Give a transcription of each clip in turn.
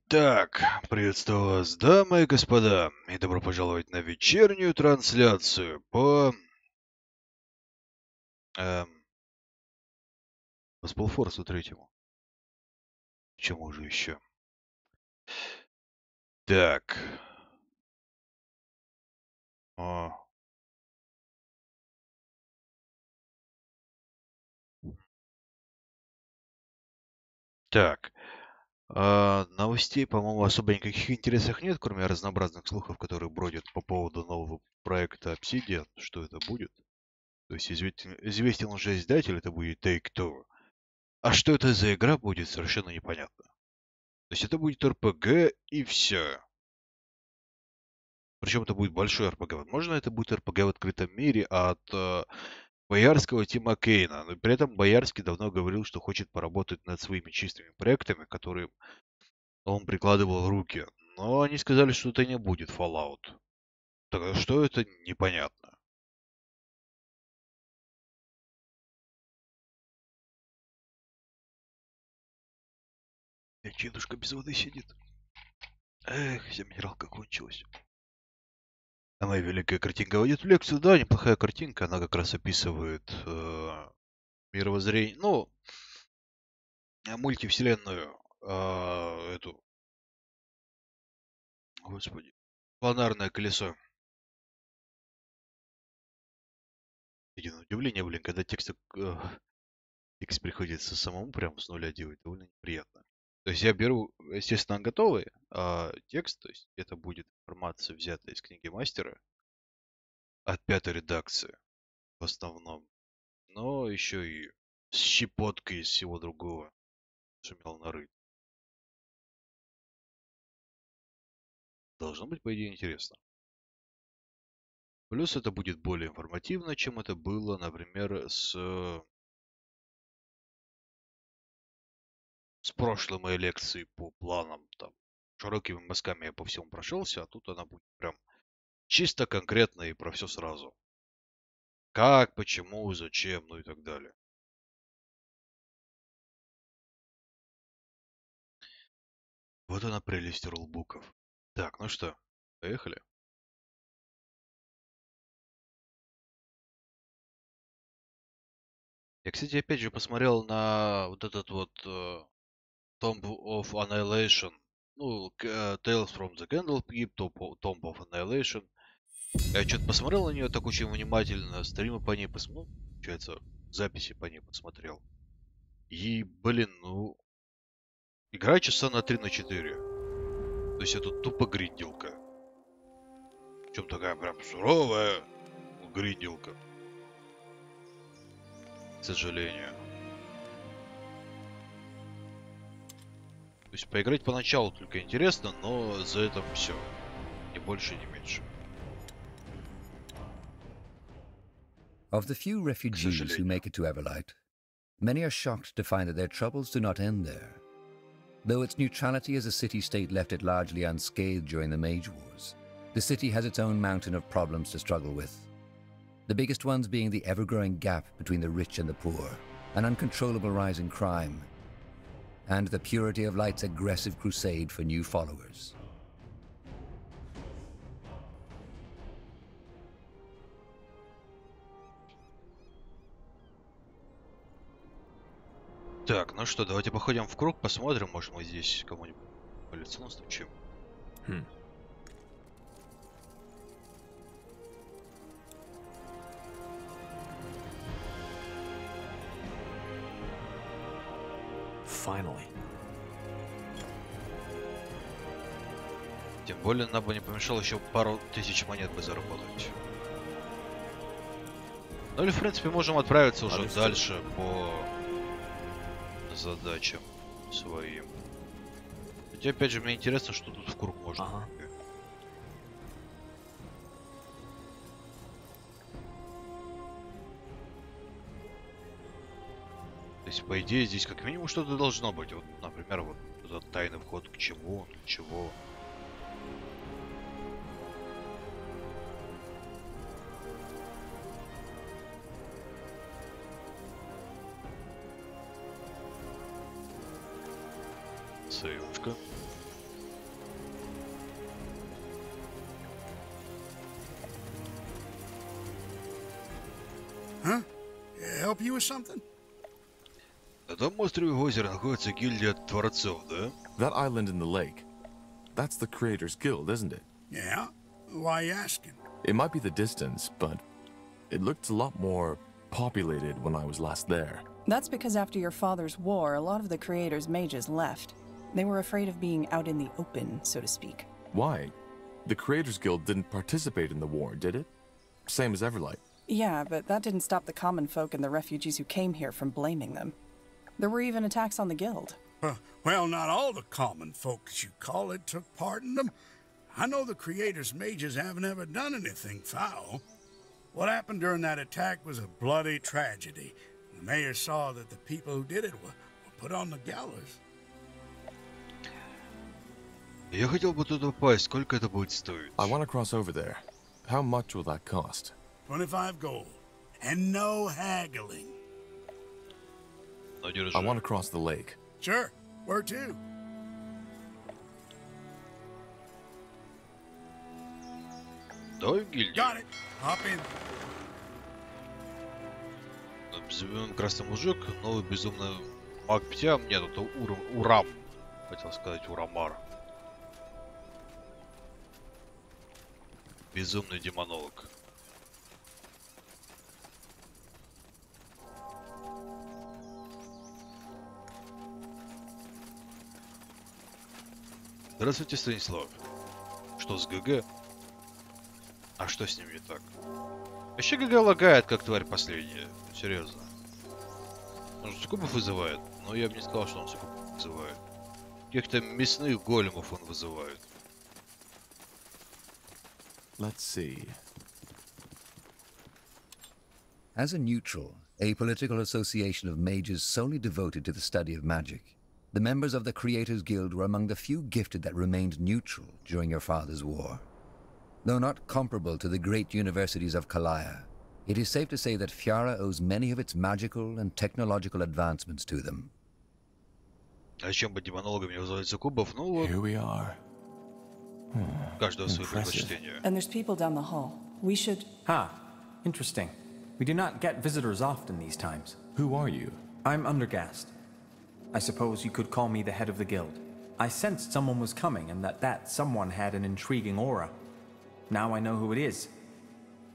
Так, приветствую вас, дамы и господа, и добро пожаловать на вечернюю трансляцию эм, по Spellforce третьему. Чему же еще? Так. о, так. Новостей, по-моему, особо никаких интересных нет, кроме разнообразных слухов, которые бродят по поводу нового проекта Obsidian, что это будет. То есть известен уже издатель, это будет Take-Two. А что это за игра будет, совершенно непонятно. То есть это будет РПГ и все. Причем это будет большой РПГ. Возможно, это будет РПГ в открытом мире от боярского Тима Кейна. Но при этом Боярский давно говорил, что хочет поработать над своими чистыми проектами, которые он прикладывал в руки. Но они сказали, что это не будет Fallout. Так а что это, непонятно. Дедушка без воды сидит. Эх, вся минералка кончилась. А моя великая картинка войдет в лекцию. Да, неплохая картинка. Она как раз описывает мировоззрение. Ну, мультивселенную. Эту. Господи. Планарное колесо. Единое удивление, блин, когда текст приходится самому прям с нуля делать, довольно неприятно. То есть я беру, естественно, готовый текст, то есть это будет информация, взятая из книги мастера от пятой редакции в основном, но еще и с щепоткой из всего другого сумел нарыть. Должно быть, по идее, интересно. Плюс это будет более информативно, чем это было, например, с прошлой моей лекции по планам. Там широкими мазками я по всему прошелся, а тут она будет прям чисто конкретно и про все сразу. Как, почему, зачем, ну и так далее. Вот она прелесть рулбуков. Так, ну что, поехали. Я, кстати, опять же посмотрел на вот этот вот Tomb of Annihilation. Ну, Tales from the Candlekeep, Tomb of Annihilation. Я что-то посмотрел на нее так очень внимательно, стримы по ней посмотрел, получается, записи по ней посмотрел. И, блин, ну, игра часа на 3 на 4. То есть это тупо гринделка. Причем такая прям суровая гринделка. К сожалению. То есть поиграть поначалу только интересно, но за это все. Ни больше, ни меньше. Of the few К refugees who сожалению. make it to Everlight, many are shocked to find that their troubles do not end there. Though its neutrality as a city-state left it largely unscathed during the Mage Wars, the city has its own mountain of problems to struggle with. The biggest ones being the ever-growing gap between the rich and the poor, an uncontrollable rise in crime, and the Purity of Light's aggressive crusade for new followers. Так, ну что, давайте походим в круг, посмотрим, может мы здесь кому-нибудь по лицу настучим. Finally. Тем более нам бы не помешало еще пару тысяч монет бы заработать. Ну или в принципе можем отправиться уже дальше по задачам своим. Хотя опять же мне интересно, что тут в круг можно. Ага. То есть, по идее, здесь как минимум что-то должно быть. Вот, например, вот этот тайный вход к чему, для чего. Союзка. help you with something? На том острове озера находится гильдия творцов, да? That island in the lake. That's the Creators Guild, isn't it? Yeah? Why you asking? It might be the distance, but it looked a lot more populated when I was last there. That's because after your father's war, a lot of the Creators' mages left. They were afraid of being out in the open, so to speak. Why? The Creators Guild didn't participate in the war, did it? Same as Everlight. Yeah, but that didn't stop the common folk and the refugees who came here from blaming them. There were even attacks on the guild. Well, not all the common folk, as you call it, took part in them. I know the Creators' mages haven't ever done anything foul. What happened during that attack was a bloody tragedy. The mayor saw that the people who did it were put on the gallows. Я хотел бы туда попасть. Сколько это будет стоить? I want to cross over there. How much will that cost? 25 gold. And no haggling. Ну, держи. I want to cross the lake. Sure. Where to? Давай в гильдию. Got it. Hop in. Безумный красный мужик, новый безумный маг питья. Нет, это Урам. Хотел сказать Урамар. Безумный демонолог. Здравствуйте, Станислав. Что с ГГ? А что с ним не так? Вообще ГГ лагает, как тварь последняя. Серьезно. Он же суккубов вызывает, но я бы не сказал, что он суккубов вызывает. Каких-то мясных големов он вызывает. Let's see. As a neutral, a political association of mages solely devoted to the study of magic, the members of the Creators Guild were among the few gifted that remained neutral during your father's war. Though not comparable to the great universities of Kalaya, it is safe to say that Fiara owes many of its magical and technological advancements to them. А чем бы демонологами не вызывать суккубов? Ну вот, Here we are. каждого свое Impressive. предпочтение. And there's people down the hall. We should... Ah, interesting. We do not get visitors often these times. Who are you? I'm Undergast. I suppose you could call me the head of the guild. I sensed someone was coming and that someone had an intriguing aura. Now I know who it is.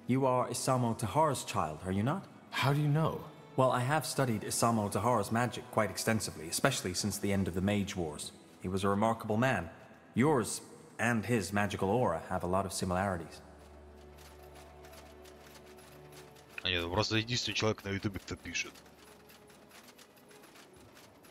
You are Isamo Tahara's child, are you not? How do you know? Well, I have studied Isamo Tahara's magic quite extensively, especially since the end of the Mage Wars. He was a remarkable man. Yours and his magical aura have a lot of similarities. А нет, просто единственный человек на ютубе, кто пишет.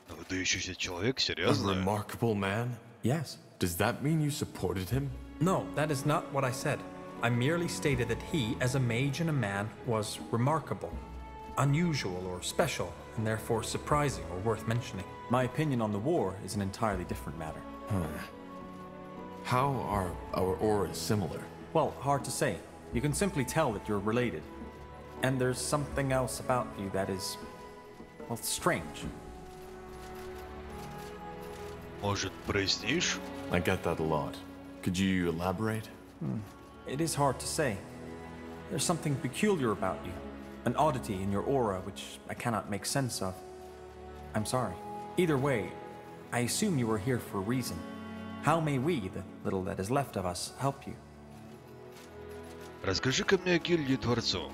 Выдающийся человек, A серьезно? remarkable man? Yes. Does that mean you supported him? No, that is not what I said. I merely stated that he, as a mage and a man, was remarkable, unusual or special, and therefore surprising or worth mentioning. My opinion on the war is an entirely different matter. How are our auras similar? Well, hard to say. You can simply tell that you're related. And there's something else about you that is, well, strange. Может, прояснишь? I get that a lot. Could you elaborate? It is hard to say. There's something peculiar about you. An oddity in your aura which I cannot make sense of. I'm sorry. Either way, I assume you are here for a reason. How may we, the little that is left of us, help you? Расскажи-ка мне о гильдии творцов.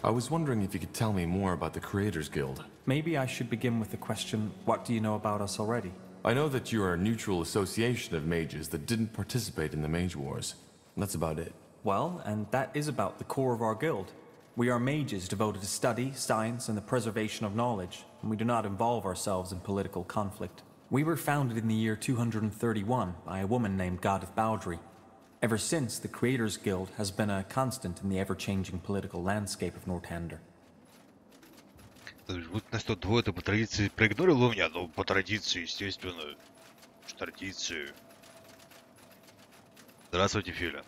I was wondering if you could tell me more about the Creators Guild. Maybe I should begin with the question, what do you know about us already? I know that you are a neutral association of mages that didn't participate in the Mage Wars. That's about it. Well, and that is about the core of our guild. We are mages devoted to study, science, and the preservation of knowledge, and we do not involve ourselves in political conflict. We were founded in the year 231 by a woman named Goddess Bowdry. Ever since, the Creators Guild has been a constant in the ever-changing political landscape of Northander. Вот на что двое-то по традиции проигнорил у меня, но по традиции, естественно. Традицию. Здравствуйте, Филя.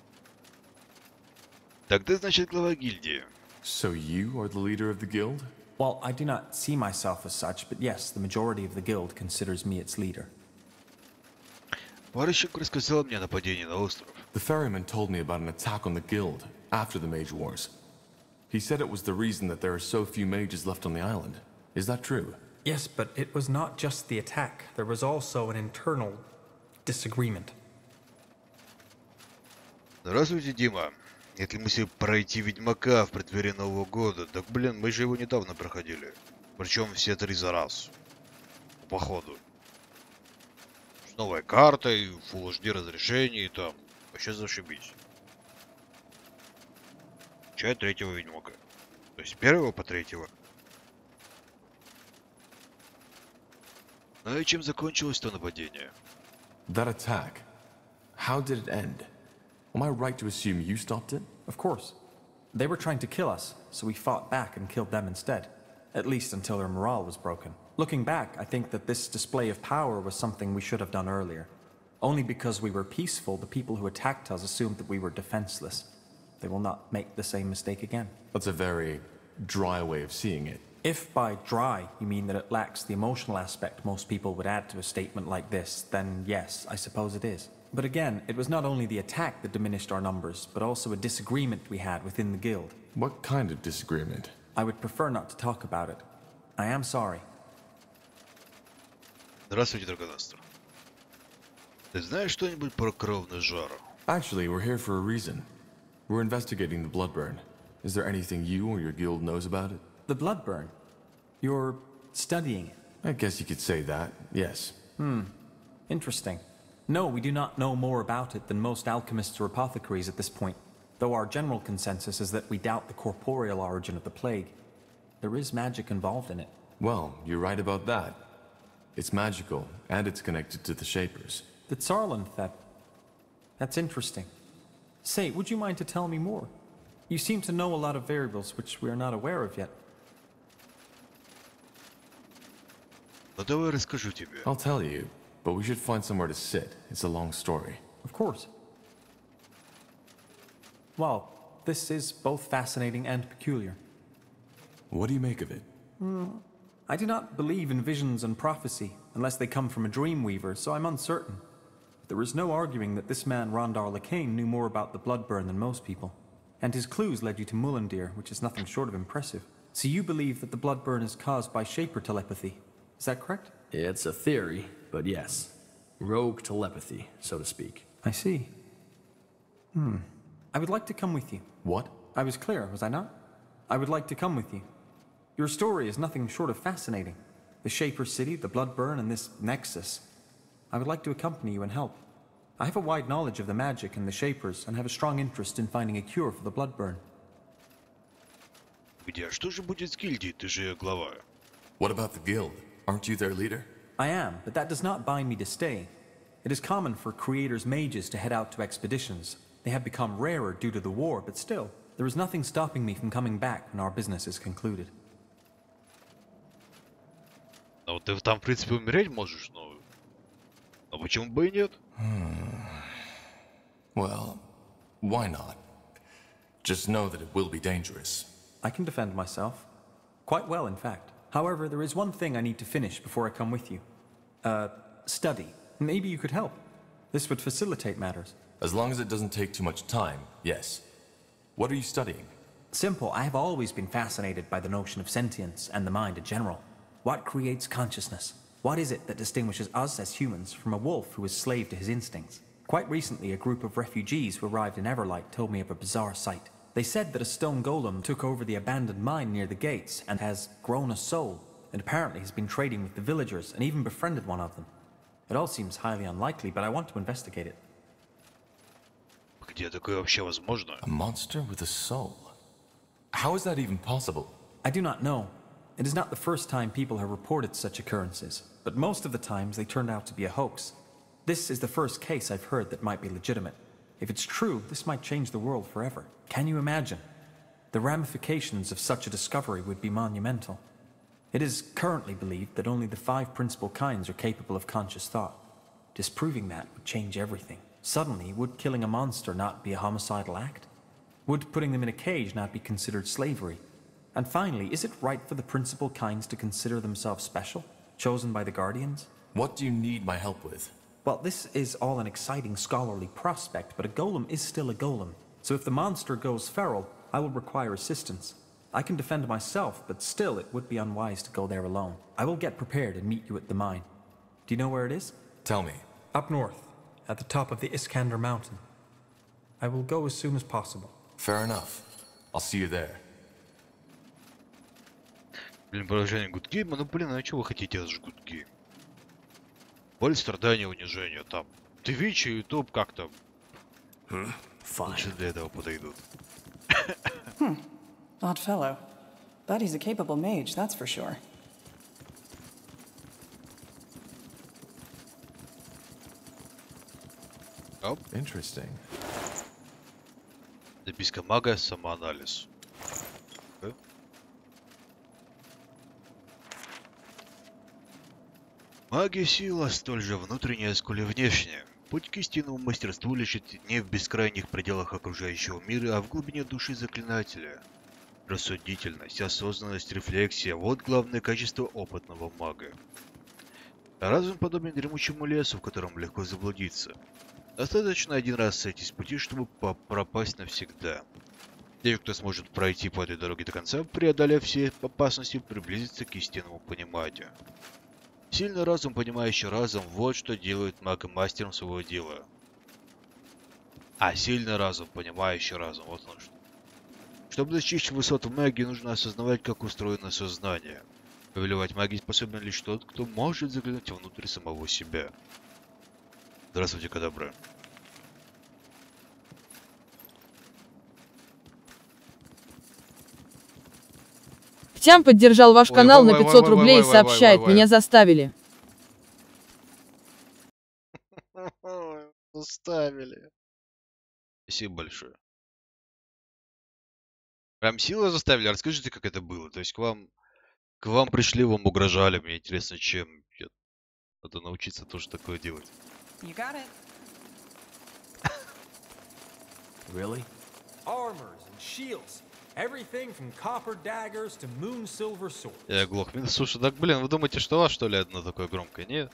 Так ты, значит, глава гильдии. So you are the leader of the guild? Well, I do not see myself as such, but yes, the majority of the guild considers me its leader. Парыщик рассказал мне о нападении на остров. The ferryman told me about an attack on the guild after the Mage Wars. He said it was the reason that there are so few mages left on the island. Is that true? Yes, but it was not just the attack. There was also an internal disagreement. Здравствуйте, Дима. Если мы себе пройти Ведьмака в преддверии Нового года, так, блин, мы же его недавно проходили. Причем все 3 за раз. Походу. С новой картой, Full HD разрешение и там. Вообще зашибись. Чай 3-го Ведьмака. То есть 1 по 3-го. Ну и чем закончилось то нападение? That attack. How did it end? Am I right to assume you stopped it? Of course. They were trying to kill us, so we fought back and killed them instead. At least until their morale was broken. Looking back, I think that this display of power was something we should have done earlier. Only because we were peaceful, the people who attacked us assumed that we were defenseless. They will not make the same mistake again. That's a very dry way of seeing it. If by dry you mean that it lacks the emotional aspect most people would add to a statement like this, then yes, I suppose it is. But again, it was not only the attack that diminished our numbers, but also a disagreement we had within the guild. What kind of disagreement? I would prefer not to talk about it. I am sorry. Здравствуйте, Драгонастер. Ты знаешь что-нибудь про кровный жар? Actually, we're here for a reason. We're investigating the Bloodburn. Is there anything you or your guild knows about it? The Bloodburn? You're studying it? I guess you could say that, yes. Interesting. No, we do not know more about it than most alchemists or apothecaries at this point, though our general consensus is that we doubt the corporeal origin of the plague. There is magic involved in it. Well, you're right about that. It's magical, and it's connected to the Shapers. The Tsarland, that's interesting. Say, would you mind to tell me more? You seem to know a lot of variables which we are not aware of yet. Ну давай расскажу тебе. I'll tell you, but we should find somewhere to sit. It's a long story. Of course. Well, this is both fascinating and peculiar. What do you make of it? I do not believe in visions and prophecy, unless they come from a dreamweaver, so I'm uncertain. There is no arguing that this man Rondar Lacane knew more about the Bloodburn than most people. And his clues led you to Mullendeer, which is nothing short of impressive. So you believe that the Bloodburn is caused by Shaper telepathy. Is that correct? It's a theory, but yes. Rogue telepathy, so to speak. I see. I would like to come with you. What? I was clear, was I not? I would like to come with you. Your story is nothing short of fascinating. The Shaper City, the Bloodburn, and this Nexus. I would like to accompany you and help. I have a wide knowledge of the magic and the Shapers, and have a strong interest in finding a cure for the Bloodburn. Где? Что же будет с гильдией? Ты же ее глава. What about the guild? Aren't you their leader? I am, but that does not bind me to stay. It is common for creators' mages to head out to expeditions. They have become rarer due to the war, but still, there is nothing stopping me from coming back when our business is concluded. Ну ты там, в принципе, умереть можешь, но... А почему бы и нет? Well, why not? Just know that it will be dangerous. I can defend myself. Quite well, in fact. However, there is one thing I need to finish before I come with you. Study. Maybe you could help. This would facilitate matters. As long as it doesn't take too much time, yes. What are you studying? Simple. I have always been fascinated by the notion of sentience and the mind in general. What creates consciousness? What is it that distinguishes us as humans from a wolf who is slave to his instincts? Quite recently, a group of refugees who arrived in Everlight told me of a bizarre sight. They said that a stone golem took over the abandoned mine near the gates and has grown a soul, and apparently has been trading with the villagers and even befriended one of them. It all seems highly unlikely, but I want to investigate it. Где такое вообще возможно? A monster with a soul? How is that even possible? I do not know. It is not the first time people have reported such occurrences, but most of the times they turned out to be a hoax. This is the first case I've heard that might be legitimate. If it's true, this might change the world forever. Can you imagine? The ramifications of such a discovery would be monumental. It is currently believed that only the 5 principal kinds are capable of conscious thought. Disproving that would change everything. Suddenly, would killing a monster not be a homicidal act? Would putting them in a cage not be considered slavery? And finally, is it right for the principal kinds to consider themselves special, chosen by the Guardians? What do you need my help with? Well, this is all an exciting scholarly prospect, but a golem is still a golem. So if the monster goes feral, I will require assistance. I can defend myself, but still it would be unwise to go there alone. I will get prepared and meet you at the mine. Do you know where it is? Tell me. Up north, at the top of the Iskander mountain. I will go as soon as possible. Fair enough. I'll see you there. Блин, поражение гудгейма, ну блин, а что вы хотите от жгутги? Боль, страдания, унижение, там. Twitch и YouTube как-то лучше для этого подойдут. Odd fellow. But he's a capable mage, that's for sure. Оп. Interesting. Записка мага, самоанализ. Магия сила столь же внутренняя, сколь и внешняя. Путь к истинному мастерству лежит не в бескрайних пределах окружающего мира, а в глубине души заклинателя. Рассудительность, осознанность, рефлексия – вот главное качество опытного мага. Разум подобен дремучему лесу, в котором легко заблудиться. Достаточно один раз сойти с пути, чтобы пропасть навсегда. Те, кто сможет пройти по этой дороге до конца, преодолев все опасности, приблизиться к истинному пониманию. Сильный разум, понимающий разум, вот что делает мага мастером своего дела. А сильный разум, понимающий разум, вот он что. Чтобы достичь высот в магии, нужно осознавать, как устроено сознание. Повелевать магией способен лишь тот, кто может заглянуть внутрь самого себя. Здравствуйте, Добро. Птям поддержал ваш канал на 500 рублей и сообщает, меня заставили. Заставили. Спасибо большое. Прям силой заставили? Расскажите, как это было. То есть к вам пришли, вам угрожали. Мне интересно, чем. Надо научиться тоже такое делать. You got it. Really? Armors and shields. Everything from copper daggers to moon silver swords. Я глох. Слушай, так, блин, вы думаете, что у вас, что ли, одно такое громкое? Нет.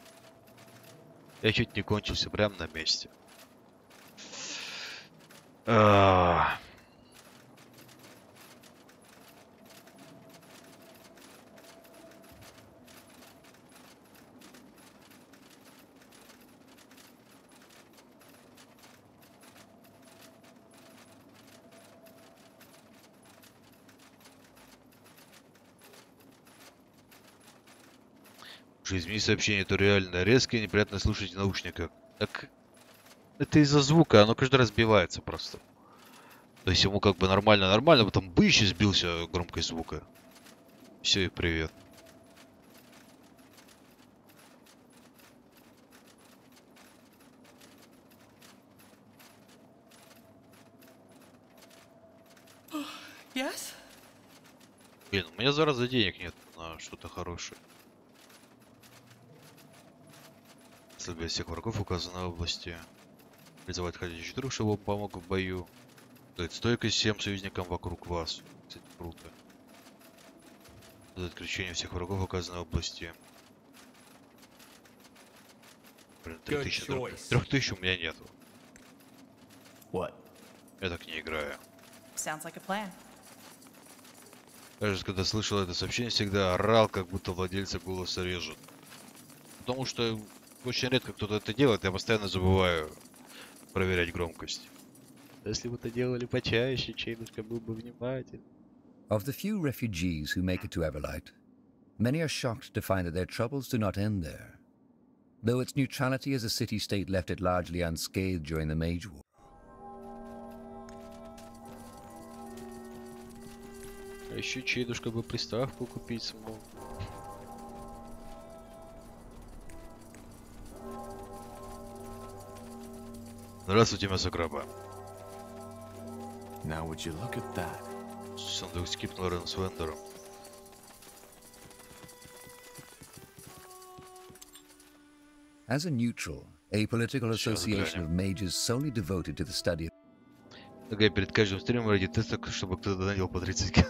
Я чуть не кончился прямо на месте. Уже измени сообщение, то реально резко и неприятно слушать в наушниках. Так это из-за звука, оно каждый раз сбивается просто. То есть ему как бы нормально, потом быщ и сбился громкость звука. Все, и привет. Yes? Блин, у меня зараза денег нет на что-то хорошее. Слабее всех врагов указанной области. Призывает ходячих друг, чтобы он помог в бою. Дает стойкость всем союзникам вокруг вас. Кстати, круто. Дает отключение всех врагов указанной области. Блин, 3000. 3000 у меня нету. What? Я так не играю. Sounds like a plan. Кажется, когда слышал это сообщение, всегда орал, как будто владельца голоса режет. Потому что очень редко кто-то это делает, я постоянно забываю проверять громкость. Если бы это делали почаще, Чейнушка был бы внимательный. Of the few refugees who make it to Everlight, many are shocked to find that their troubles do not end there. Though its neutrality as a city-state left it largely unscathed during the Mage War. А еще Чейнушка бы приставку купить смог. Здравствуйте, мясокраба. Now would you look at that? Сундук скипнул рядом с вендором. As a neutral, a political association of mages solely devoted to the study of... Такая перед каждым стримом ради теста, чтобы кто-то донатил по 30.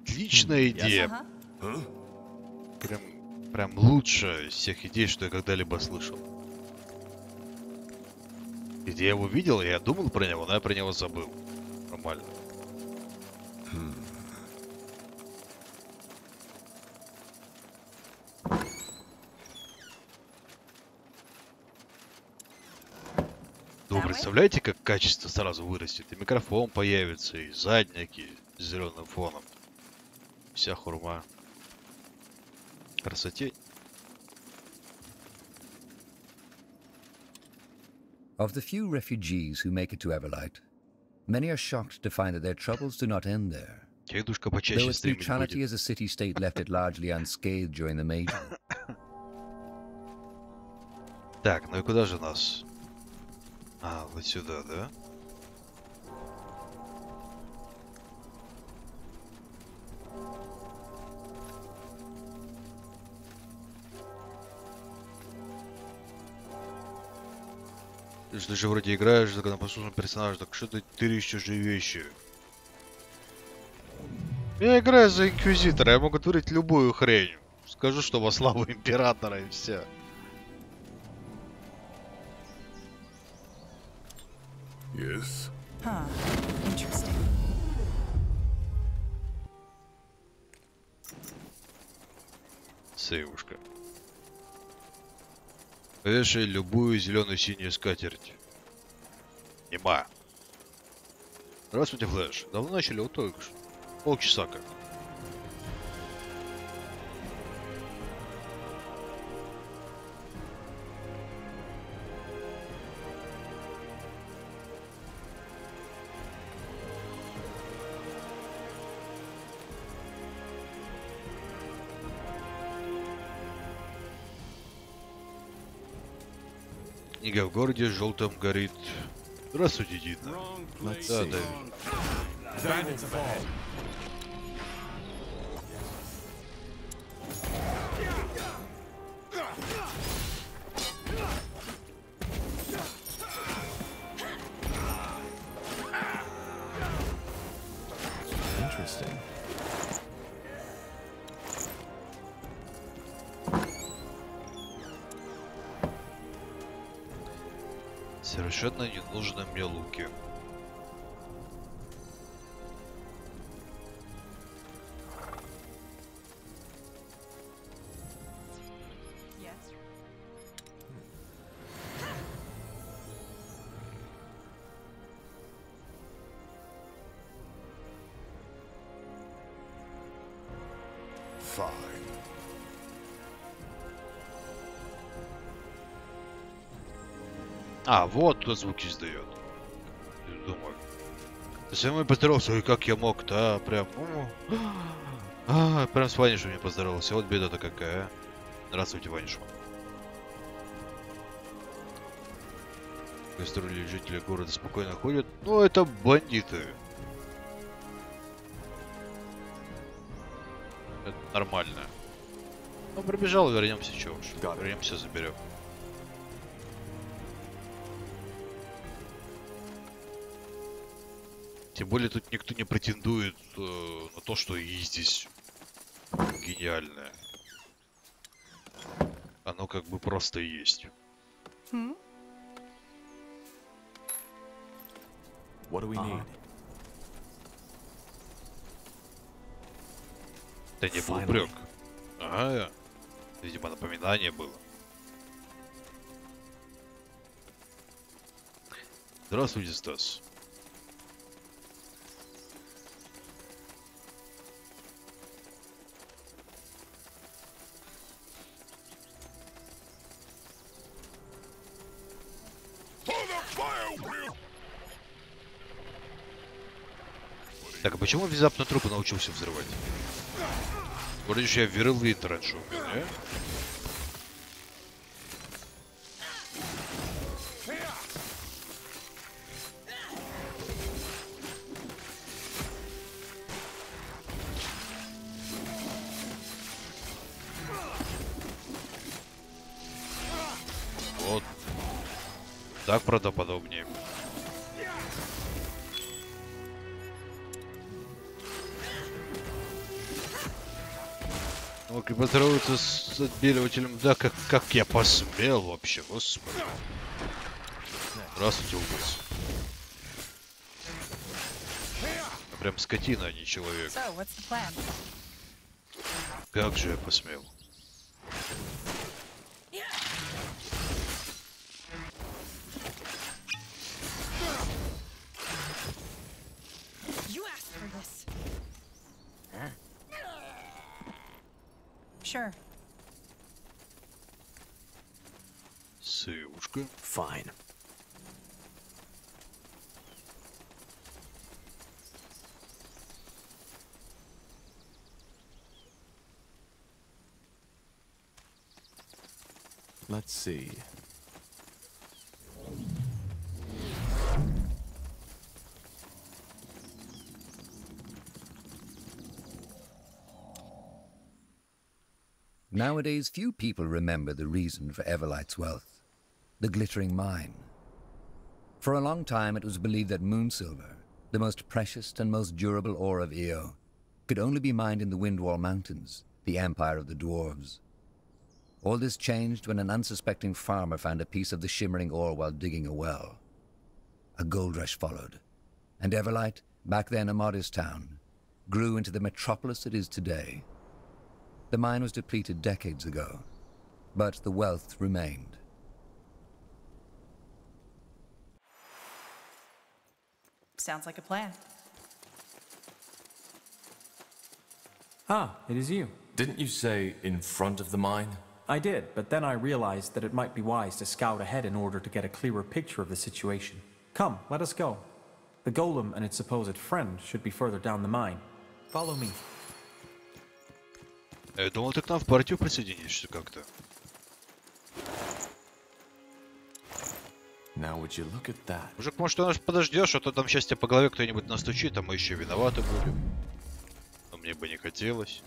Отличная идея. Прям лучше из всех идей, что я когда-либо слышал. Где я его видел, я думал про него, но я про него забыл. Нормально. Вы представляете, как качество сразу вырастет? И микрофон появится, и задники с зеленым фоном. Вся хурма. Красоте. Of the few refugees who make it to Everlight, many are shocked to find that their troubles do not end there. Дедушка Though почаще its стримить neutrality будет. as a city-state left it largely unscathed during the Major. Так, ну и куда же нас? А, вот сюда, да? Ты же вроде играешь за послушным персонажем, так что ты ищешь же вещи? Я играю за Инквизитора, я могу творить любую хрень. Скажу, что во славу Императора и все. Yes. Huh. Interesting. Сейвушка. Вешай любую зеленую-синюю скатерть. Нема. Здравствуйте, Флэш. Давно начали? Вот только что. Полчаса как. Книга в городе желтым горит. Здравствуйте, Дина. Да, да. Interesting. Совершенно не нужны мне луки. Fine. А, вот кто звуки издает. Думаю. Ты самой поздоровался, ой, как я мог-то, а, прям, прям с Ванишем не поздоровался. Вот беда-то какая, а. Здравствуйте, Ванишу. Гастроли жители города спокойно ходят. Ну, это бандиты. Это нормально. Ну, пробежал, вернемся, чё уж. Вернемся, заберем. Тем более тут никто не претендует на то, что и здесь гениальное. Оно как бы просто есть. What do we need? Это не был упрек. Ага. Видимо, напоминание было. Здравствуйте, Стас. Так, а почему внезапно трупы научился взрывать? Вроде же я верил в Винтер раньше убил, не? Вот. Так правдоподобнее. Мог и поздороваться с отбеливателем. Да, как я посмел вообще, господи. Здравствуйте, убийца. Прям скотина, а не человек. So, what's the plan? Как же я посмел? You asked for this. Sure. Сывушка. Fine. Let's see. Nowadays, few people remember the reason for Everlight's wealth, the glittering mine. For a long time, it was believed that moonsilver, the most precious and most durable ore of Io, could only be mined in the Windwall Mountains, the empire of the dwarves. All this changed when an unsuspecting farmer found a piece of the shimmering ore while digging a well. A gold rush followed, and Everlight, back then a modest town, grew into the metropolis it is today. The mine was depleted decades ago, but the wealth remained. Sounds like a plan. Ah, it is you. Didn't you say in front of the mine? I did, but then I realized that it might be wise to scout ahead in order to get a clearer picture of the situation. Come, let us go. The golem and its supposed friend should be further down the mine. Follow me. Я думал, ты к нам в партию присоединишься как-то. Now would you look at that? Мужик, может, ты нас подождешь, а то там сейчас тебе по голове кто-нибудь настучит, а мы еще виноваты будем. Но мне бы не хотелось.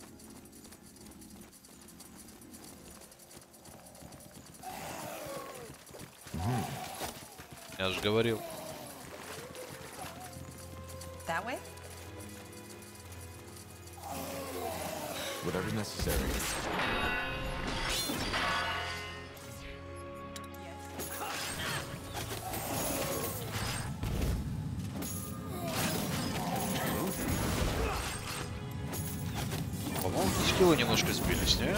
Я же говорил. That way? Whatever's necessary. По-моему, скиллы немножко сбились, не?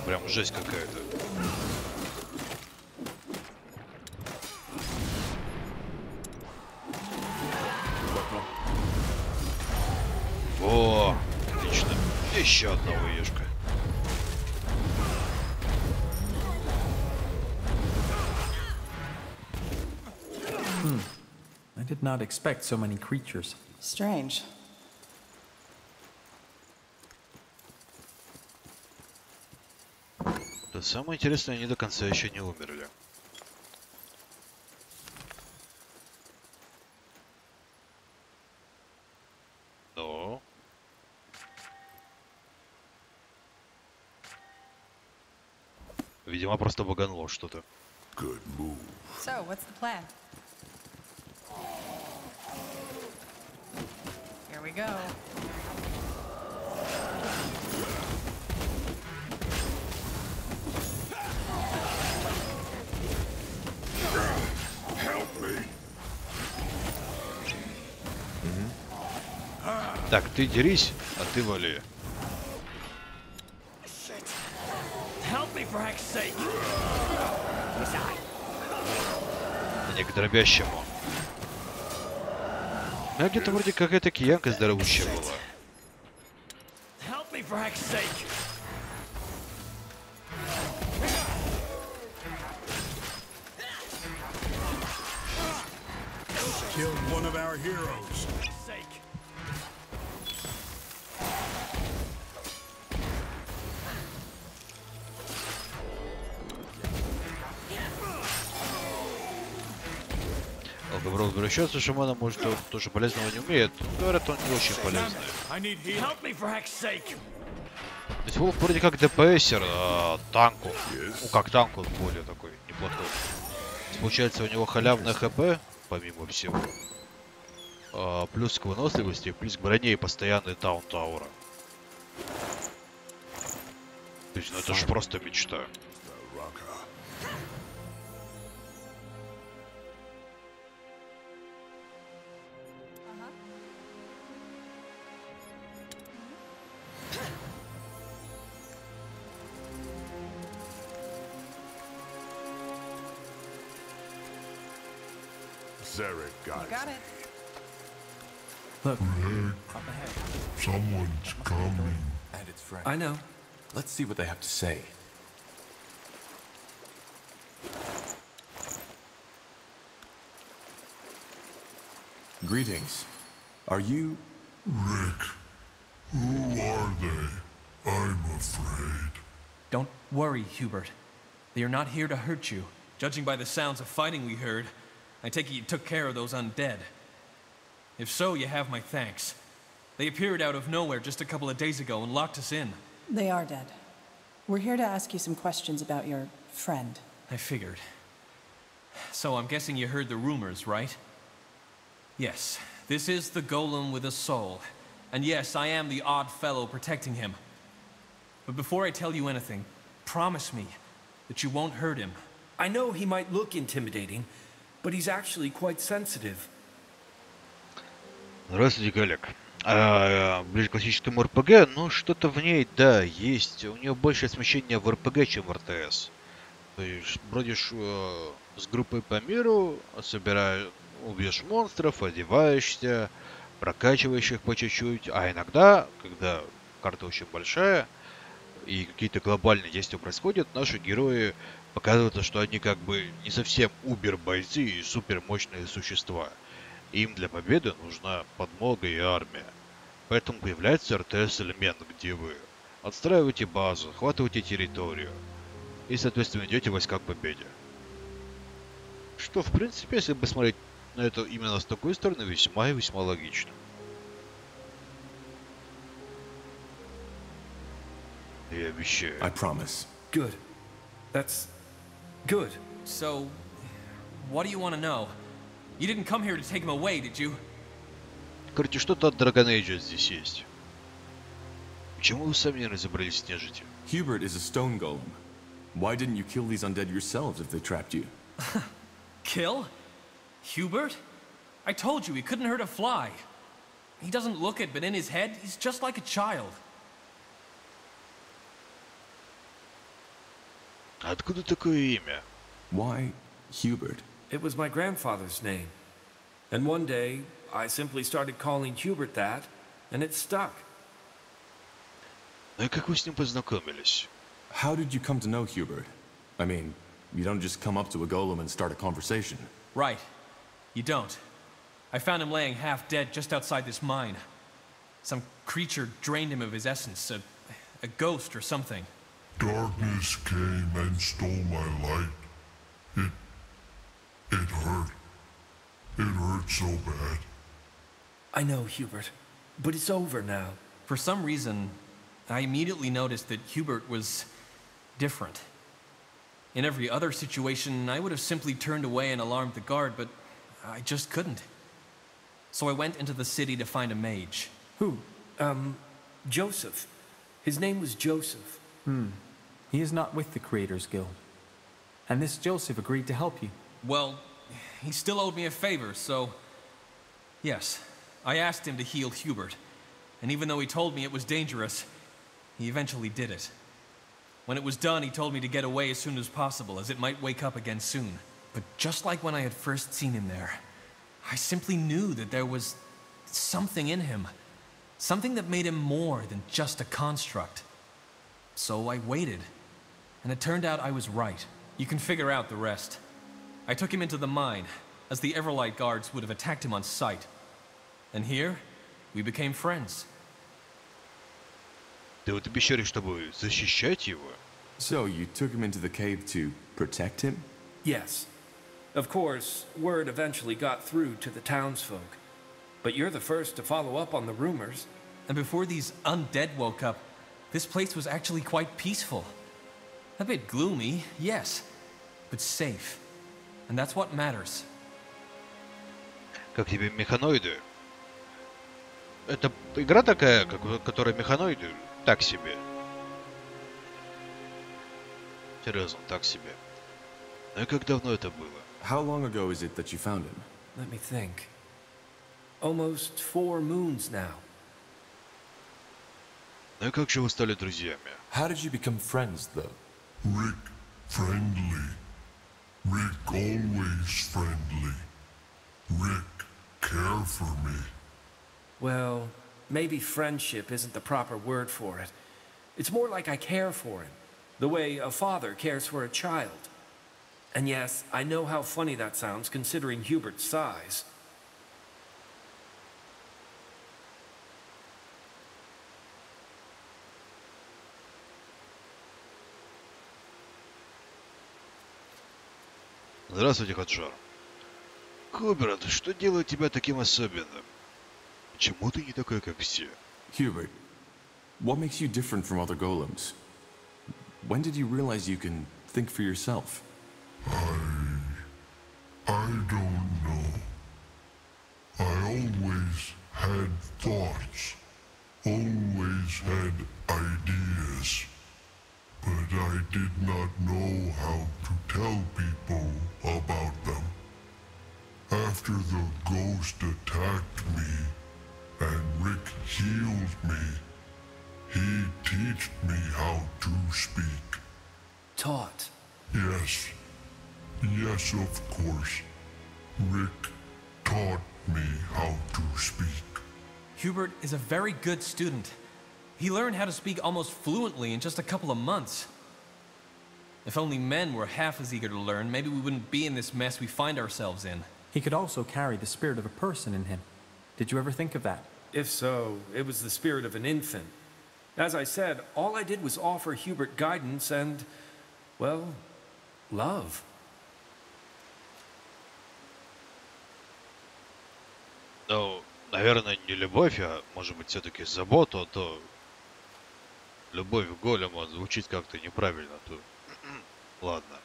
Прям жесть какая-то. О, отлично. Еще одна выешка. I did not expect so many creatures. Strange. Да самое интересное, они до конца еще не умерли. Но... Видимо, просто баганло что-то. So, what's the plan? Here we go. Так, ты дерись, а ты вали. Не к дробящему. А где-то вроде какая-то киянка здоровущая была. Killed one of our heroes. Добро возвращаться, шамана, может, он тоже полезного не умеет. Говорят, он не очень полезный. есть Волк вроде как ДПСер танку. Ну как танк, он более такой неплохой. Получается, у него халявное ХП, помимо всего. Плюс к выносливости, плюс к броне и постоянный таунт аура. То есть, ну это же просто мечта. Got it. Look, Someone's coming. And its friend. I know. Let's see what they have to say. Greetings. Are you... Rick, who are they? I'm afraid. Don't worry, Hubert. They are not here to hurt you. Judging by the sounds of fighting we heard, I take it you took care of those undead. If so, you have my thanks. They appeared out of nowhere just a couple of days ago and locked us in. They are dead. We're here to ask you some questions about your friend. I figured. So I'm guessing you heard the rumors, right? Yes, this is the golem with a soul. And yes, I am the odd fellow protecting him. But before I tell you anything, promise me that you won't hurt him. I know he might look intimidating, but he's actually quite sensitive. Здравствуйте, коллег. Ближе к классическому РПГ, но что-то в ней, да, есть. У нее больше смещения в РПГ, чем в РТС. То есть бродишь с группой по миру, собираешь, убьешь монстров, одеваешься, прокачиваешь их по чуть-чуть. А иногда, когда карта очень большая и какие-то глобальные действия происходят, наши герои показывают, что они как бы не совсем убер-бойцы и супермощные существа. Им для победы нужна подмога и армия. Поэтому появляется РТС-элемент, где вы отстраиваете базу, захватываете территорию и, соответственно, идете войска к победе. Что, в принципе, если бы смотреть на это именно с такой стороны, весьма и весьма логично. Я обещаю. I promise. Good. That's good. So, what do you want to know? You didn't come here to take him away, did you? Короче, что-то от Dragon Age здесь есть. Почему вы сами не разобрались с нежитью? Hubert is a stone golem. Why didn't you kill these undead yourselves if they trapped you? Kill? Hubert? I told you he couldn't hurt a fly. He doesn't look it, but in his head, he's just like a child. Откуда такое имя? Why Hubert? It was my grandfather's name. And one day, I simply started calling Hubert that, and it stuck. Ну и как вы с ним познакомились? How did you come to know Hubert? I mean, you don't just come up to a golem and start a conversation. Right. You don't. I found him laying half dead just outside this mine. Some creature drained him of his essence, a ghost or something. Darkness came and stole my light. It hurt. It hurt so bad. I know, Hubert, but it's over now. For some reason, I immediately noticed that Hubert was different. In every other situation, I would have simply turned away and alarmed the guard, but I just couldn't. So I went into the city to find a mage. Who? Joseph. His name was Joseph. He is not with the Creators Guild. And this Joseph agreed to help you. Well, he still owed me a favor, so... Yes, I asked him to heal Hubert. And even though he told me it was dangerous, he eventually did it. When it was done, he told me to get away as soon as possible, as it might wake up again soon. But just like when I had first seen him there, I simply knew that there was something in him. Something that made him more than just a construct. So I waited. And it turned out I was right. You can figure out the rest. I took him into the mine, as the Everlight guards would have attacked him on sight. And here, we became friends. Ты вот обещали, чтобы защищать его? So you took him into the cave to protect him? Yes. Of course, word eventually got through to the townsfolk. But you're the first to follow up on the rumors. And before these undead woke up, This place was actually quite peaceful. A bit gloomy, yes, but safe. And that's what matters. Как тебе механоиды? Это игра такая, которая механоиды? Так себе. Серьезно, так себе. Ну и как давно это было? How long ago is it that you found him? Let me think. Almost 4 moons now. Ну и как же вы стали друзьями? How did you become friends, though? Rick, friendly. Rick, always friendly. Rick, care for me. Well, maybe friendship isn't the proper word for it. It's more like I care for him, the way a father cares for a child. And yes, I know how funny that sounds considering Hubert's size. Здравствуйте, Хаджар. Хуберт, что делает тебя таким особенным? Почему ты не такой, как все? Hubert, what makes you different from other golems? When did you realize you can think for yourself? I don't know. I always had thoughts, always had ideas, but I did not know how to tell people about them. After the ghost attacked me and Rick healed me, he taught me how to speak. Taught? Yes. Yes, of course. Rick taught me how to speak. Hubert is a very good student. He learned how to speak almost fluently in just a couple of months. If only men were half as eager to learn, maybe we wouldn't be in this mess we find ourselves in. He could also carry the spirit of a person in him. Did you ever think of that? If so, it was the spirit of an infant. As I said, all I did was offer Hubert guidance and, well, love. Ну, наверное, не любовь, а может быть все-таки заботу, а то любовь к голему звучит как-то неправильно, то ладно.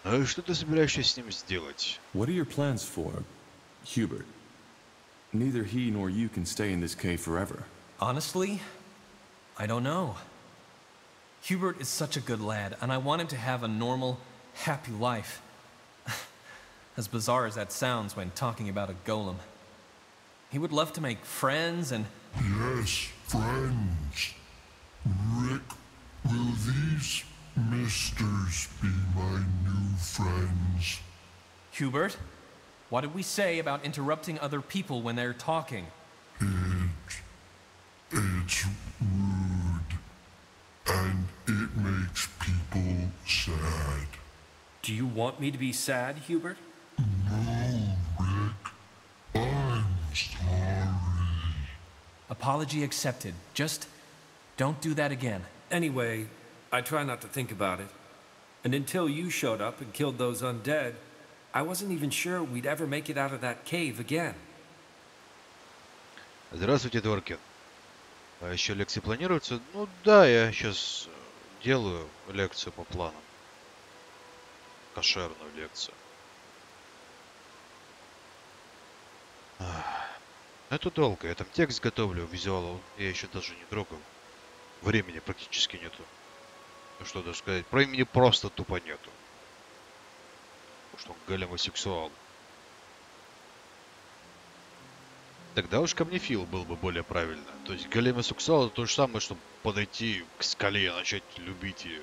Ну и что ты собираешься с ним сделать? What are your plans for Hubert? Neither he nor you can stay in this cave forever. Honestly, I don't know. Hubert is such a good lad, and I want him to have a normal, happy life. As bizarre as that sounds when talking about a golem. He would love to make friends and... Yes, friends. Rick, will these misters be my new friends? Hubert, what did we say about interrupting other people when they're talking? It's rude. And it makes people sad. Do you want me to be sad, Hubert? No, Rick. I'm sorry. Apology accepted. Just don't do that again. Anyway, I try not to think about it. And until you showed up and killed those undead, I wasn't even sure we'd ever make it out of that cave again. Здравствуйте, Дворкин. А еще лекции планируются? Ну да, я сейчас делаю лекцию по планам. Кошерную лекцию. Это долго. Я там текст готовлю, визуал. Я еще даже не трогал. Времени практически нету. Ну что даже сказать. Про имени просто тупо нету. Потому что он големосексуал. Тогда уж ко мне Фил был бы более правильно. То есть големосексуал это то же самое, что подойти к скале и начать любить ее.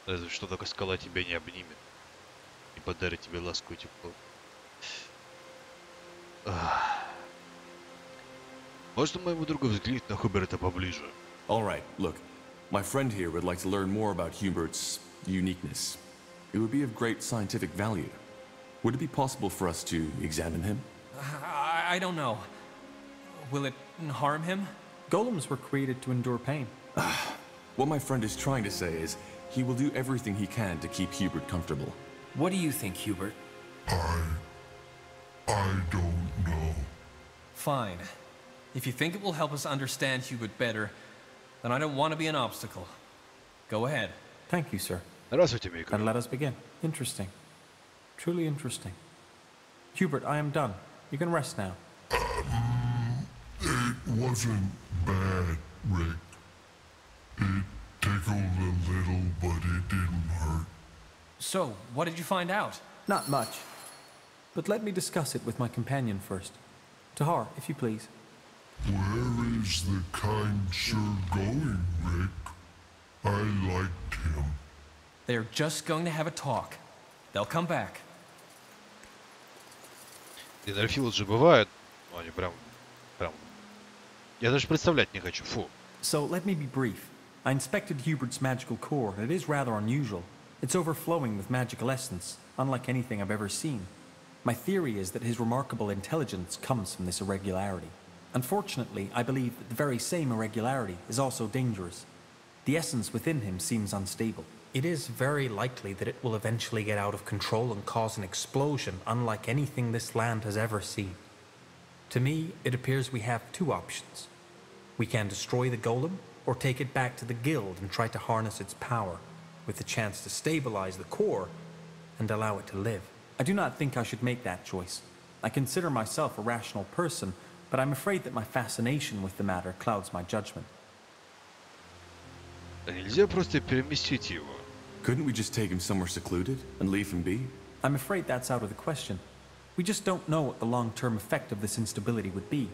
Разве что только скала тебя не обнимет. И подарит тебе ласку и тепло. Можно моему другу взглянуть на Хуберта поближе? Alright, look. My friend here would like to learn more about Hubert's uniqueness. It would be of great scientific value. Would it be possible for us to examine him? I don't know. Will it harm him? Golems were created to endure pain. What my friend is trying to say is, he will do everything he can to keep Hubert comfortable. What do you think, Hubert? I don't know. Fine. If you think it will help us understand Hubert better, then I don't want to be an obstacle. Go ahead. Thank you, sir. Здравствуйте, Мика. And let us begin. Interesting. Truly interesting. Hubert, I am done. You can rest now. It wasn't bad, Rick. It tickled a little, but it didn't hurt. So, what did you find out? Not much. But let me discuss it with my companion first. Tahar, if you please. Where is the kind sir going, Rick? I liked him. They're just going to have a talk. They'll come back. Энерфилы же бывают. Ну, они прям... Я даже представлять не хочу. Фу. So, let me be brief. I inspected Hubert's magical core, and it is rather unusual. It's overflowing with magical essence, unlike anything I've ever seen. My theory is that his remarkable intelligence comes from this irregularity. Unfortunately, I believe that the very same irregularity is also dangerous. The essence within him seems unstable. It is very likely that it will eventually get out of control and cause an explosion unlike anything this land has ever seen. To me, it appears we have two options. We can destroy the golem, or take it back to the guild and try to harness its power, with the chance to stabilize the core and allow it to live. I do not think I should make that choice. I consider myself a rational person, but I'm afraid that my fascination with the matter clouds my judgment. А нельзя просто переместить его? Couldn't we just take him somewhere secluded and leave him be? I'm afraid that's out of the question. We just don't know what the long-term effect of this instability would be.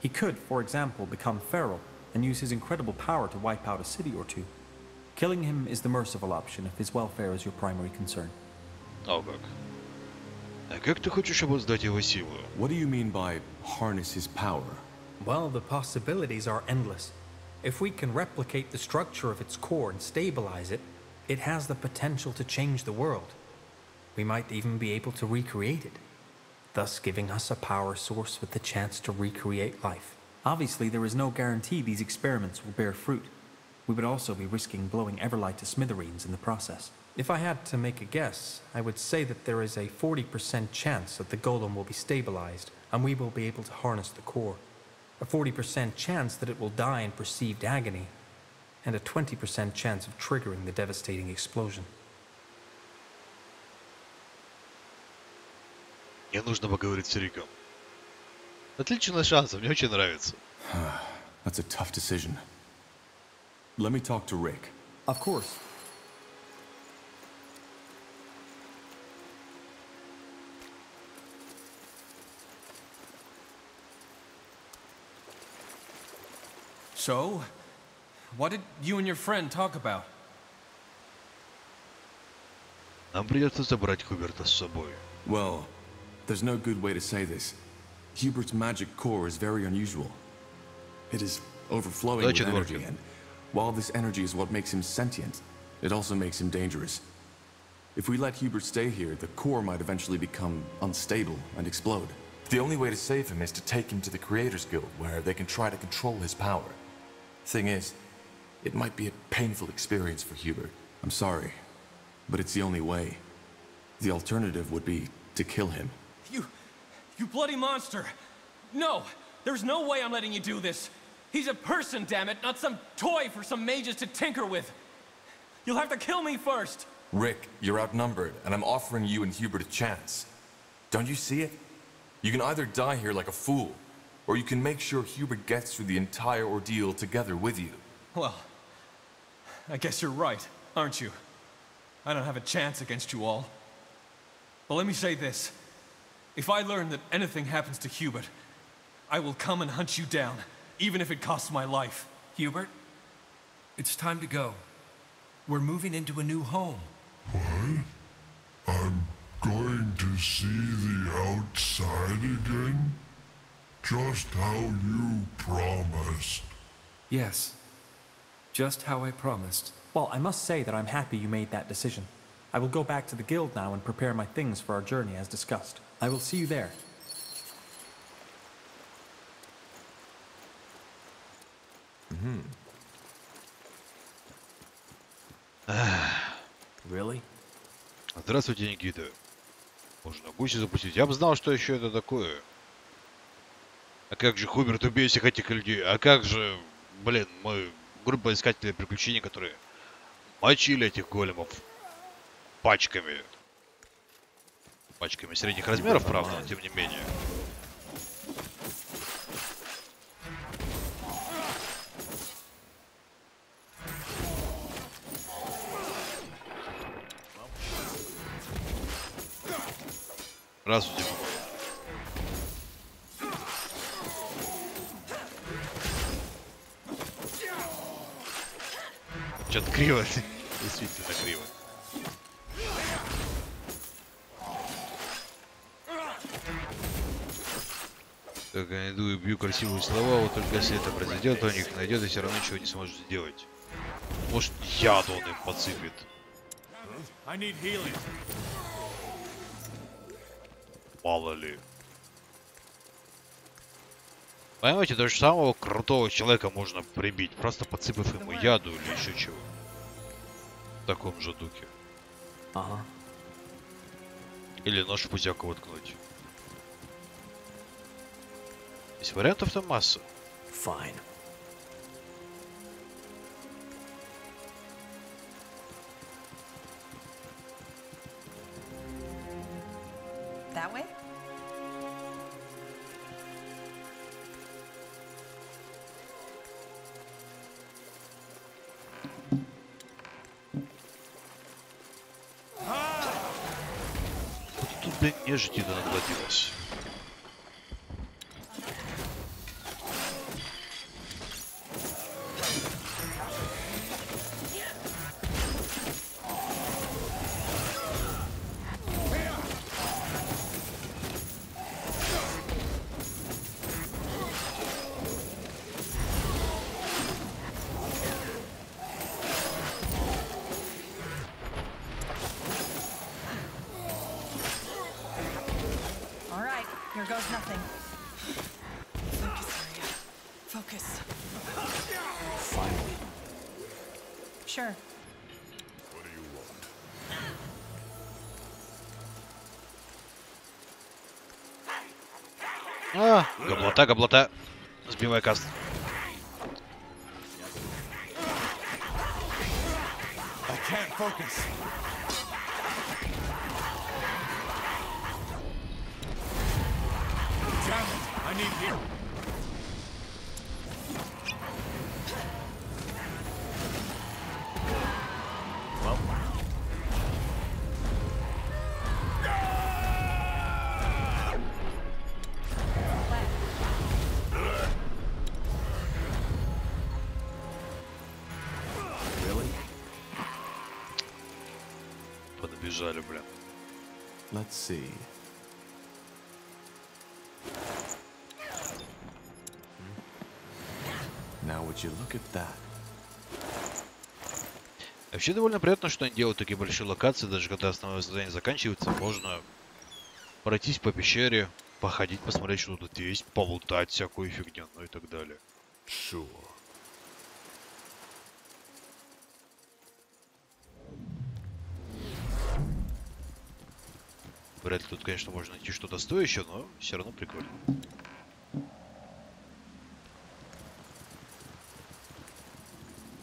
He could, for example, become feral and use his incredible power to wipe out a city or two. Killing him is the merciful option if his welfare is your primary concern. О как. А как ты хочешь обуздать его силу? What do you mean by harness his power? Well, the possibilities are endless. If we can replicate the structure of its core and stabilize it, it has the potential to change the world. We might even be able to recreate it, thus giving us a power source with the chance to recreate life. Obviously, there is no guarantee these experiments will bear fruit. We would also be risking blowing Everlight to smithereens in the process. If I had to make a guess, I would say that there is a 40% chance that the golem will be stabilized and we will be able to harness the core. A 40% chance that it will die in perceived agony, and a 20% chance of triggering the devastating explosion. Мне нужно поговорить с Риком. Отличный шанс, мне очень нравится. That's a tough decision. Let me talk to Rick. Of course. So, what did you and your friend talk about? Нам придется забрать Хуберта с собой. Well, there's no good way to say this. Hubert's magic core is very unusual. It is overflowing with energy, and while this energy is what makes him sentient, it also makes him dangerous. If we let Hubert stay here, the core might eventually become unstable and explode. The only way to save him is to take him to the Creators Guild, where they can try to control his power. Thing is, it might be a painful experience for Hubert. I'm sorry, but it's the only way. The alternative would be to kill him. You bloody monster! No! There's no way I'm letting you do this! He's a person, damn it, not some toy for some mages to tinker with! You'll have to kill me first! Rick, you're outnumbered, and I'm offering you and Hubert a chance. Don't you see it? You can either die here like a fool, or you can make sure Hubert gets through the entire ordeal together with you. Well, I guess you're right, aren't you? I don't have a chance against you all. But let me say this. If I learn that anything happens to Hubert, I will come and hunt you down, even if it costs my life. Hubert, it's time to go. We're moving into a new home. What? I'm going to see the outside again? Just how you promised. Yes, just how I promised. Well, I must say that I'm happy you made that decision. I will go back to the guild now and prepare my things for our journey as discussed. I will see you there. Really? Здравствуйте, Никита. Можно гуси запустить. Я бы знал, что еще это такое. А как же, Хуберт, убей всех этих людей? А как же, блин, мы группа искателей приключений, которые мочили этих големов пачками. Пачками средних размеров, правда, но тем не менее. Здравствуйте. Что-то криво. Действительно криво. Так, я иду и бью красивые слова, вот только если это произойдет, он их найдет и все равно ничего не сможет сделать. Может, яд он им подсыпет. Мало ли. Понимаете, даже самого крутого человека можно прибить, просто подсыпав ему яду или еще чего. В таком же духе. Ага. Или нож в пузяку воткнуть. Есть вариантов-то масса. Fine. That way? Тут, блин, нежити да наплодилась. Here goes nothing. Focus, Arya. Focus. Finally. Sure. What do you want? Габлота, габлота. Сбивай каст. I can't focus. Damn it! I need heal. Well. Really? Подбежали, блин. Let's see. Now would you look at that? Вообще довольно приятно, что они делают такие большие локации, даже когда основное задание заканчивается, можно пройтись по пещере, походить, посмотреть, что тут есть, полутать всякую фигню, ну и так далее. Sure. Вряд ли тут, конечно, можно найти что-то стоящее, но все равно прикольно.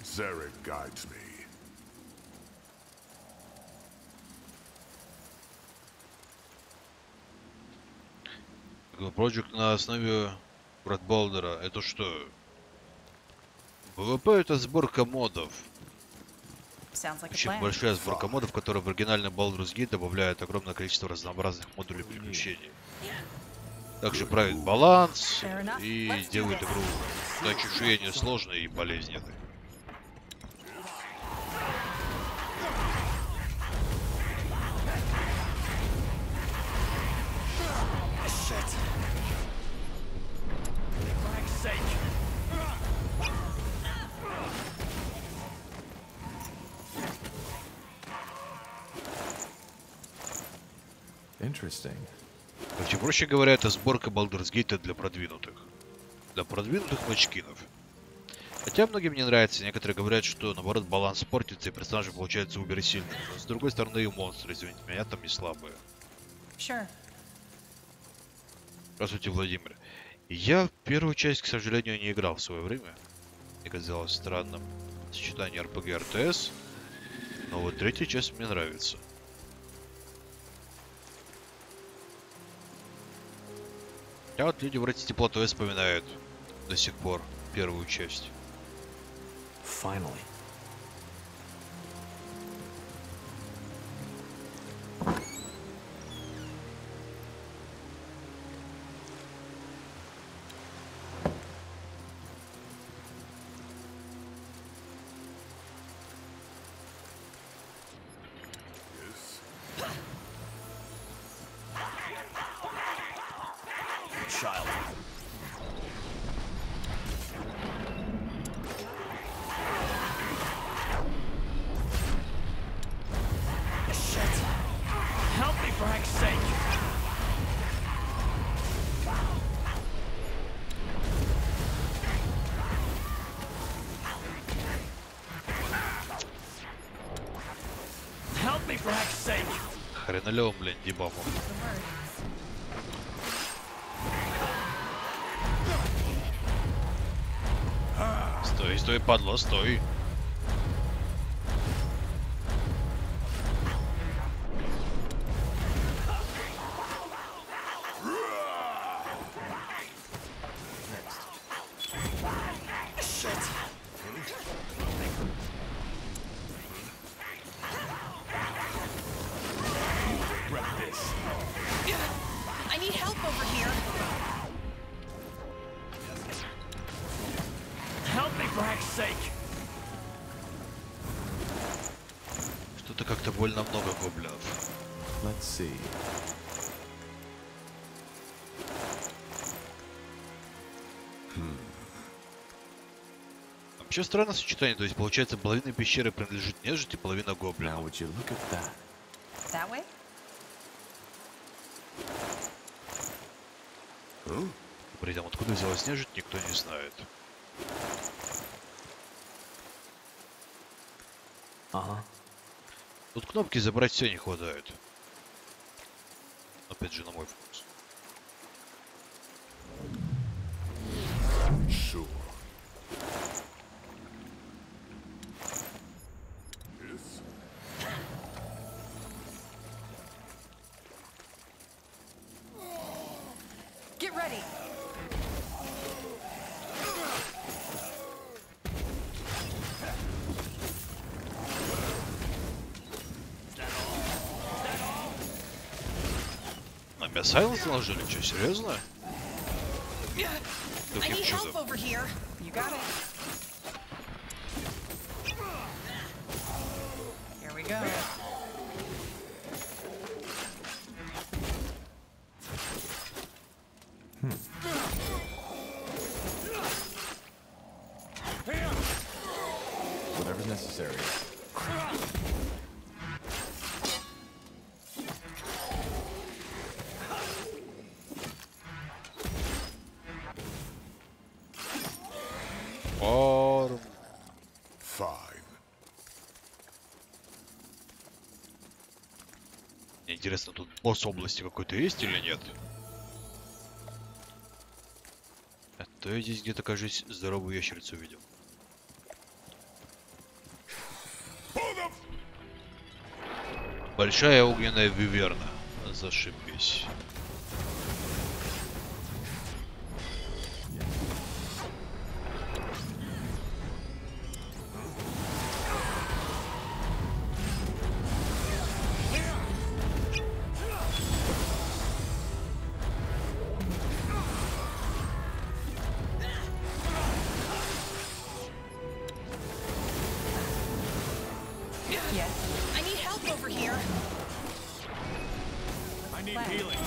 Zarek guides me. Проект на основе Брадболдера. Это что? ВВП — это сборка модов. Очень большая сборка модов, которая в оригинальный Baldur's Gate добавляет огромное количество разнообразных модулей приключений. Также правит баланс и делает игру на ощущение сложной и болезненной. Interesting. Короче, проще говоря, это сборка Baldur's Gate для продвинутых. Для продвинутых мачкинов. Хотя многим не нравится, некоторые говорят, что наоборот баланс портится и персонажи получаются убер-сильными. Но с другой стороны и монстры, извините меня, там не слабые. Sure. Здравствуйте, Владимир. Я первую часть, к сожалению, не играл в свое время. Мне казалось странным сочетание RPG и RTS. Но вот третья часть мне нравится. А вот люди вроде теплотой вспоминают до сих пор первую часть. Finally. Child. Shit. Help me for heck's sake. Help me for heck's sake. Хреналёвым, блин, дебафом. Стой, стой, падла, стой. I need help over here. Help me for heck's sake. Что-то как-то больно много гоблинов. Let's see. Вообще странное сочетание, то есть получается половина пещеры принадлежит нежити, половина гоблинов. Now would you look at that? That way? При этом откуда взялась нежить, никто не знает. Ага. Тут кнопки забрать все не хватает. Опять же, на мой вкус. Sure. Get ready. На меня сайленс наложили? Что, серьезно? I need help over here. You got it. Here we go. Whatever's necessary. Fine. Мне интересно, тут босс области какой-то есть или нет? А то я здесь где-то, кажется, здоровую ящерицу видел. Большая огненная виверна. Зашибись. Yes. I need help over here. I need healing.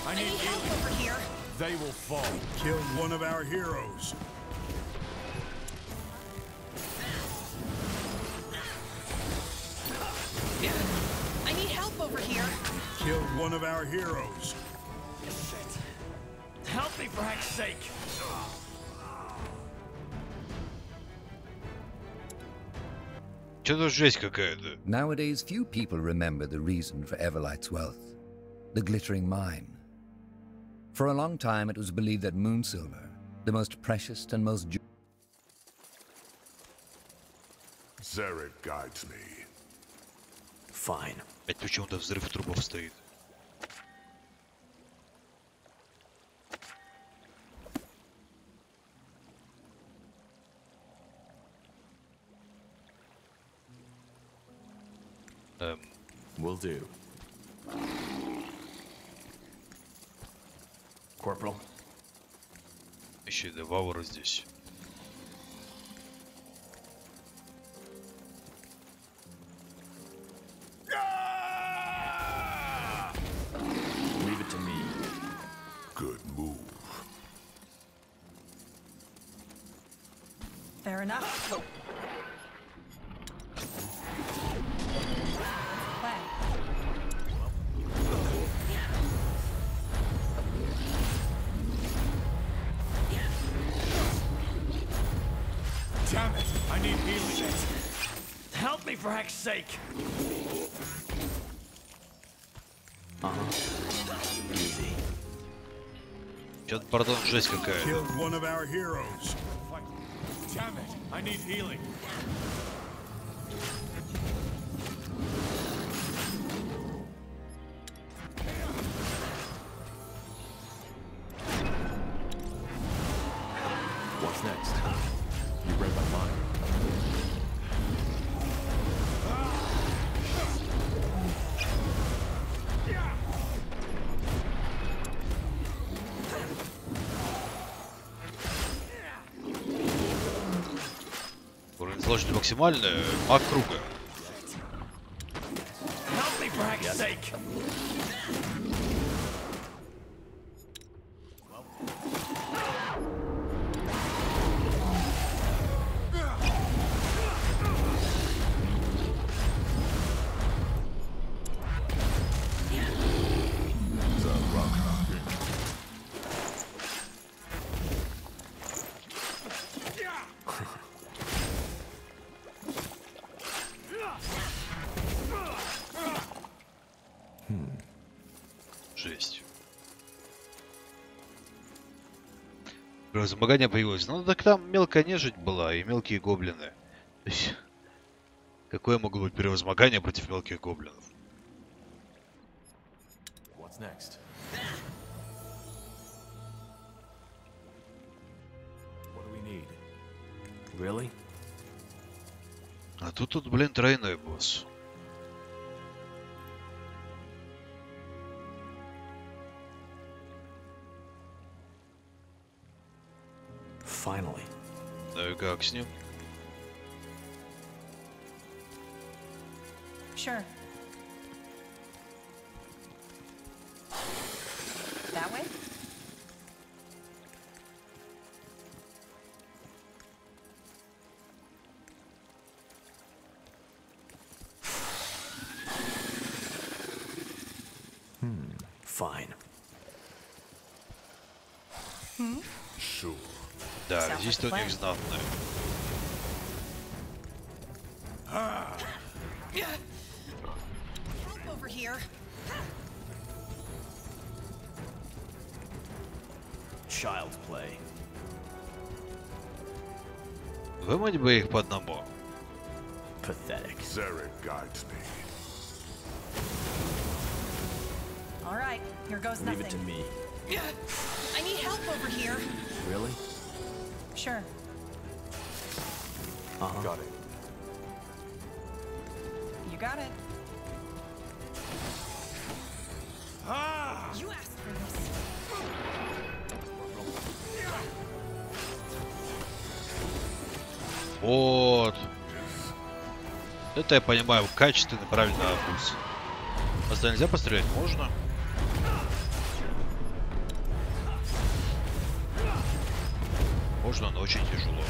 I need help over here. They will fall. Killed one of our heroes. I need help over here. Killed one of our heroes. Help me for heck's sake. Что-то жесть какая-то. Nowadays, few people remember the reason for Everlight's wealth, the glittering mine. For a long time, it was believed that moonsilver, the most precious and most... Zarek guides me. Fine. Опять почему-то взрыв трубов стоит. Will do. Corporal. Еще и Деваура здесь. Leave it to me. Good move. Fair enough. Damn it! I need healing. Help me for heck's sake! Easy. Что-то, пардон, жесть какая-то. Killed one of our heroes. Damn it! I need healing. What's next? You read my mind. Уровень сложности максимальный. Маг круга. Help me for heck's sake! Жесть. Размогание появилось. Ну так там мелкая нежить была и мелкие гоблины. То есть, какое могло быть превозмогание против мелких гоблинов? What's next? What do we need? Really? А тут, блин, тройной босс. Finally. Ну и как с ним? Sure. That way? Fine. Sure. Да, здесь-то у них знатное. Help over here. Child's play. Вымыть бы их по одному. Pathetic. Zarek guides me. All right, here goes Leave nothing. it to me. I need help over here. Really? Sure. Got it. You got it. You asked for this. Вот. Это я понимаю, качественный, правильный вкус. А нельзя пострелять? Можно. Можно, но очень тяжело.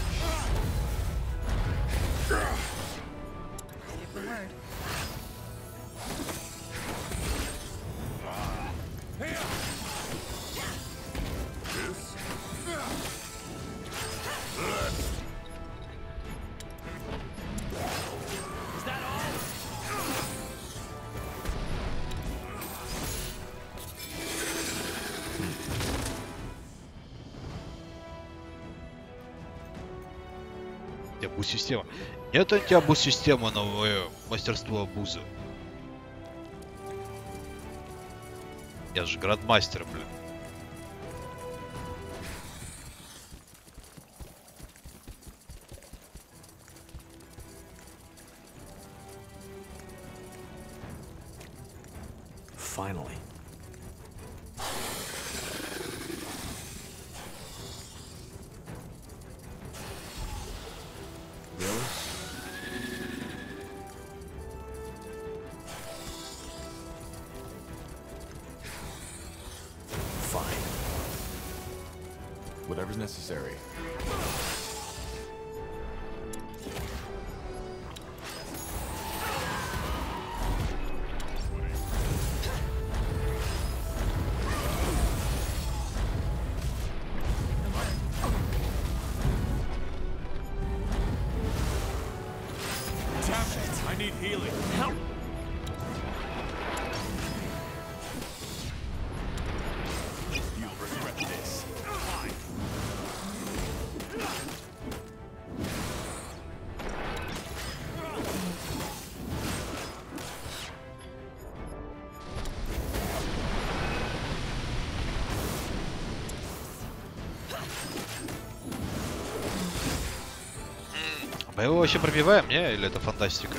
Антиабуз-система. Нет антиабуз-система, новое мастерство абуза. Я же грандмастер, блин. Finally. Really? Fine. Whatever's necessary. I need healing. Help! You'll regret this. Fine. Мы его вообще пробиваем, не? Или это фантастика?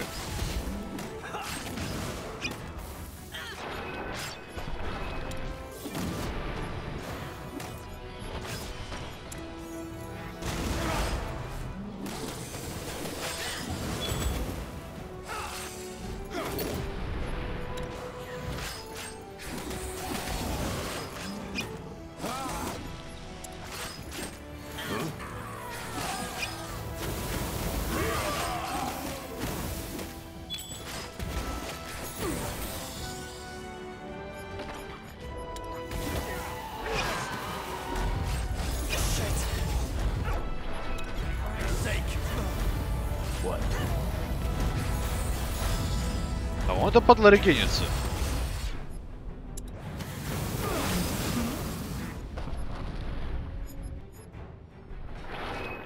А он-то подло регенится.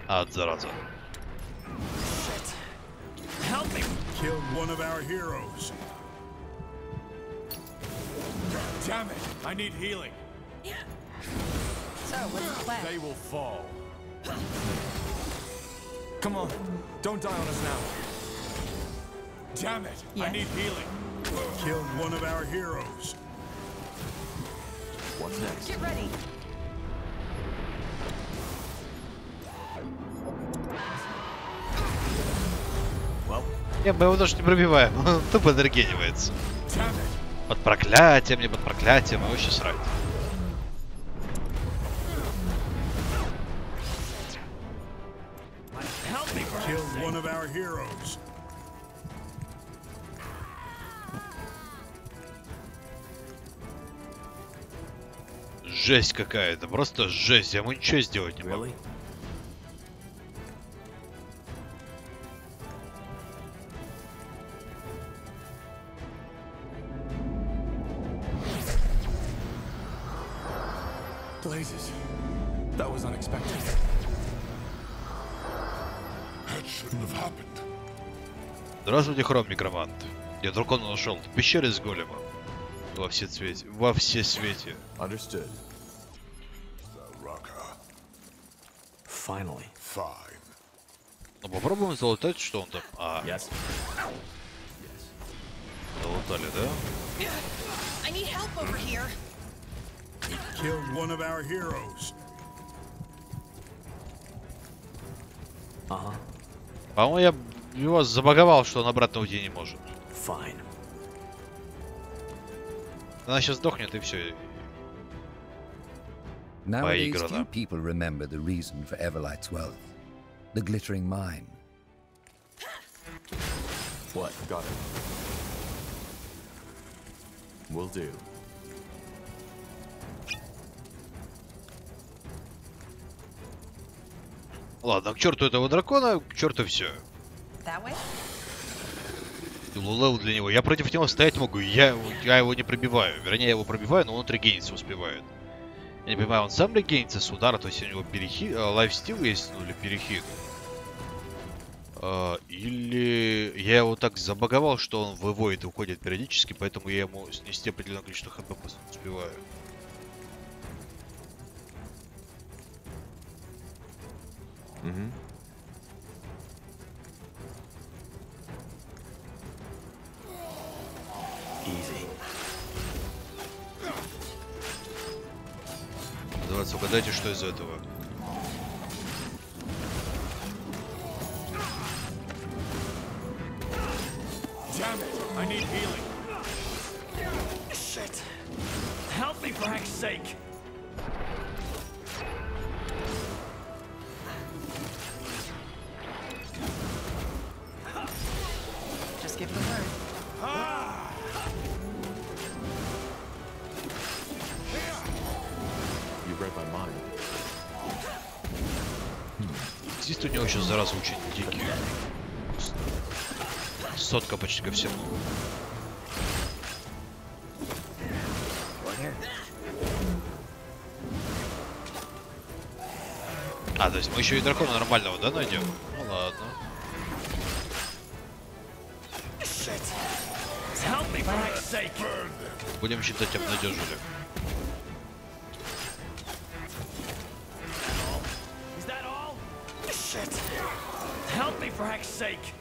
Ад, зараза. Help me! Killed one of our heroes. Damn it! I need healing. So, what's the plan? They will fall. Come on, don't die on us now. Damn it! Yes? I need healing. Killed one of our heroes. What's next? Get ready. Well, Не, мы его даже не пробиваем. Он тупо энергенивается. Под проклятием, не под проклятием, его сейчас срать. Killed one of our heroes. Жесть какая-то, просто жесть. Я ему ничего сделать не могу. Blazes. That was unexpected. That shouldn't have happened. Здравствуйте, Хром Некромант. Я дракона нашел в пещере с големом. Во всесвете. Во всесвете. Understood. Finally. Fine. Ну попробуем залутать, что он там. Yes. Залутали, да? I need help over here. Killed one of our heroes. Ага. По-моему, я его забаговал, что он обратно уйти не может. Fine. Она сейчас сдохнет и все. Nowadays, few Поиграно. people remember the reason for Everlight's wealth. The glittering mine. What? Got it. Will do. Ладно, к черту этого дракона, к черту все. That way? Лулел для него. Я против него стоять могу, я его не пробиваю. Вернее, я его пробиваю, но он регениться успевает. Я не понимаю, он сам регенится с удара, то есть у него перехит, лайфстил есть, ну или перехит. Или я его так забаговал, что он выводит и уходит периодически, поэтому я ему снести определенное количество хп просто не успеваю. Mm-hmm. Easy. Давайте угадайте, что из этого. Damn it! I need healing. Shit. Help me for heck's sake. Just give the word. You read my mind. Здесь у него сейчас зараза очень дикие. Сотка почти ко всему. А, то есть мы еще и дракона нормального, да, найдем? Ну ладно. Будем считать, обнадежили. Help me for heck's sake.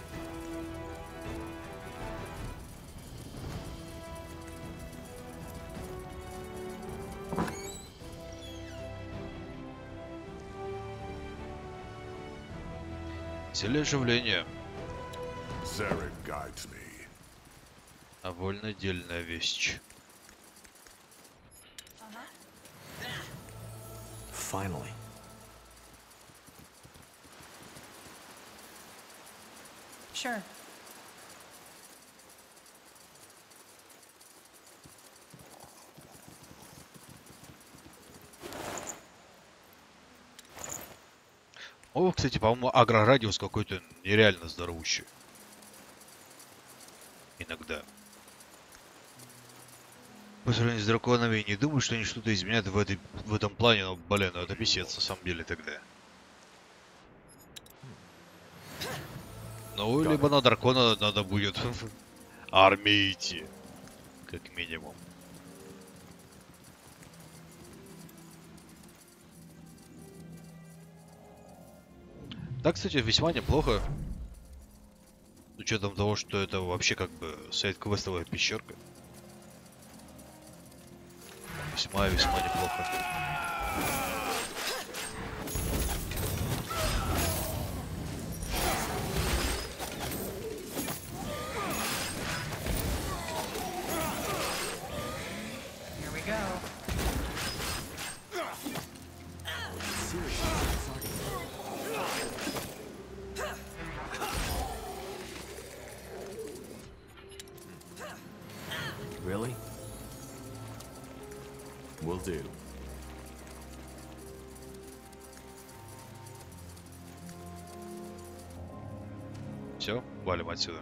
Зелье оживления. Zarek guides me. А вольно-дельная вещь. Finally. Sure. О, кстати, по-моему, агрорадиус какой-то нереально здоровущий. Иногда. По сравнению с драконами, не думаю, что они что-то изменят в этом плане, но, блин, ну это писец на самом деле тогда. Ну, либо на дракона надо будет армии идти, как минимум. Так, кстати, весьма неплохо. С учетом того, что это вообще как бы сайт-квестовая пещерка. Весьма-весьма неплохо. Here we go. Really? Will do. Все, валим отсюда.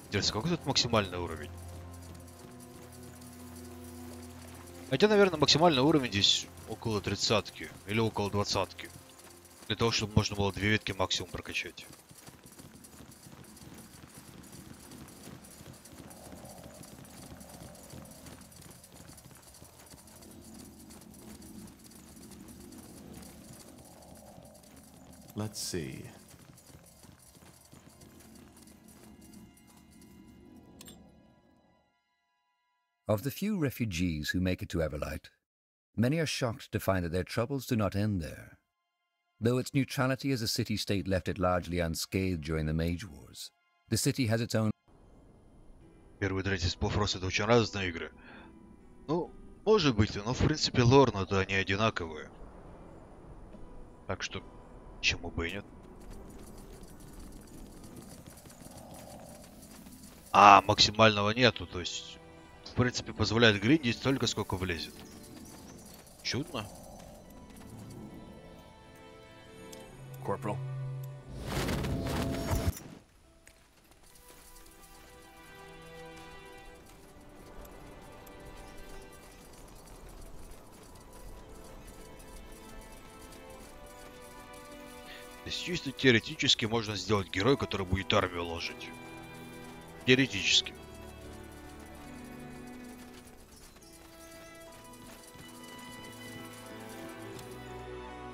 Интересно, какой тут максимальный уровень? Хотя, наверное, максимальный уровень здесь около 30-ки или около 20-ки. Для того, чтобы можно было 2 ветки максимум прокачать. Let's see. Of the few refugees who make it to Everlight, many are shocked to find that their troubles do not end there. Though its neutrality as a city-state left it largely unscathed during the Mage Wars, the city has its own... Первый и третий Spellforce — это очень разные игры. Ну, может быть, но в принципе лор-то они одинаковые. Так что, чему бы и нет. А, максимального нету, то есть, в принципе, позволяет гриндить столько, сколько влезет. Чудно. Corporal. есть чисто теоретически можно сделать героя, который будет армию ложить. Теоретически.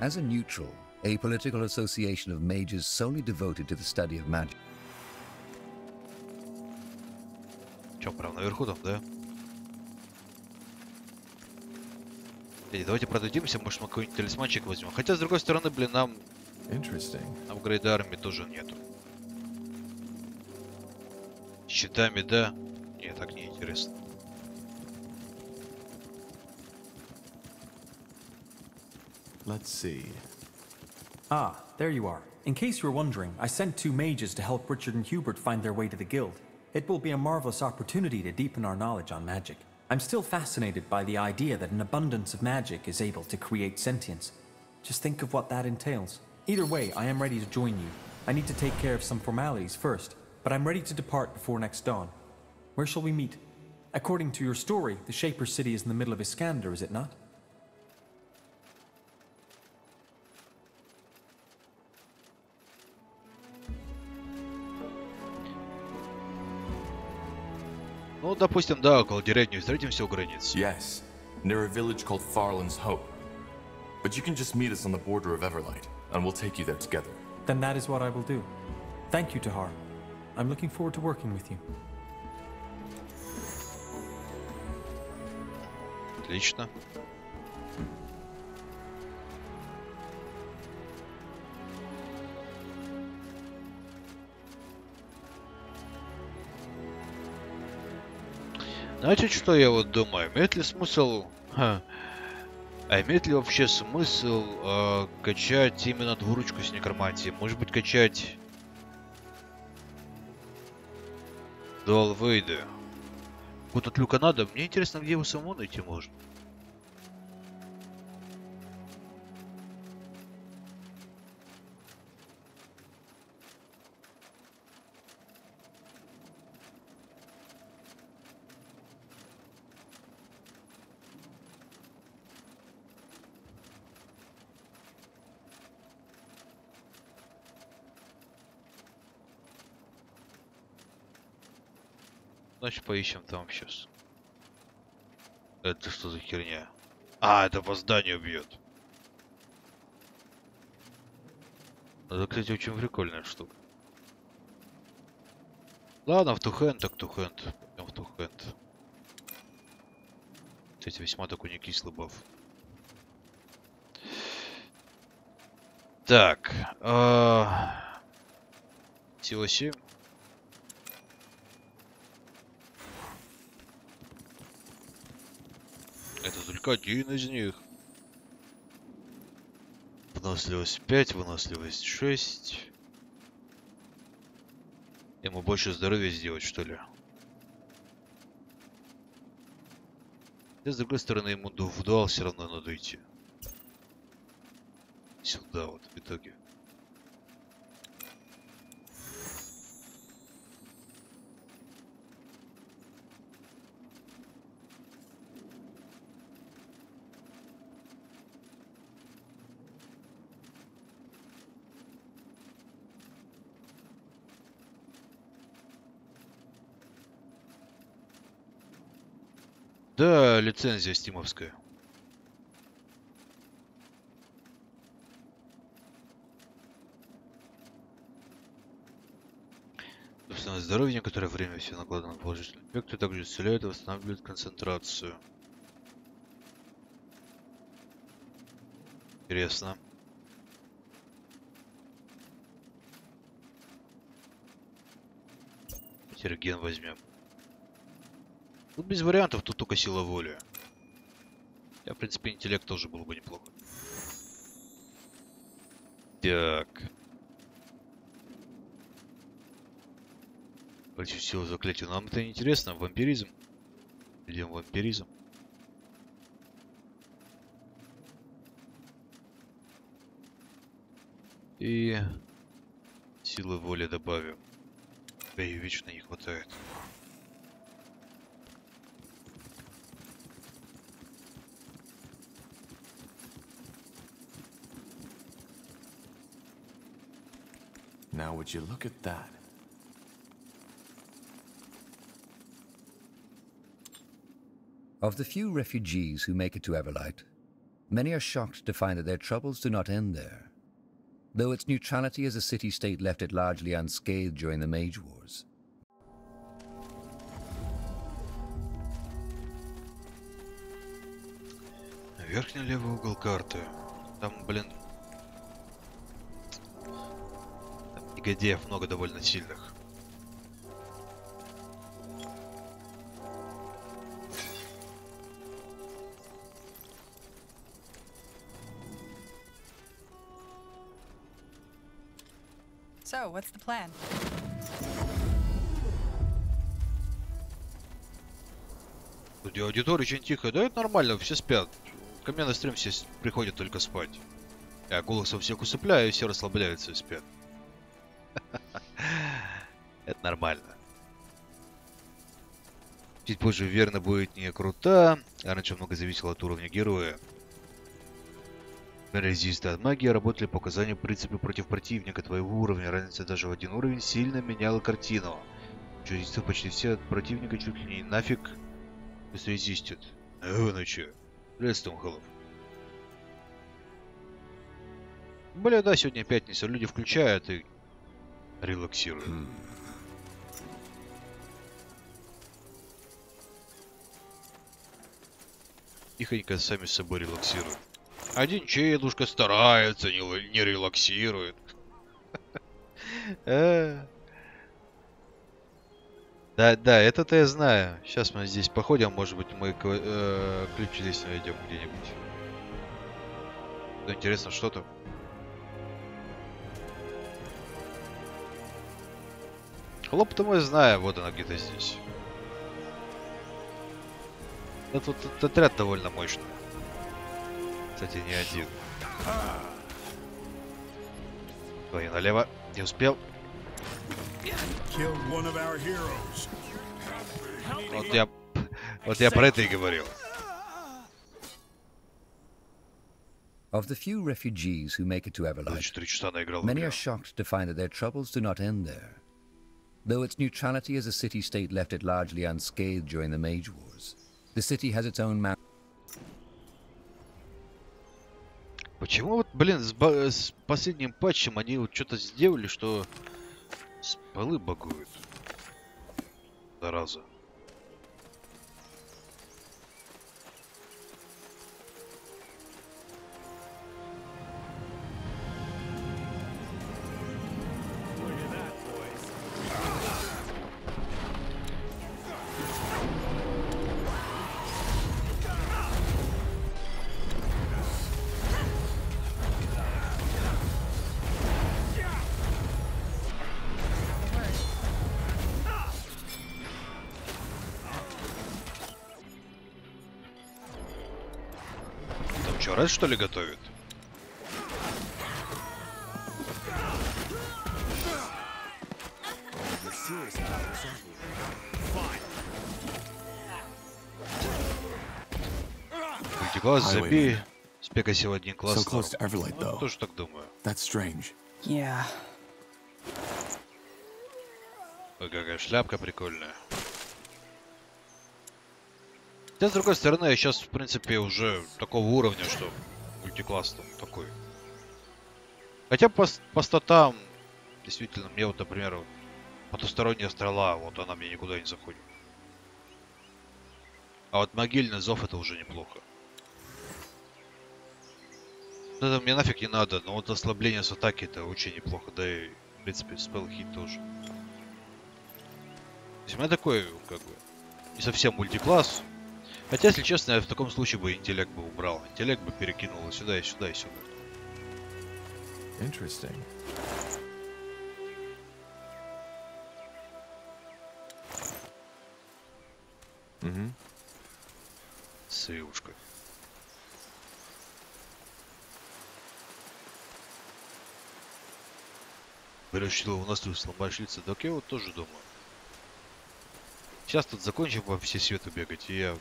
As a neutral, a political association of mages solely devoted to the study of magic. Чё, прям наверху там, да? Давайте продадимся, может мы какой-нибудь талисманчик возьмем. Хотя, с другой стороны, блин, нам апгрейда армии тоже нету. Щитами, да? Нет, так не интересно. Let's see. Ah, there you are. In case you were wondering, I sent 2 mages to help Richard and Hubert find their way to the guild. It will be a marvelous opportunity to deepen our knowledge on magic. I'm still fascinated by the idea that an abundance of magic is able to create sentience. Just think of what that entails. Either way, I am ready to join you. I need to take care of some formalities first, but I'm ready to depart before next dawn. Where shall we meet? According to your story, the Shaper City is in the middle of Iskander, is it not? Ну, допустим, да, около деревни встретимся у границ. Yes, near a village called Farland's Hope. But you can just meet us on the border of Everlight, and we'll take you there together. Then that is what I will do. Thank you, Tahar. I'm looking forward to working with you. Отлично. Значит, что я вот думаю, имеет ли смысл... А имеет ли вообще смысл качать именно двуручку с некромантией? Может быть, качать... Дуал Вейда? Вот от люка надо. Мне интересно, где его самому найти можно. Значит, поищем там сейчас. Это что за херня? А, это по зданию бьет. Это, кстати, очень прикольная штука. Ладно, в тухенд, так тухенд. Пойдем в тухенд. Кстати, весьма такой не кислый баф. Так. Сила 7. Это только один из них. Выносливость 5, выносливость 6. Ему больше здоровья сделать, что ли? И с другой стороны, ему в дуал все равно надо идти. Сюда вот, в итоге. Да, лицензия стимовская. Собственно, здоровье некоторое время все накладывает на положительные эффекты, также исцеляет и восстанавливает концентрацию. Интересно. Терген возьмем. Тут без вариантов, тут только сила воли. Я, в принципе, интеллект тоже был бы неплохо. Так. Против силы заклятия. Нам это интересно. Вампиризм. Идем в вампиризм. И силы воли добавим. Да ее вечно не хватает. Now would you look at that? Of the few refugees who make it to Everlight, many are shocked to find that their troubles do not end there. Though its neutrality as a city-state left it largely unscathed during the Mage Wars. Верхний левый угол карты. Там, блин, там негодяев много довольно сильных. So, what's the plan? Тут аудитория очень тихая. Да это нормально, все спят. Ко мне на стрим все приходят только спать. Я голосом всех усыпляю, и все расслабляются и спят. Это нормально. Чуть позже верно будет не крута, а раньше много зависело от уровня героя. Резисты от магии работали по указанию принципа против противника твоего уровня. Разница даже в один уровень сильно меняла картину. Резисты почти все от противника чуть ли не нафиг резистят. Ну чё? Приветствуем, Холов. Бля, да, сегодня пятница. Люди включают и релаксируют. Тихонько сами с собой релаксируют. Один чедушка старается, не релаксирует. Да, это-то я знаю. Сейчас мы здесь походим, может быть, мы ключ здесь найдем где-нибудь. Интересно, что там? Хлоп-то мы знаем, вот она где-то здесь. Этот отряд довольно мощный. Кстати, не один. Ой, налево. Не успел. Вот я про это и говорил. Of the few refugees who make it to Everlight, many are shocked to find that their troubles do not end there. Though its neutrality as a city-state left it largely unscathed during the Mage Wars, the city has its own map. Почему вот, блин, с последним патчем они вот что-то сделали, что спелы багуют? Зараза. Что, раз что ли готовит? Глаз забей. Спека сегодня класс. Тоже так думаю. Yeah. Ой, какая шляпка прикольная. Хотя, с другой стороны, я сейчас, в принципе, уже такого уровня, что мультикласс там такой. Хотя по статам, действительно, мне вот, например, потусторонняя стрела, вот она мне никуда не заходит. А вот могильный зов это уже неплохо. Это мне нафиг не надо, но вот ослабление с атаки это очень неплохо, да и, в принципе, спелл-хит тоже. То есть у меня такой, как бы, не совсем мультикласс. Хотя, если честно, я в таком случае бы интеллект бы убрал. Интеллект бы перекинул и сюда, и сюда, и сюда. Interesting. Свюшка. Решила, у нас тут сломаешь лица. Так я вот тоже думаю. Сейчас тут закончим по Всесвету бегать, и я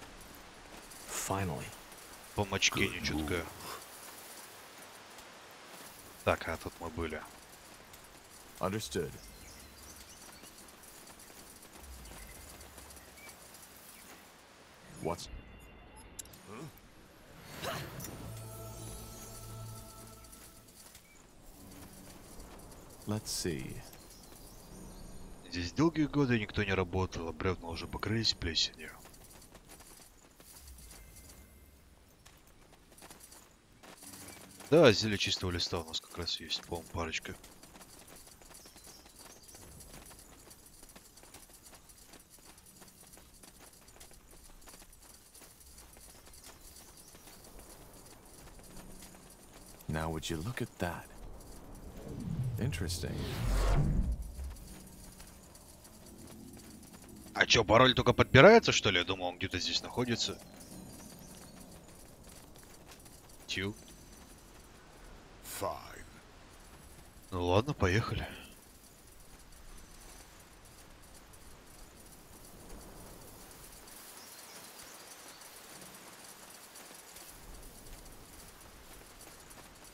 по мочкению чутка. Так, а тут мы были. Understood. What's... Let's see. Здесь долгие годы никто не работал, а бревна уже покрылись плесенью. Да, зелье чистого листа у нас как раз есть, по-моему, парочка. Now would you look at that? Interesting. А чё, пароль только подбирается, что ли? Я думал, он где-то здесь находится. Тю. Fine. Ну ладно, поехали.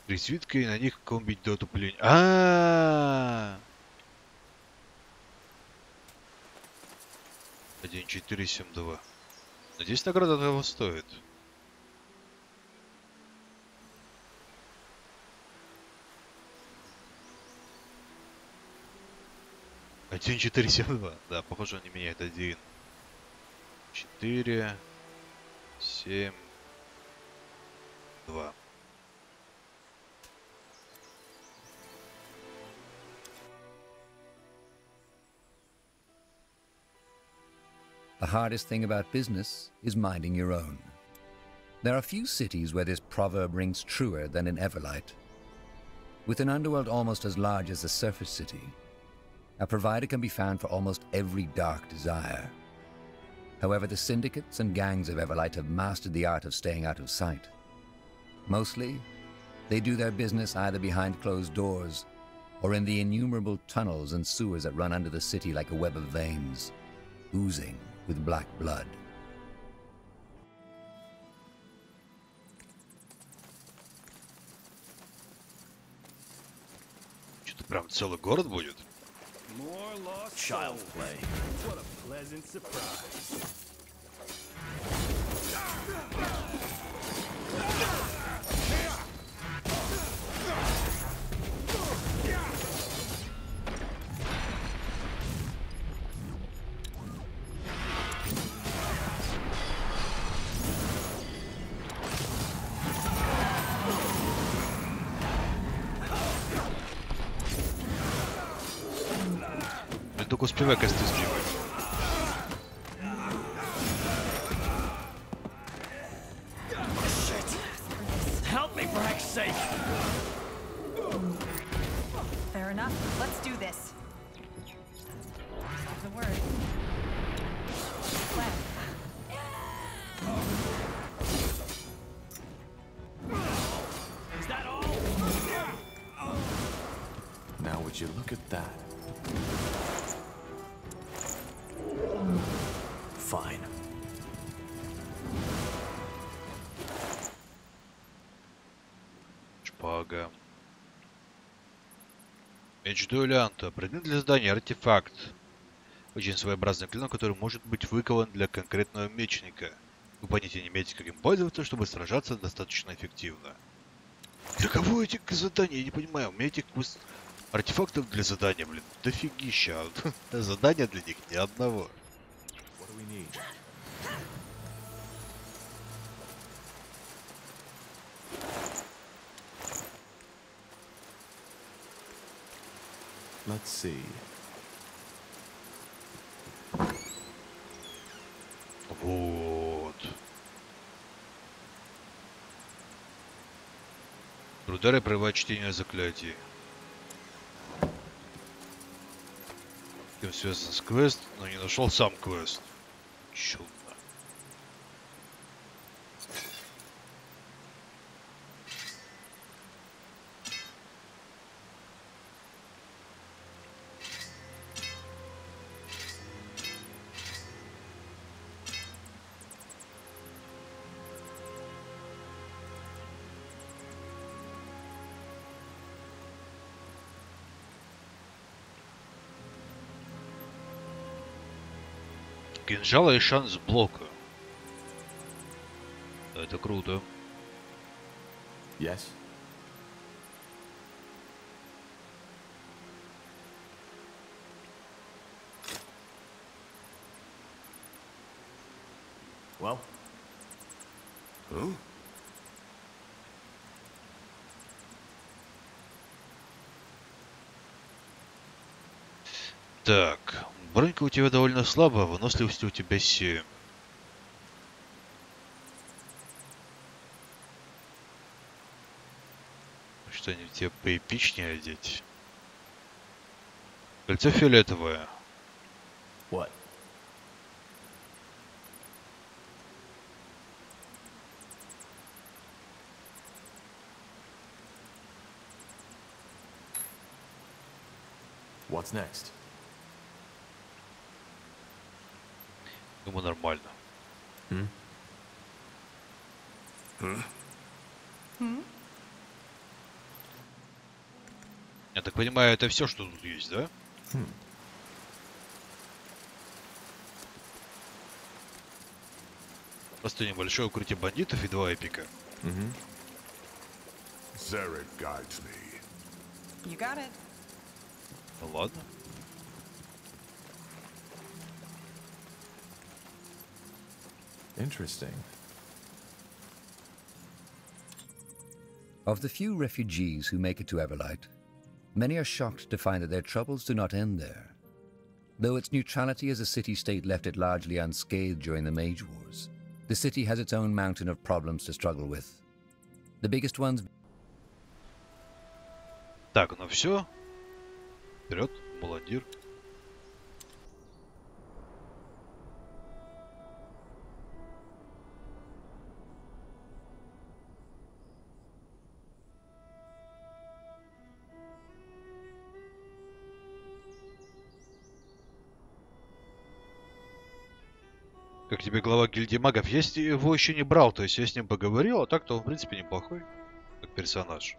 Три свитка и на них комбить до отупления. А-а-а! 1472. Надеюсь, награда того стоит. Один 472. Да, похоже, он не меняет. 1 4 7 2. The hardest thing about business is minding your own. There are few cities where this proverb rings truer than in Everlight. With an underworld almost as large as a surface city, a provider can be found for almost every dark desire. However, the syndicates and gangs of Everlight have mastered the art of staying out of sight. Mostly, they do their business either behind closed doors or in the innumerable tunnels and sewers that run under the city like a web of veins, oozing with black blood. Что-то прям целый город будет. Child play. What a pleasant surprise. Я только успеваю кости сбивать. Help me, for heck's sake. Fair enough. Let's do this. Solve the word. Plan. Is that all? Now would you look at that? Fine. Шпага. Меч дуэлянта. Предмет для задания. Артефакт. Очень своеобразный клинок, который может быть выкован для конкретного мечника. Вы понятия не имеете, как им пользоваться, чтобы сражаться достаточно эффективно. Для кого эти задания? Я не понимаю. У меня этих артефактов для задания, блин, дофигища. Задания для них ни одного. Let's see. Вот. Удары прерывают чтение заклятий. С кем связан с квест, но не нашел сам квест. Чудно. Кинжала и шанс блока. Это круто. Yes? Well? Huh? Так, бронька у тебя довольно слабая, выносливости у тебя 7. Что-нибудь тебе поэпичнее одеть. Кольцо фиолетовое. What? What's next? Думаю, нормально. Я так понимаю, это все, что тут есть, да? Просто небольшое укрытие бандитов и 2 эпика. Zarek guides me. You got it. Ну ладно. Interesting. Of the few refugees who make it to Everlight, many are shocked to find that their troubles do not end there. Though its neutrality as a city-state left it largely unscathed during the Mage Wars, the city has its own mountain of problems to struggle with. The biggest ones... Так, ну все. Вперед, молодир. Как тебе глава гильдии магов? Я его еще не брал, то есть я с ним поговорил, а так-то он в принципе неплохой, как персонаж.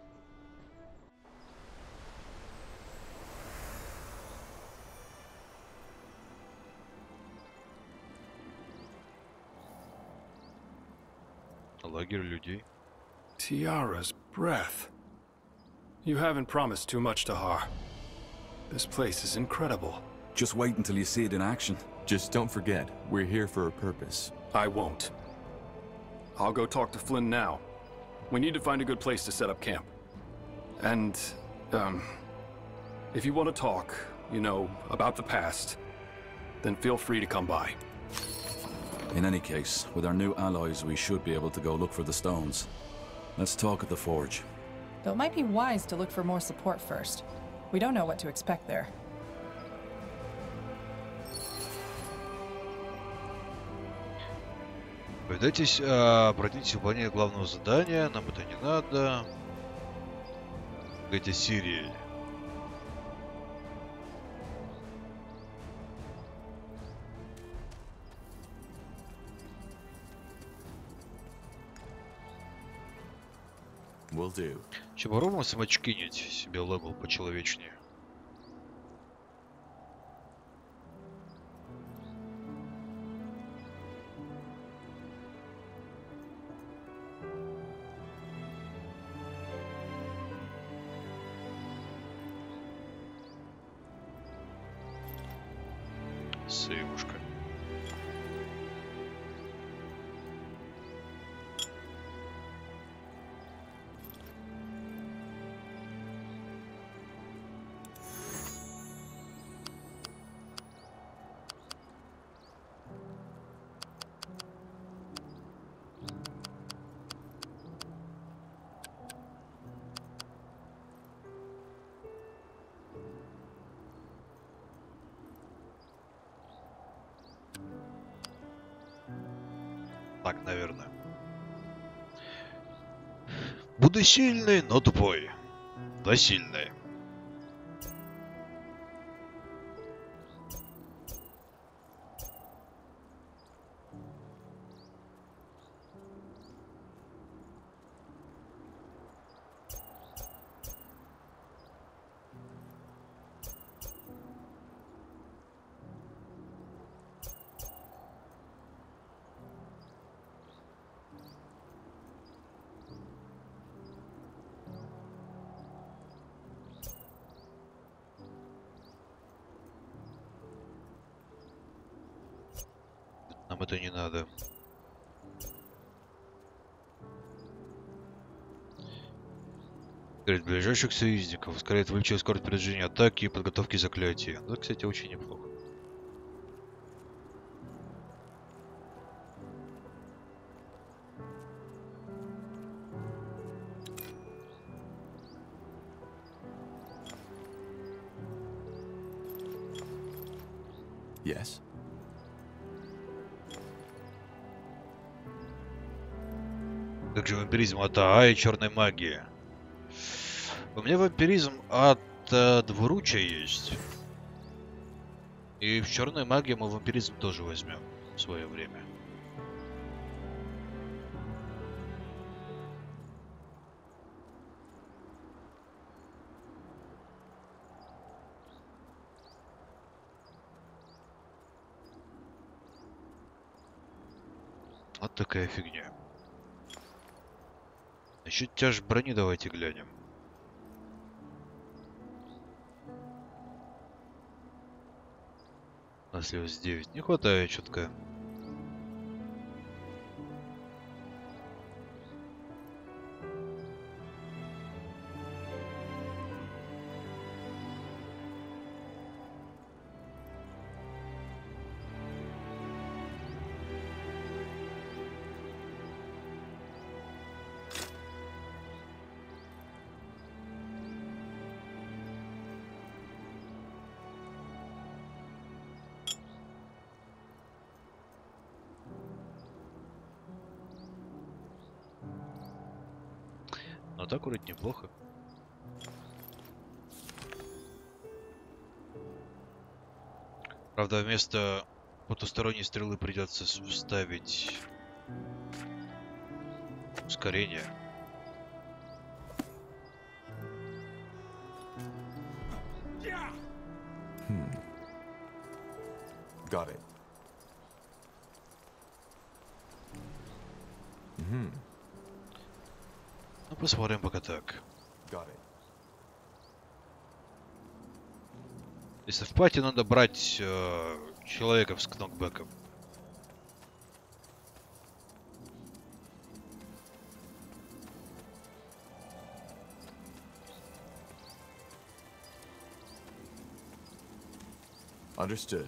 Лагерь людей. Tiara's breath. You haven't promised too much to Har. This place is incredible. Just wait until you see it in action. Just don't forget, we're here for a purpose. I won't. I'll go talk to Flynn now. We need to find a good place to set up camp. And, if you want to talk, you know, about the past, then feel free to come by. In any case, with our new allies, we should be able to go look for the stones. Let's talk at the forge. Though it might be wise to look for more support first. We don't know what to expect there. Попытайтесь пройдите выполнение главного задания, нам это не надо. Эти Сирии. Will do. Че, попробуем самочкинуть себе левел почеловечнее. Сейвушка. Так, наверное. Буду сильный, но тупой. Да сильный. нам это не надо. Говорит, ближайших союзников ускоряет вылечивание скорость передвижения атаки и подготовки заклятий. Это, кстати, очень неплохо. Yes. Как же вампиризм от АА и черной магии? У меня вампиризм от двуручия есть. И в черной магии мы вампиризм тоже возьмем в свое время. Вот такая фигня. Насчет тяж брони давайте глянем. Выносливость 9. Не хватает четко. Но так вроде неплохо. Правда, вместо потусторонней стрелы придется вставить ускорение. Got it. Ну, посмотрим пока так. Got it. Если в пати надо брать человека с кнокбэком. Understood.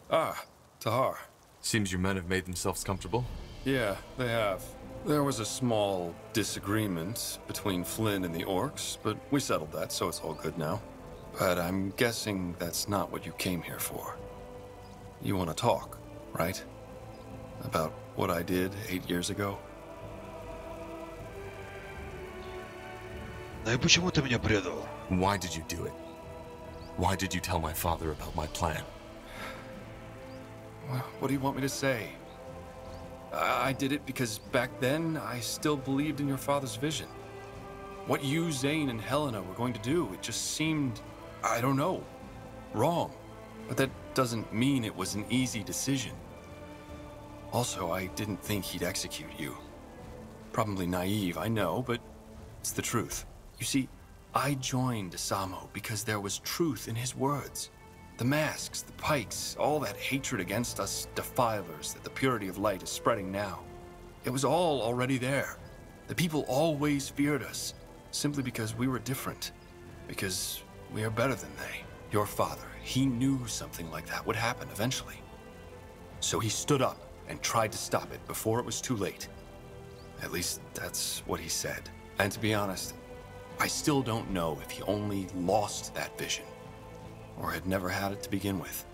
Ah, Tahar. Seems your men have made themselves comfortable. Yeah, they have. There was a small disagreement between Flynn and the orcs, but we settled that, so it's all good now. But I'm guessing that's not what you came here for. You want to talk, right? About what I did 8 years ago? Да и почему ты меня предал? Why did you do it? Why did you tell my father about my plan? Well, what do you want me to say? I did it because back then, I still believed in your father's vision. What you, Zane, and Helena were going to do, it just seemed, I don't know, wrong. But that doesn't mean it was an easy decision. Also, I didn't think he'd execute you. Probably naive, I know, but it's the truth. You see, I joined Asamo because there was truth in his words. The masks, the pikes, all that hatred against us defilers that the purity of light is spreading now. It was all already there. The people always feared us, simply because we were different. Because we are better than they. Your father, he knew something like that would happen eventually. So he stood up and tried to stop it before it was too late. At least that's what he said. And to be honest, I still don't know if he only lost that vision or had never had it to begin with.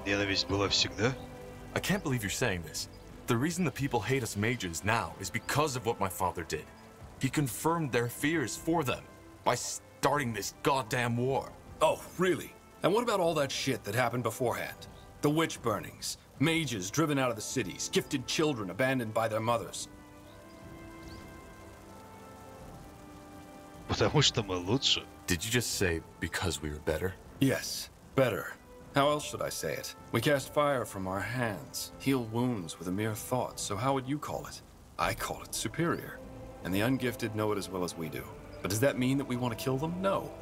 Ненависть была всегда? I can't believe you're saying this. The reason the people hate us mages now is because of what my father did. He confirmed their fears for them by starting this goddamn war. Oh, really? And what about all that shit that happened beforehand? The witch burnings, mages driven out of the cities, gifted children abandoned by their mothers. Потому что мы лучше. Did you just say because we were better? Yes, better. How else should I say it? We cast fire from our hands, heal wounds with a mere thought, so how would you call it? I call it superior. And the ungifted know it as well as we do. But does that mean that we want to kill them? No.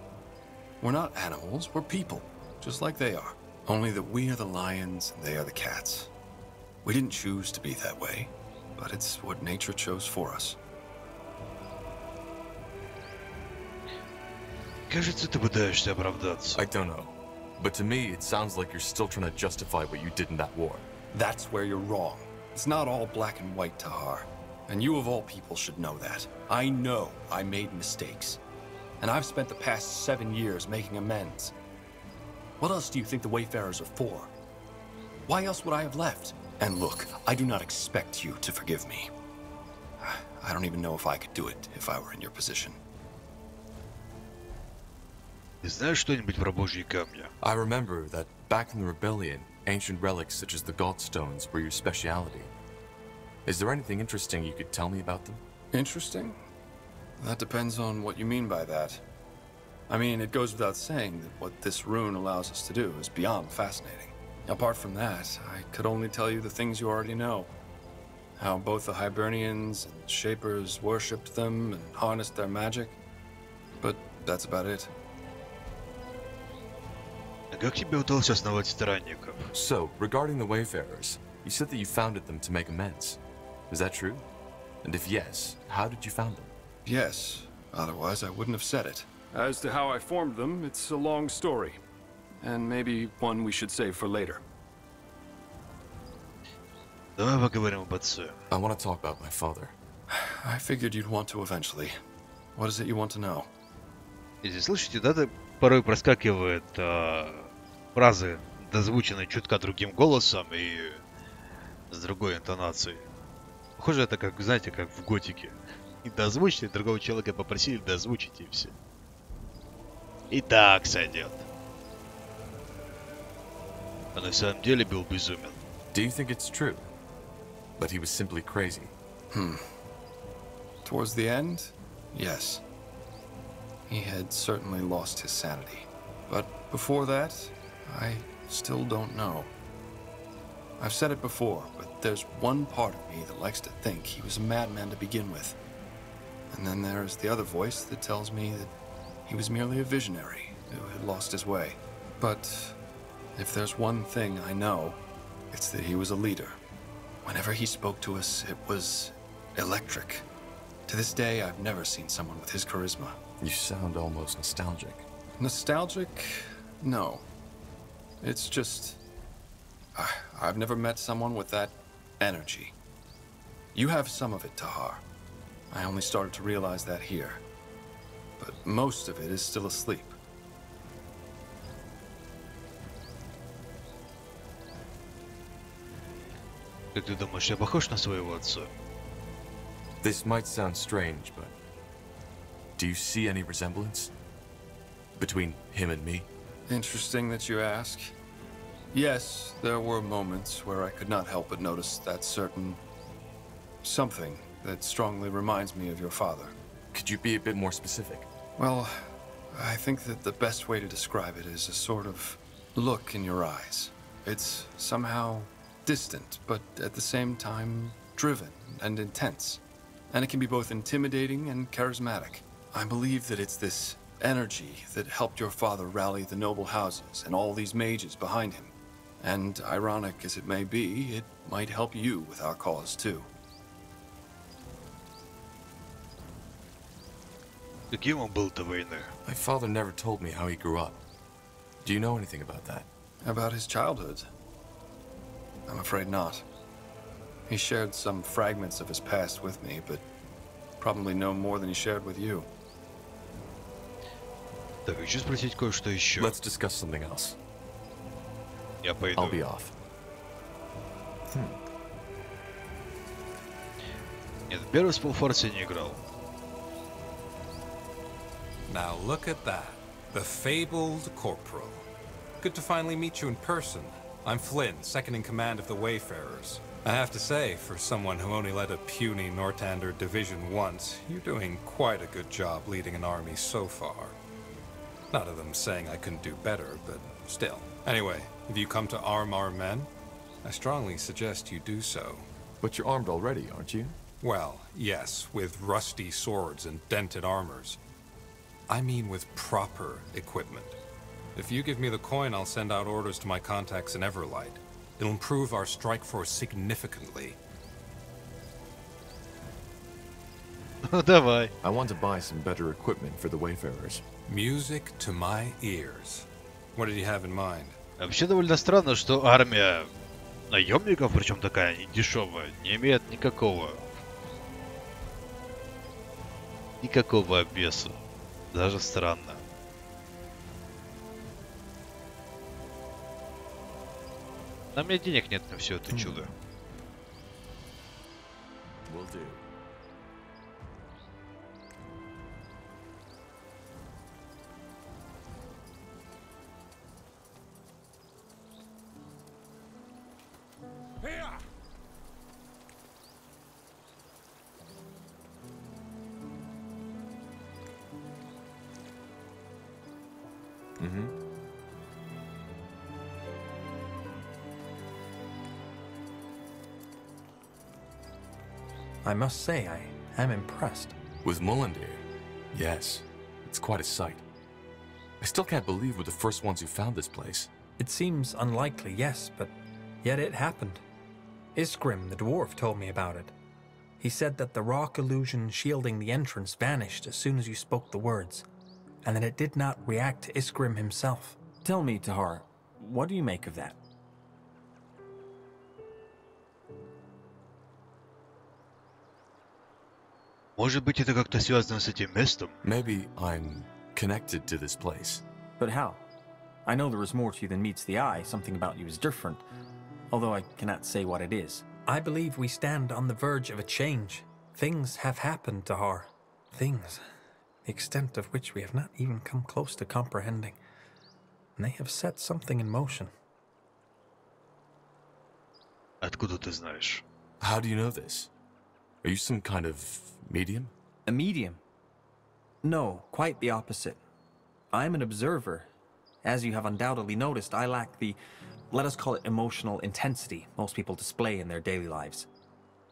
We're not animals, we're people, just like they are. Only that we are the lions and they are the cats. We didn't choose to be that way, but it's what nature chose for us. Кажется, ты пытаешься оправдаться. I don't know. But to me, it sounds like you're still trying to justify what you did in that war. That's where you're wrong. It's not all black and white, Tahar. And you of all people should know that. I know I made mistakes. And I've spent the past 7 years making amends. What else do you think the Wayfarers are for? Why else would I have left? And look, I do not expect you to forgive me. I don't even know if I could do it if I were in your position. Ты знаешь что-нибудь про Божьи камни? I remember that back in the rebellion, ancient relics such as the Godstones were your speciality. Is there anything interesting you could tell me about them? Interesting? That depends on what you mean by that. I mean, it goes without saying that what this rune allows us to do is beyond fascinating. Apart from that, I could only tell you the things you already know. How both the Hibernians and Shapers worshipped them and harnessed their magic. But that's about it. А как тебе удалось основать странников? So, regarding the Wayfarers, you said that you founded them to make amends. Is that true? And if yes, how did you found them? Yes, otherwise I wouldn't have said it. As to how I formed them, it's a long story. And maybe one we should save for later. Давай поговорим об отце. I want to talk about my father. I figured you'd want to eventually. What is it you want to know? Если слышите, да, порой проскакивает фразы, дозвученные чутка другим голосом и с другой интонацией. Похоже, это как, знаете, как в готике. И дозвучили, другого человека попросили дозвучить, и все. И так сойдет. А на самом деле был безумен. Do you think it's true? But he was simply crazy. Towards the end, yes. He had certainly lost his sanity. But before that, I still don't know. I've said it before, but there's one part of me that likes to think he was a madman to begin with. And then there's the other voice that tells me that he was merely a visionary who had lost his way. But if there's one thing I know, it's that he was a leader. Whenever he spoke to us, it was electric. To this day, I've never seen someone with his charisma. You sound almost nostalgic. Nostalgic? No. It's just... I've never met someone with that energy. You have some of it, Tahar. I only started to realize that here. But most of it is still asleep. Как ты думаешь, я похож на своего отца? This might sound strange, but do you see any resemblance between him and me? Interesting that you ask. Yes, there were moments where I could not help but notice that certain something that strongly reminds me of your father. Could you be a bit more specific? Well, I think that the best way to describe it is a sort of look in your eyes. It's somehow distant, but at the same time driven and intense. And it can be both intimidating and charismatic. I believe that it's this energy that helped your father rally the noble houses and all these mages behind him. And ironic as it may be, it might help you with our cause too. Каким он был до войны? My father never told me how he grew up. Do you know anything about that? About his childhood? I'm afraid not. He shared some fragments of his past with me, but probably no more than he shared with you. Так, хочу спросить кое-что еще. Let's discuss something else. Я пойду. I'll be off. Нет, в первый Spellforce я не играл. Now look at that. The fabled Corporal. Good to finally meet you in person. I'm Flynn, second in command of the Wayfarers. I have to say, for someone who only led a puny Nortander division once, you're doing quite a good job leading an army so far. Not of them saying I couldn't do better, but still. Anyway, if you come to arm our men, I strongly suggest you do so. But you're armed already, aren't you? Well, yes, with rusty swords and dented armors. I mean with proper equipment. If you give me the coin, I'll send out orders to my contacts in Everlight. It'll improve our strike force significantly. Давай. I want to buy some better equipment for the Wayfarers. Music to my ears. What did you have in mind? Вообще довольно странно, что армия наемников, причем такая недешевая, не имеет никакого обвеса. Даже странно. На мне денег нет на все это чудо. Will do. I must say, I am impressed. With Mullendeer? Yes. It's quite a sight. I still can't believe we're the first ones who found this place. It seems unlikely, yes, but yet it happened. Isgrim, the dwarf, told me about it. He said that the rock illusion shielding the entrance vanished as soon as you spoke the words, and that it did not react to Isgrim himself. Tell me, Tahar, what do you make of that? Может быть, это как-то связано с этим местом? Maybe I'm connected to this place. But how? I know there is more to you than meets the eye. Something about you is different, although I cannot say what it is. I believe we stand on the verge of a change. Things have happened, Tahar. Things, the extent of which we have not even come close to comprehending. And they have set something in motion. Откуда ты знаешь? How do you know this? Are you some kind of medium? A medium? No, quite the opposite. I am an observer. As you have undoubtedly noticed, I lack the, let us call it emotional intensity most people display in their daily lives.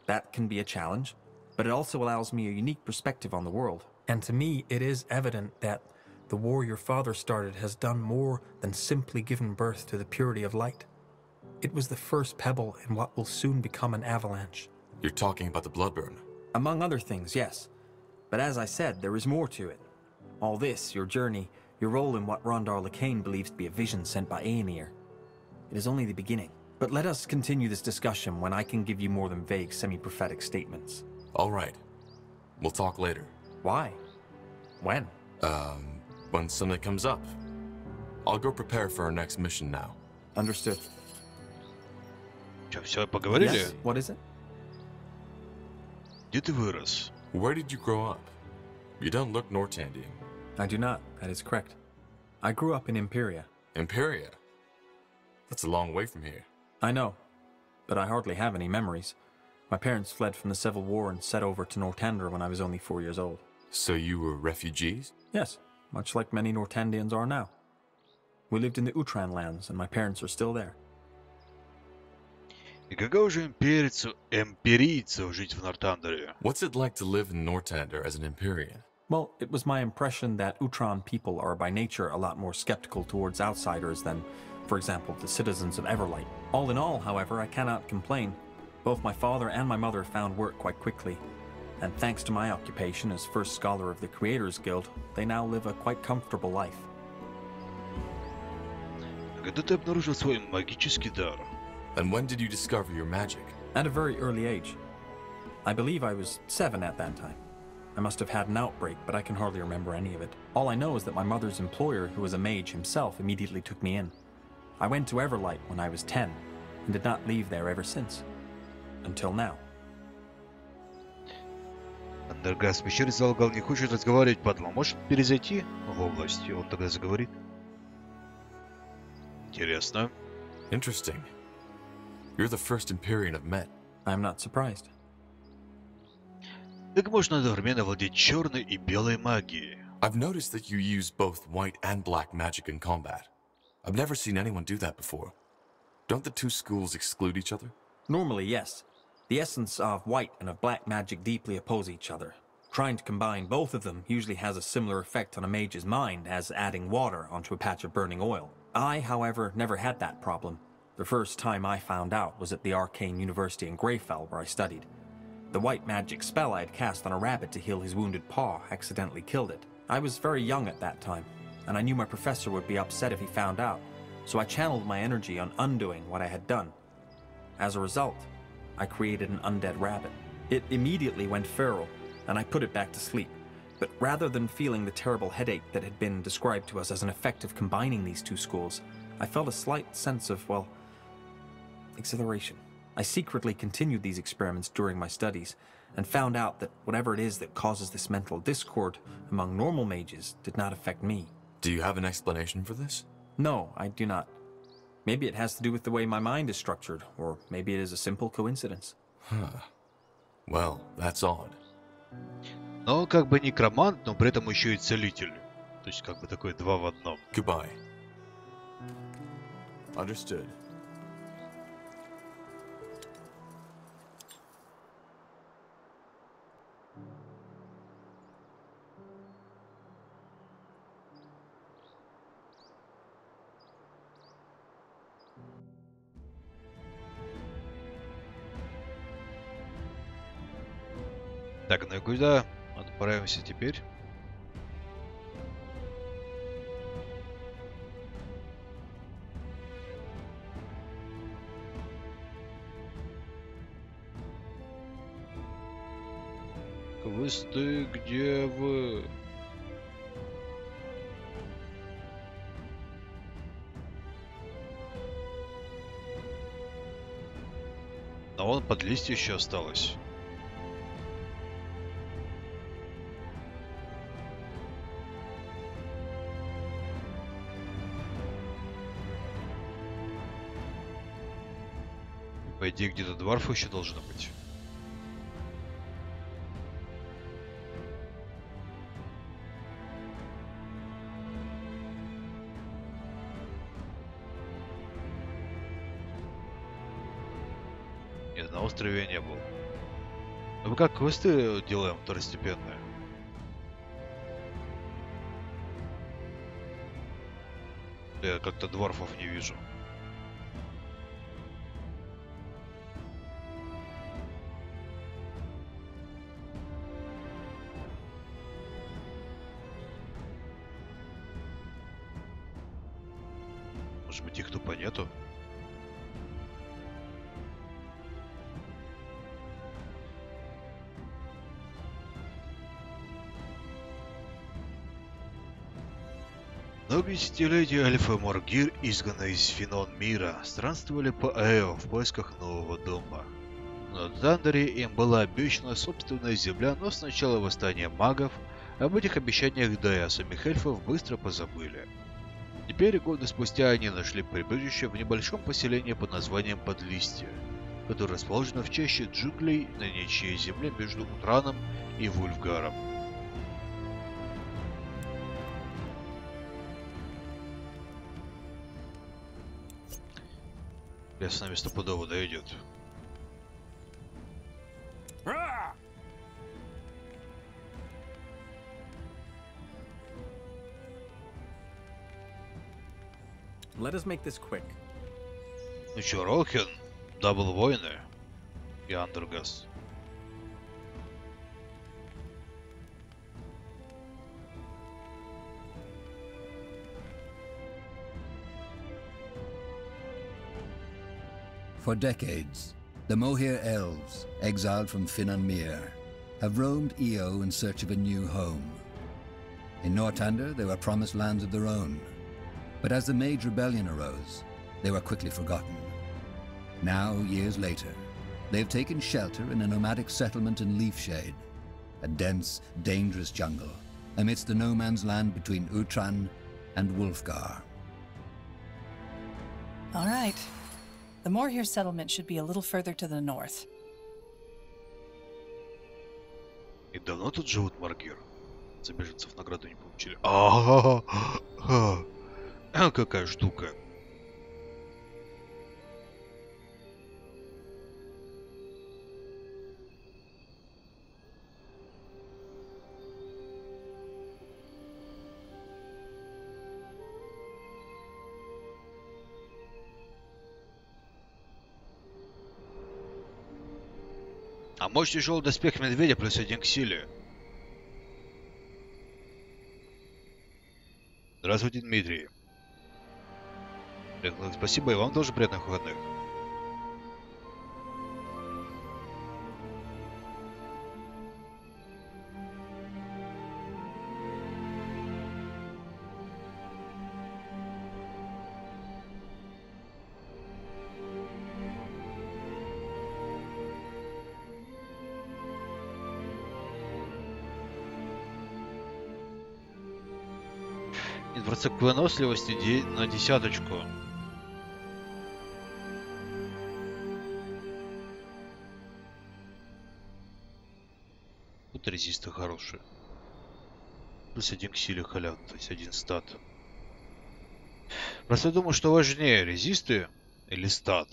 That can be a challenge, but it also allows me a unique perspective on the world. And to me, it is evident that the war your father started has done more than simply given birth to the purity of light. It was the first pebble in what will soon become an avalanche. You're talking about the Bloodburn? Among other things, yes. But as I said, there is more to it. All this, your journey, your role in what Rondar Lacane believes to be a vision sent by Aenir. It is only the beginning. But let us continue this discussion when I can give you more than vague, semi-prophetic statements. All right. We'll talk later. Why? When? When something comes up. I'll go prepare for our next mission now. Understood. Что, все поговорили? Yes. What is it? Где ты вырос? Where did you grow up? You don't look Nortandian. I do not. That is correct. I grew up in Imperia. Imperia? That's a long way from here. I know, but I hardly have any memories. My parents fled from the Civil War and set over to Northander when I was only 4 years old. So you were refugees? Yes, much like many Nortandians are now. We lived in the Utran lands, and my parents are still there. И каково же эмпирийцу жить в Нортандере? What's it like to live in Northander as an Empyrean? Well, it was my impression that Utran people are by nature a lot more skeptical towards outsiders than, for example, the citizens of Everlight. All in all, however, I cannot complain. Both my father and my mother found work quite quickly, and thanks to my occupation as first scholar of the Creators Guild, they now live a quite comfortable life. Когда ты обнаружил свой магический дар? And when did you discover your magic? At a very early age. I believe I was 7 at that time. I must have had an outbreak, but I can hardly remember any of it. All I know is that my mother's employer, who was a mage himself, immediately took me in. I went to Everlight when I was 10, and did not leave there ever since. Until now. Андергаст в пещере залгал, не хочет разговаривать, падла. Может перезайти в область, и он тогда заговорит. Интересно. Interesting. You're the first Empyrean I've met. I'm not surprised. Как можно одновременно владеть черной и белой магией? I've noticed that you use both white and black magic in combat. I've never seen anyone do that before. Don't the two schools exclude each other? Normally, yes. The essence of white and of black magic deeply oppose each other. Trying to combine both of them usually has a similar effect on a mage's mind as adding water onto a patch of burning oil. I, however, never had that problem. The first time I found out was at the Arcane University in Greyfell, where I studied. The white magic spell I had cast on a rabbit to heal his wounded paw accidentally killed it. I was very young at that time, and I knew my professor would be upset if he found out, so I channeled my energy on undoing what I had done. As a result, I created an undead rabbit. It immediately went feral, and I put it back to sleep. But rather than feeling the terrible headache that had been described to us as an effect of combining these two schools, I felt a slight sense of, well, exhilaration. I secretly continued these experiments during my studies, and found out that whatever it is that causes this mental discord among normal mages did not affect me. Do you have an explanation for this? No, I do not. Maybe it has to do with the way my mind is structured, or maybe it is a simple coincidence. Huh. Well, that's odd. Но он как бы некромант, но при этом еще и целитель. То есть как бы такой два в одном. Goodbye. Understood. Так, ну и куда отправимся теперь? Квесты, где вы? А вон под листья еще осталось. По идее, где-то дворф еще должно быть. Нет, на острове я не был. Ну мы как квесты делаем второстепенные? Я как-то дворфов не вижу. Может быть, их тупо нету? Многие десятилетия эльфы Моргир, изгнанные из Фенон мира, странствовали по Эо в поисках нового дома. На Тандере им была обещана собственная земля, но с начала восстания магов об этих обещаниях, да и о самих эльфов, быстро позабыли. Теперь, годы спустя, они нашли прибежище в небольшом поселении под названием Подлистье, которое расположено в чаще джунглей на ничьей земле между Утраном и Вульфгаром. Я с нами стопудово дойдет. Let us make this quick. Ну чё, Рохин, дабл войны и Андергас. For decades, the Mohir elves, exiled from Finnanmere, have roamed Eo in search of a new home. In Nortander, they were promised lands of their own, but as the Mage Rebellion arose, they were quickly forgotten. Now, years later, they have taken shelter in a nomadic settlement in Leafshade, a dense, dangerous jungle, amidst the no man's land between Utran and Wulfgar. All right. The Morhir settlement should be a little further to the north. И давно тут живут Моргир? За беженцев награду не получили. Какая штука. А может тяжелый доспех медведя плюс 1 к силе? Здравствуйте, Дмитрий. Спасибо, и вам тоже приятных выходных. Процент выносливости на 10. Тут резисты хорошие. Плюс 1 к силе халявно, то есть 1 стат. Просто я думаю, что важнее, резисты или стат.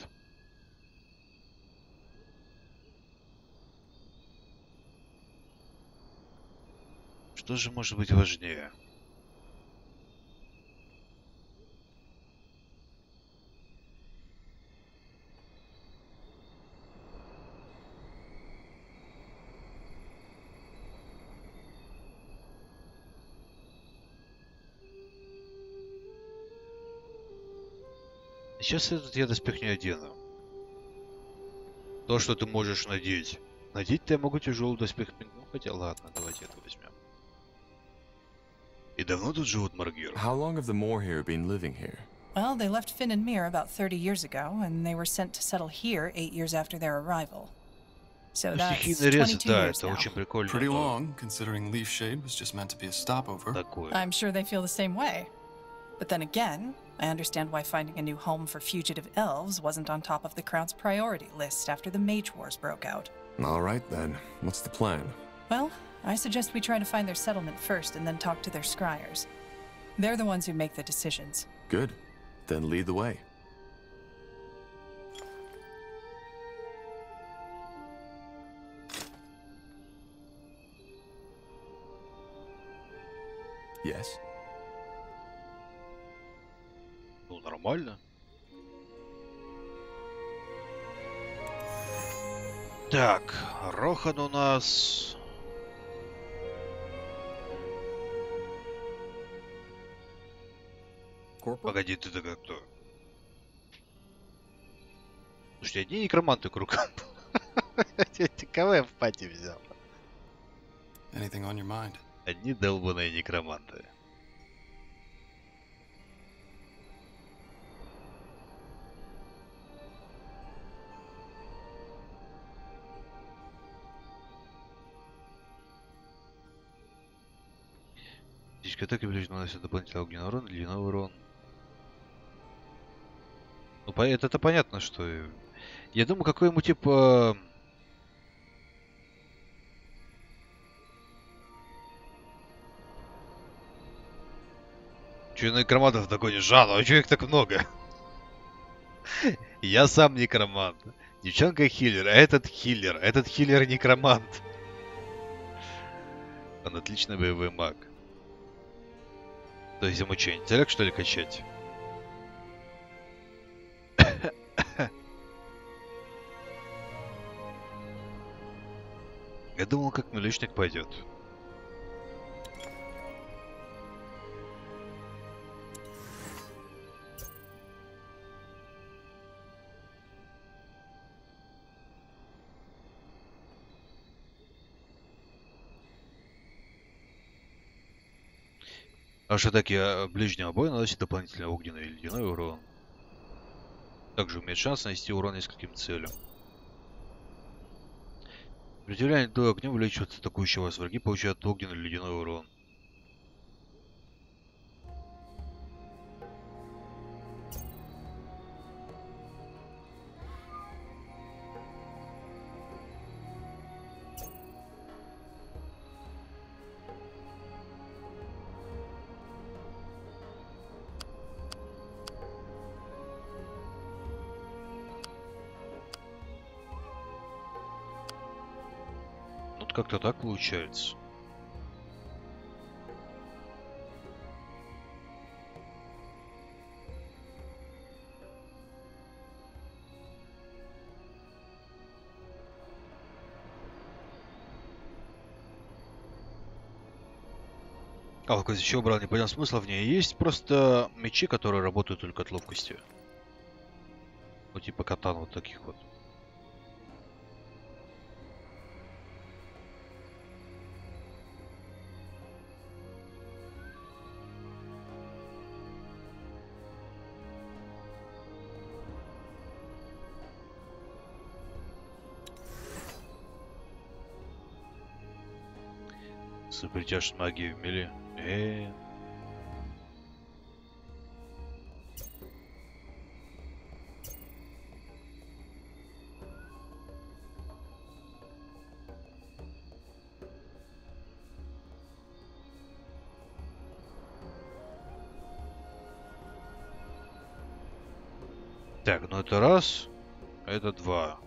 Что же может быть важнее? Сейчас этот я доспех не одену. То, что ты можешь надеть. Надеть-то я могу тяжелый доспех. Ну, хотя ладно, давайте это возьмем. И давно тут живут Маргир? How long have the Moor here been living here? Well, they left Finn and Mir about 30 years ago, and they were sent to settle here 8 years after their arrival. So that's 22 years now. Pretty long, considering Leaf Shade was just meant to be a stopover. I'm sure they feel the same way. But then again, I understand why finding a new home for fugitive elves wasn't on top of the Crown's priority list after the Mage Wars broke out. All right then, what's the plan? Well, I suggest we try to find their settlement first and then talk to their scryers. They're the ones who make the decisions. Good. Then lead the way. Yes. Ну, нормально. Так, Рохан у нас... Погоди, ты-то как кто? Слушайте, одни некроманты кругом. Кого я в пати взял? Anything on your mind? Одни долбаные некроманты. Физическая атака ближнего наносит дополнительный огненный урон, длинный урон. Ну, это понятно, что... Я думаю, какой ему типа... Че некромантов такой не жалу, а че их так много? Я сам некромант. Девчонка хиллер, а этот хиллер некромант. Он отличный боевой маг. То есть ему что, интеллект что ли качать? Я думал, как миличник пойдет. Аж атаки ближнего боя наносит дополнительный огненный или ледяной урон. Также имеет шанс нанести урон нескольким целям. При удивлении до огня увеличивается атакующего вас враги, получают огненный или ледяной урон. Как-то так получается. А вот еще убрал, не понял смысла в ней. Есть просто мечи, которые работают только от ловкости. Вот типа катан вот таких вот. Сопритяжь магии в мили. Так, ну это раз, а это два.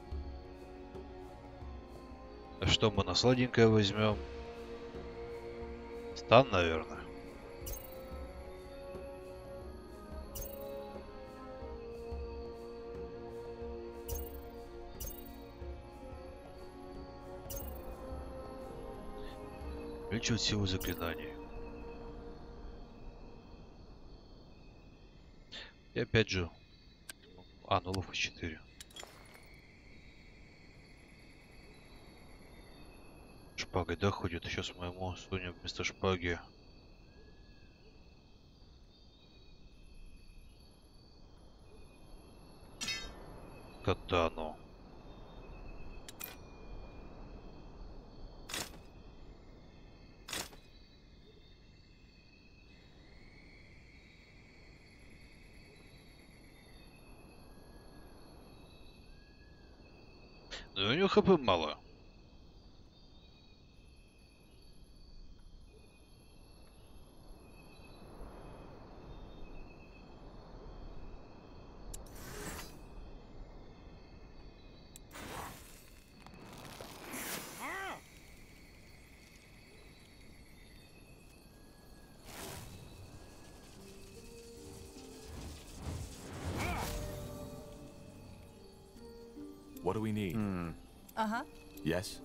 А что мы на сладенькое возьмем? Стан, наверное. Увеличивать силу заклинаний. И опять же. А, ну ловкость 4. Шпагой, да, ходит? Сейчас моему сунем вместо шпаги. Катану. Ну, у него хп мало. What do we need? Uh-huh. Yes?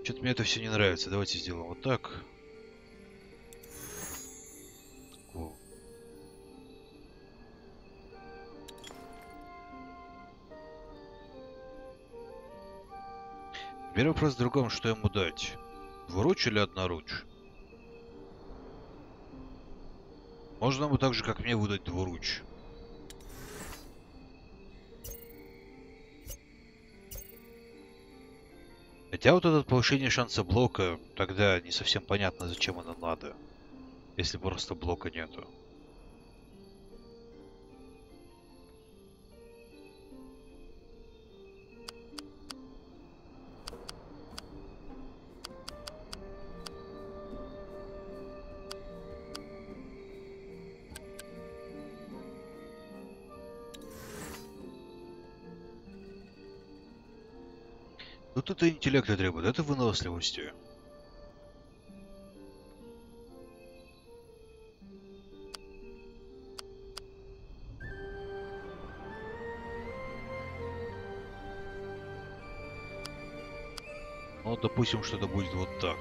Что-то мне это все не нравится. Давайте сделаем вот так. О. Теперь вопрос в другом, что ему дать. Двуруч или одноруч? Можно ему так же, как мне, выдать двуруч. Хотя вот это повышение шанса блока, тогда не совсем понятно, зачем оно надо. Если просто блока нету. Тут это интеллекта требует, это выносливости. Ну, допустим, что это будет вот так.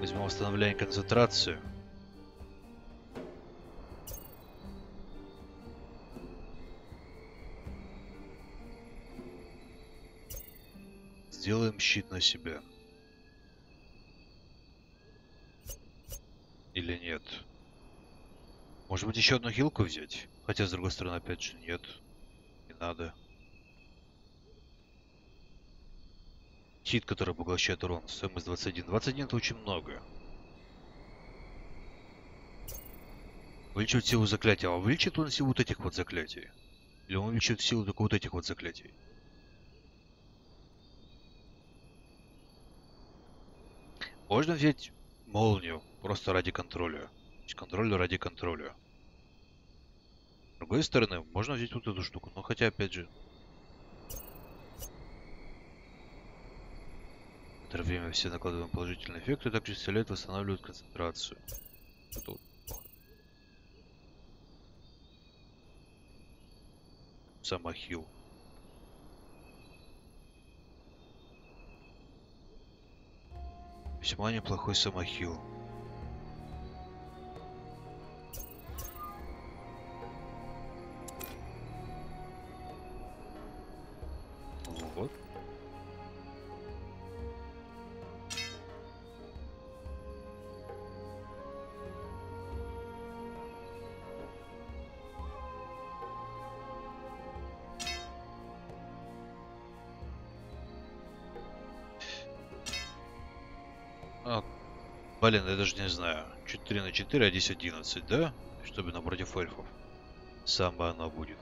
Возьмем восстановление концентрации. Сделаем щит на себя. Или нет? Может быть, еще одну хилку взять? Хотя, с другой стороны, опять же, нет. Не надо. Щит, который поглощает урон. Стоимость 21. 21 это очень много. Увеличивает силу заклятия. А увеличит он силу вот этих вот заклятий? Или он увеличивает силу только вот этих вот заклятий? Можно взять молнию просто ради контроля. То есть контроль ради контроля. С другой стороны, можно взять вот эту штуку. Но хотя, опять же... некоторое время все накладываем положительные эффекты, также исцеляют, восстанавливают концентрацию. Это вот. Самохил. Весьма неплохой самохил. Вот. Блин, я даже не знаю. 4 на 4, а здесь 11, да? Чтобы напротив эльфов. Самое оно будет.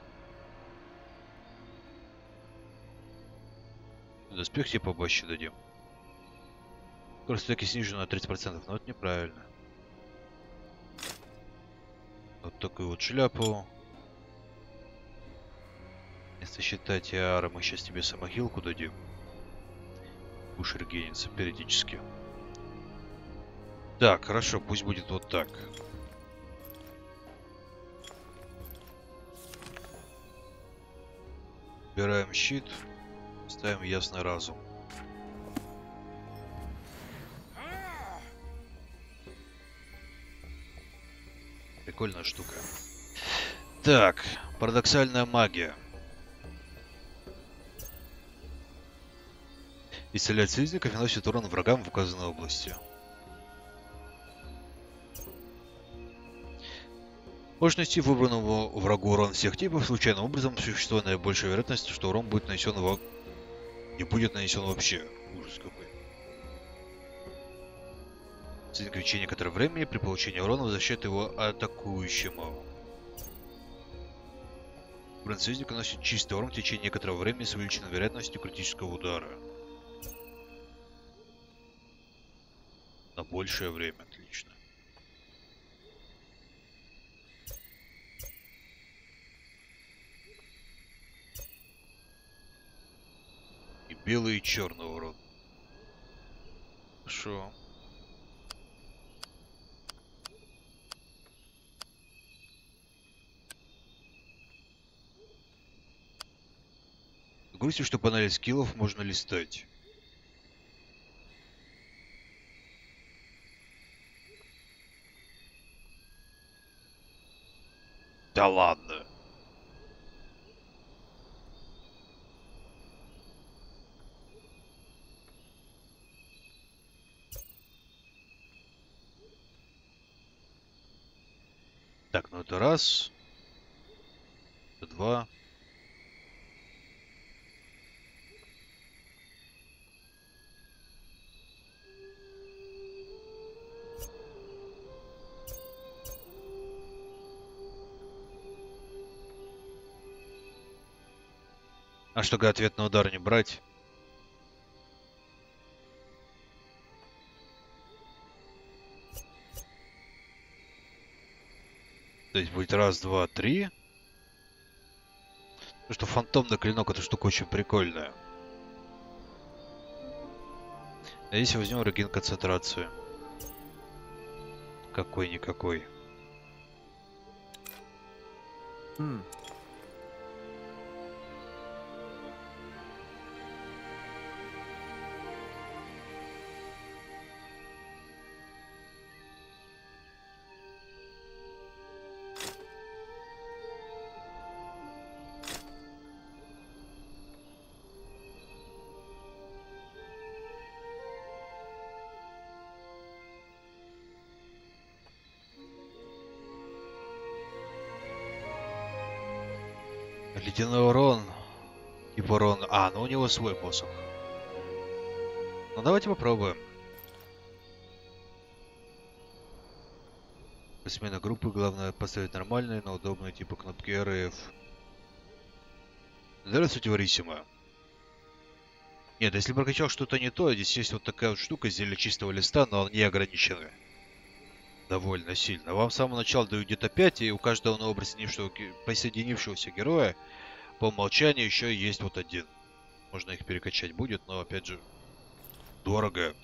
Доспех типа побольше дадим. Скорость атаки снижена на 30%, но это неправильно. Вот такую вот шляпу. Если считать Иара, мы сейчас тебе самохилку дадим. Будешь регениться периодически. Так, хорошо, пусть будет вот так. Убираем щит, ставим ясный разум. Прикольная штука. Так, парадоксальная магия. Исцеляет союзников и наносит урон врагам в указанной области. Может нанести выбранному врагу урон всех типов случайным образом, существует наибольшая вероятность, что урон будет нанесен не будет нанесен вообще. Ужас какой. Союзник в течение некоторого времени при получении урона возвращает его атакующему. Выбранный союзник наносит чистый урон в течение некоторого времени с увеличенной вероятностью критического удара. На большее время, отлично. И белый, и черный урон. Хорошо. Грустью, что панели скиллов можно листать. Да ладно. Так, ну это раз. Это два. А что, ответ на удар не брать? То есть будет раз, два, три. Потому что фантомный клинок, эта штука очень прикольная. А здесь возьмем реген концентрацию. Какой-никакой. Ледяной урон. Типа урон. А, ну у него свой посох. Ну давайте попробуем. Смена группы. Главное поставить нормальные, но удобные типа кнопки RF. Здравствуйте, Варисима. Нет, если прокачал что-то не то, здесь есть вот такая вот штука, зелье чистого листа, но не ограничены. Довольно сильно. Вам с самого начала дают где-то 5, и у каждого нового присоединившегося героя по умолчанию еще есть вот один. Можно их перекачать будет, но опять же, дорого.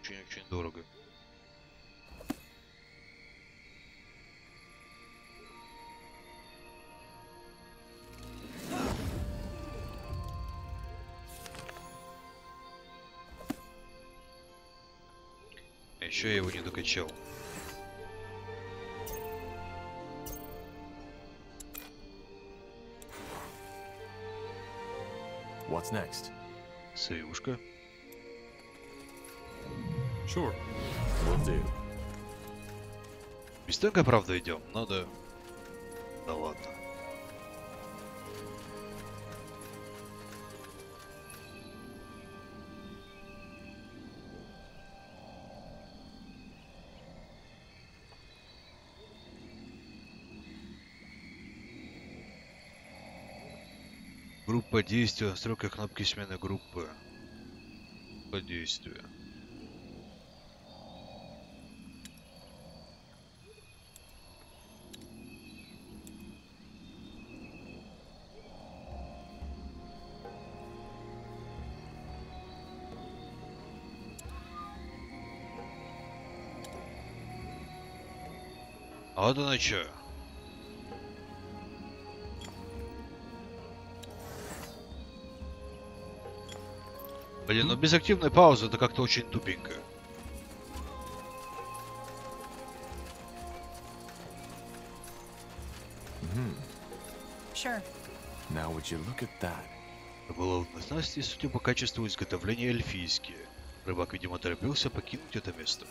Очень-очень дорого. А еще я его не докачал. What's next? Союшка. Sure. Will do. Быстренько, правда, идем. Надо. Да ладно. Группа действия, настройка кнопки смены группы. По действию. А вот оно чё? Блин, ну без активной паузы это как-то очень тупенько. Sure. Now would you look at that? Рыболовные снасти, судя по качеству изготовления, эльфийские. Рыбак, видимо, торопился покинуть это место.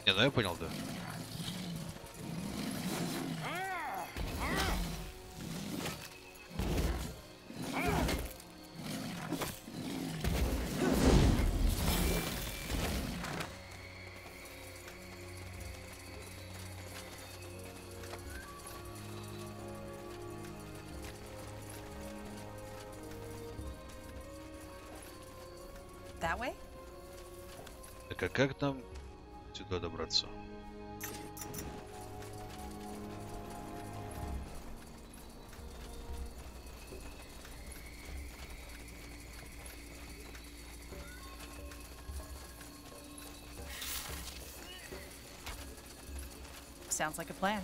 Не, ну я понял, да. That way? Так, а как нам сюда добраться? Sounds like a plan.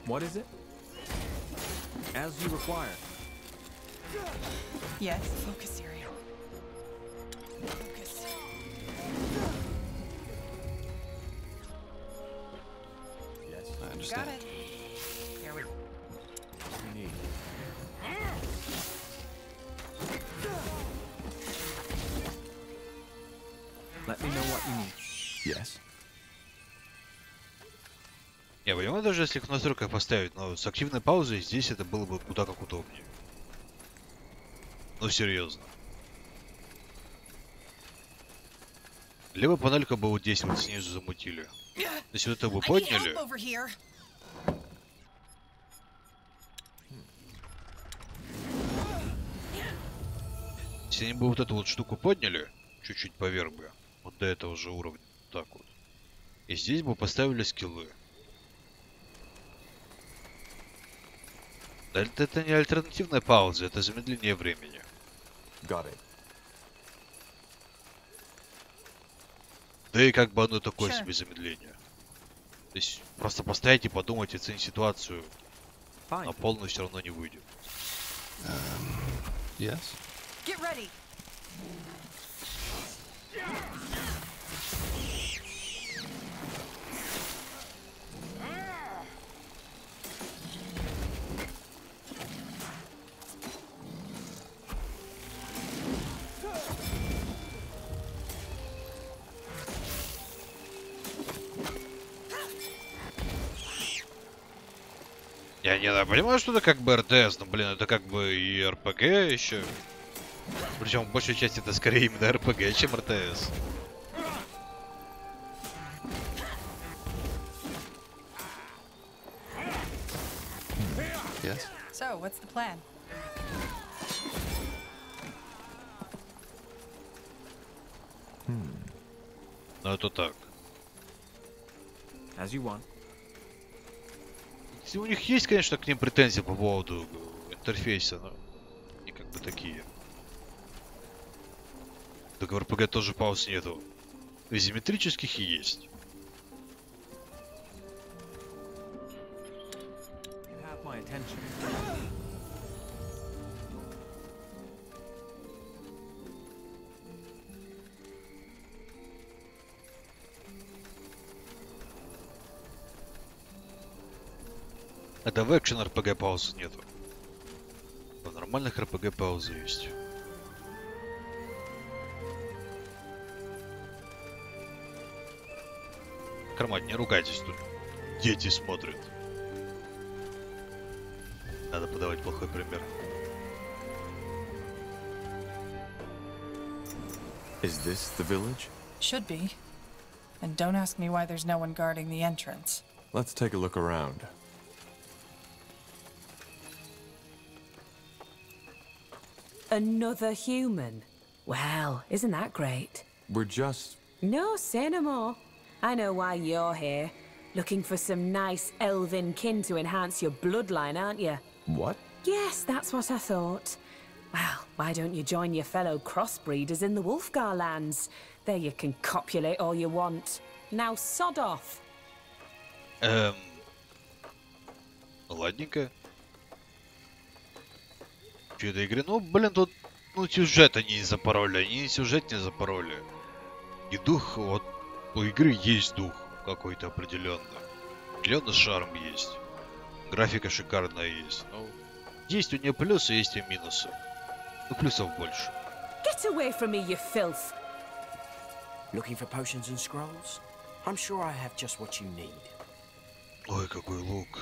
What is it? As you require. Yes, focus, Serial. Focus. Yes, I understand. Got it. Here we go. We need. Let me know what you need. Yes. Я понимаю, даже если их в настройках поставить, но с активной паузой здесь это было бы куда как удобнее. Ну серьезно. Либо панелька бы вот здесь вот снизу замутили. То есть вот это вы подняли. Если они бы вот эту вот штуку подняли, чуть-чуть поверх бы, вот до этого же уровня, так вот. И здесь бы поставили скиллы. Да это не альтернативная пауза, это замедление времени. Got it. Да и как бы оно такое себе замедление. То есть просто постоять и подумать, оценить ситуацию. На полную все равно не выйдет. Yes. Get ready. Я понимаю, что это как бы РТС, но, блин, это как бы и РПГ еще. Причем в большей части это скорее именно РПГ, чем РТС. Yes. So, what's the plan? Но это так. As you want. У них есть, конечно, к ним претензии по поводу интерфейса, но они как бы такие. Так в РПГ тоже пауз нету. Изометрических и есть. Это в экшен РПГ паузы нету. В нормальных РПГ паузы есть. Кармать, не ругайтесь тут. Дети смотрят. Надо подавать плохой пример. Is this the village? Should be. And don't ask me why there's no one guarding the entrance. Let's take a look around. Another human? Well, isn't that great? We're just... No, say no more. I know why you're here. Looking for some nice elven kin to enhance your bloodline, aren't you? What? Yes, that's what I thought. Well, why don't you join your fellow crossbreeders in the Wolfgar lands? There you can copulate all you want. Now sod off. Ладненько. Чудо игры. Ну, блин, тут сюжет они не запороли. Они сюжет не запороли. И дух, вот, у игры есть дух какой-то определенно. Определенно шарм есть. Графика шикарная есть. Ну, есть у нее плюсы, есть и минусы. Ну, плюсов больше. Get away from me, you filth! Looking for potions and scrolls? I'm sure I have just what you need. Ой, какой лук.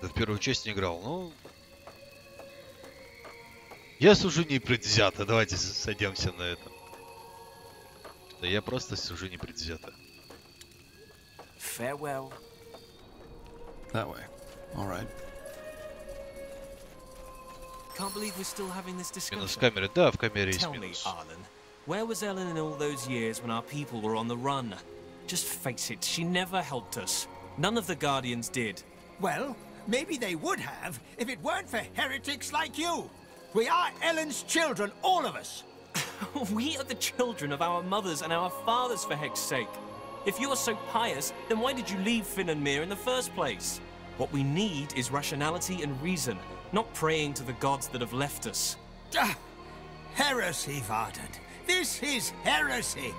В первую часть не играл, но... Я сужу непредвзято, давайте сойдемся на этом. Да я просто сужу непредвзято. Farewell. That way. All right. Can't believe we're still having this discussion. Минус камеры, да, в камере есть Tell me, минус. Arlen, where was Ellen in all those years when our people were on the run? Just face it, she never helped us. None of the Guardians did. Well, maybe they would have if it weren't for heretics like you. We are Ellen's children, all of us. We are the children of our mothers and our fathers, for heck's sake. If you are so pious, then why did you leave Finn and Mir in the first place? What we need is rationality and reason, not praying to the gods that have left us. Heresy, Varden. This is heresy.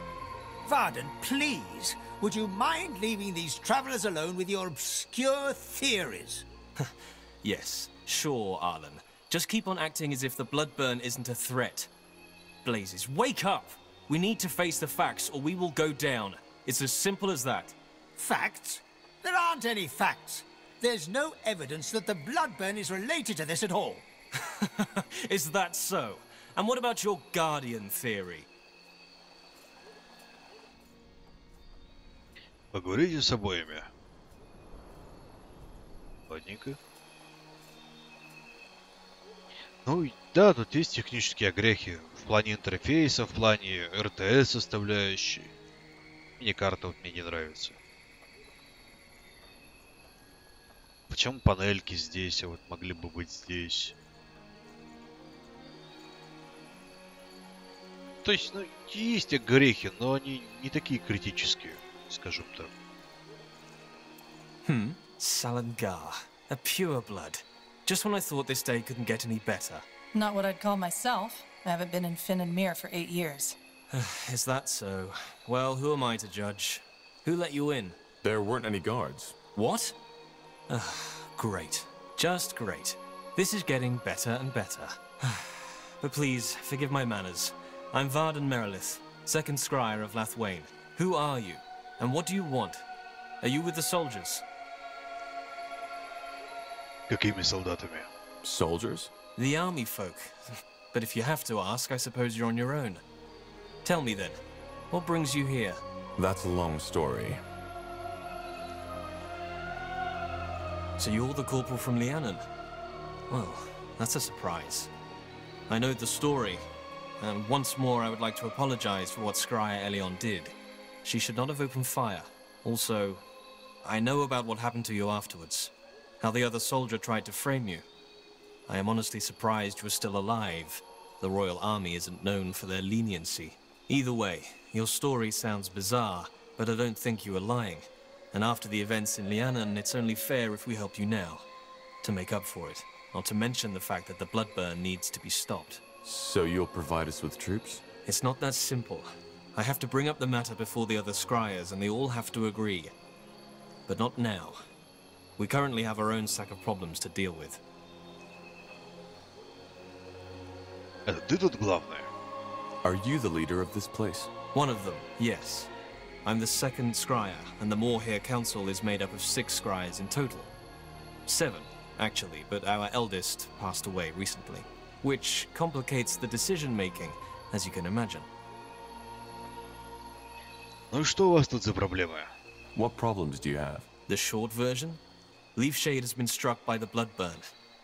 Varden, please, would you mind leaving these travelers alone with your obscure theories? Yes, sure, Arlen. Just keep on acting as if the Bloodburn isn't a threat. Blazes, wake up! We need to face the facts or we will go down. It's as simple as that. Facts? There aren't any facts. There's no evidence that the Bloodburn is related to this at all. Is that so? And what about your Guardian theory? Поговорите с обоими. Ладненько. Ну да, тут есть технические огрехи в плане интерфейса, в плане РТС составляющей. Мини-карта вот мне не нравится. Почему панельки здесь, а вот могли бы быть здесь? То есть, ну, есть огрехи, но они не такие критические, скажем так. Salangar, a pure blood. Just when I thought this day couldn't get any better. Not what I'd call myself. I haven't been in Finn and Mir for 8 years. Is that so? Well, who am I to judge? Who let you in? There weren't any guards. What? Great. Just great. This is getting better and better. But please, forgive my manners. I'm Varden Merilith, second scryer of Lathwain. Who are you? And what do you want? Are you with the soldiers? Какими солдатами? Soldiers? The army folk. But if you have to ask, I suppose you're on your own. Tell me then, what brings you here? That's a long story. So you're the corporal from Lianon? Well, that's a surprise. I know the story, and once more I would like to apologize for what Scryer Elion did. She should not have opened fire. Also, I know about what happened to you afterwards. How the other soldier tried to frame you. I am honestly surprised you were still alive. The Royal Army isn't known for their leniency. Either way, your story sounds bizarre, but I don't think you are lying. And after the events in Lianon, it's only fair if we help you now. To make up for it. Not to mention the fact that the bloodburn needs to be stopped. So you'll provide us with troops? It's not that simple. I have to bring up the matter before the other scryers, and they all have to agree. But not now. We currently have our own sack of problems to deal with. Ты тут главное. Are you the leader of this place? One of them, yes. I'm the second scryer, and the Moorhere Council is made up of 6 scryers in total. 7, actually, but our eldest passed away recently, which complicates the decision-making, as you can imagine. Ну и что у вас тут за проблемы? What problems do you have? The short version? Leafshade has been struck by the bloodburn.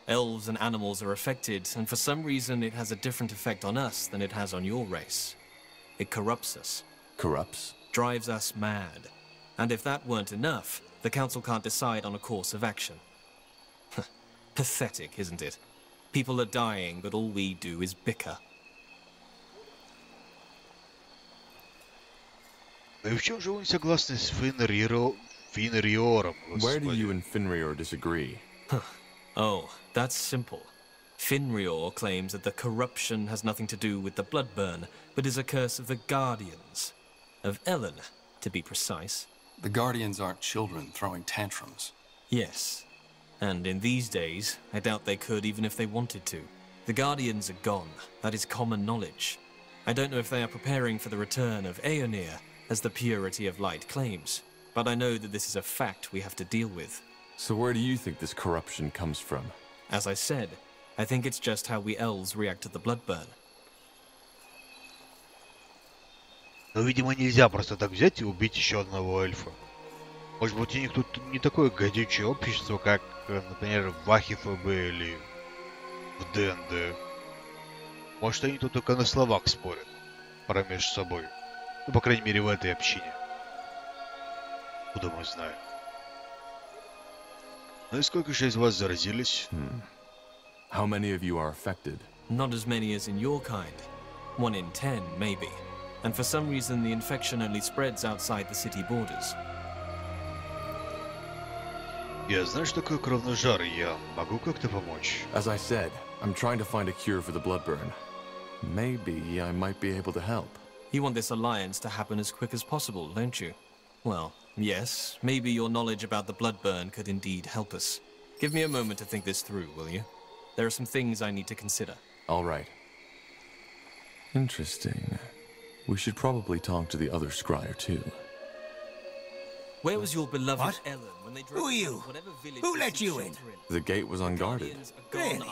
Elves and animals are affected, and for some reason it has a different effect on us than it has on your race. It corrupts us. Corrupts? Drives us mad. And if that weren't enough, the Council can't decide on a course of action. Pathetic, isn't it? People are dying, but all we do is bicker. Ну и в чем же вы не согласны с Фенриором? Where do you and Fenrir disagree? Oh, that's simple. Finrior claims that the corruption has nothing to do with the bloodburn, but is a curse of the Guardians. Of Ellen, to be precise. The Guardians aren't children throwing tantrums. Yes. And in these days, I doubt they could even if they wanted to. The Guardians are gone. That is common knowledge. I don't know if they are preparing for the return of Aeonir, as the purity of light claims. But I know that this is a fact we have to deal with. So where do you think this corruption comes from? As I said, I think it's just how we elves react to the bloodburn. Но, видимо, нельзя просто так взять и убить еще одного эльфа. Может быть, у них тут не такое гадючее общество, как, например, в АХФБ или в ДНД. Может, они тут только на словах спорят промеж собой. Ну, по крайней мере, в этой общине. Куда мы знаем. Ну и сколько же из вас заразились? How many of you are affected? Not as many as in your kind. 1 in 10, maybe. And for some reason, the infection only spreads outside the city borders. Я знаю, что такое кровножар, и я могу как-то помочь. As I said, I'm trying to find a cure for the bloodburn. Maybe I might be able to help. You want this alliance to happen as quick as possible, don't you? Well, yes, maybe your knowledge about the bloodburn could indeed help us. Give me a moment to think this through, will you? There are some things I need to consider. All right. Interesting. We should probably talk to the other scryer, too. Where was your beloved What? Ellen when they drove Who are you? Who let you in? The gate was unguarded. Really?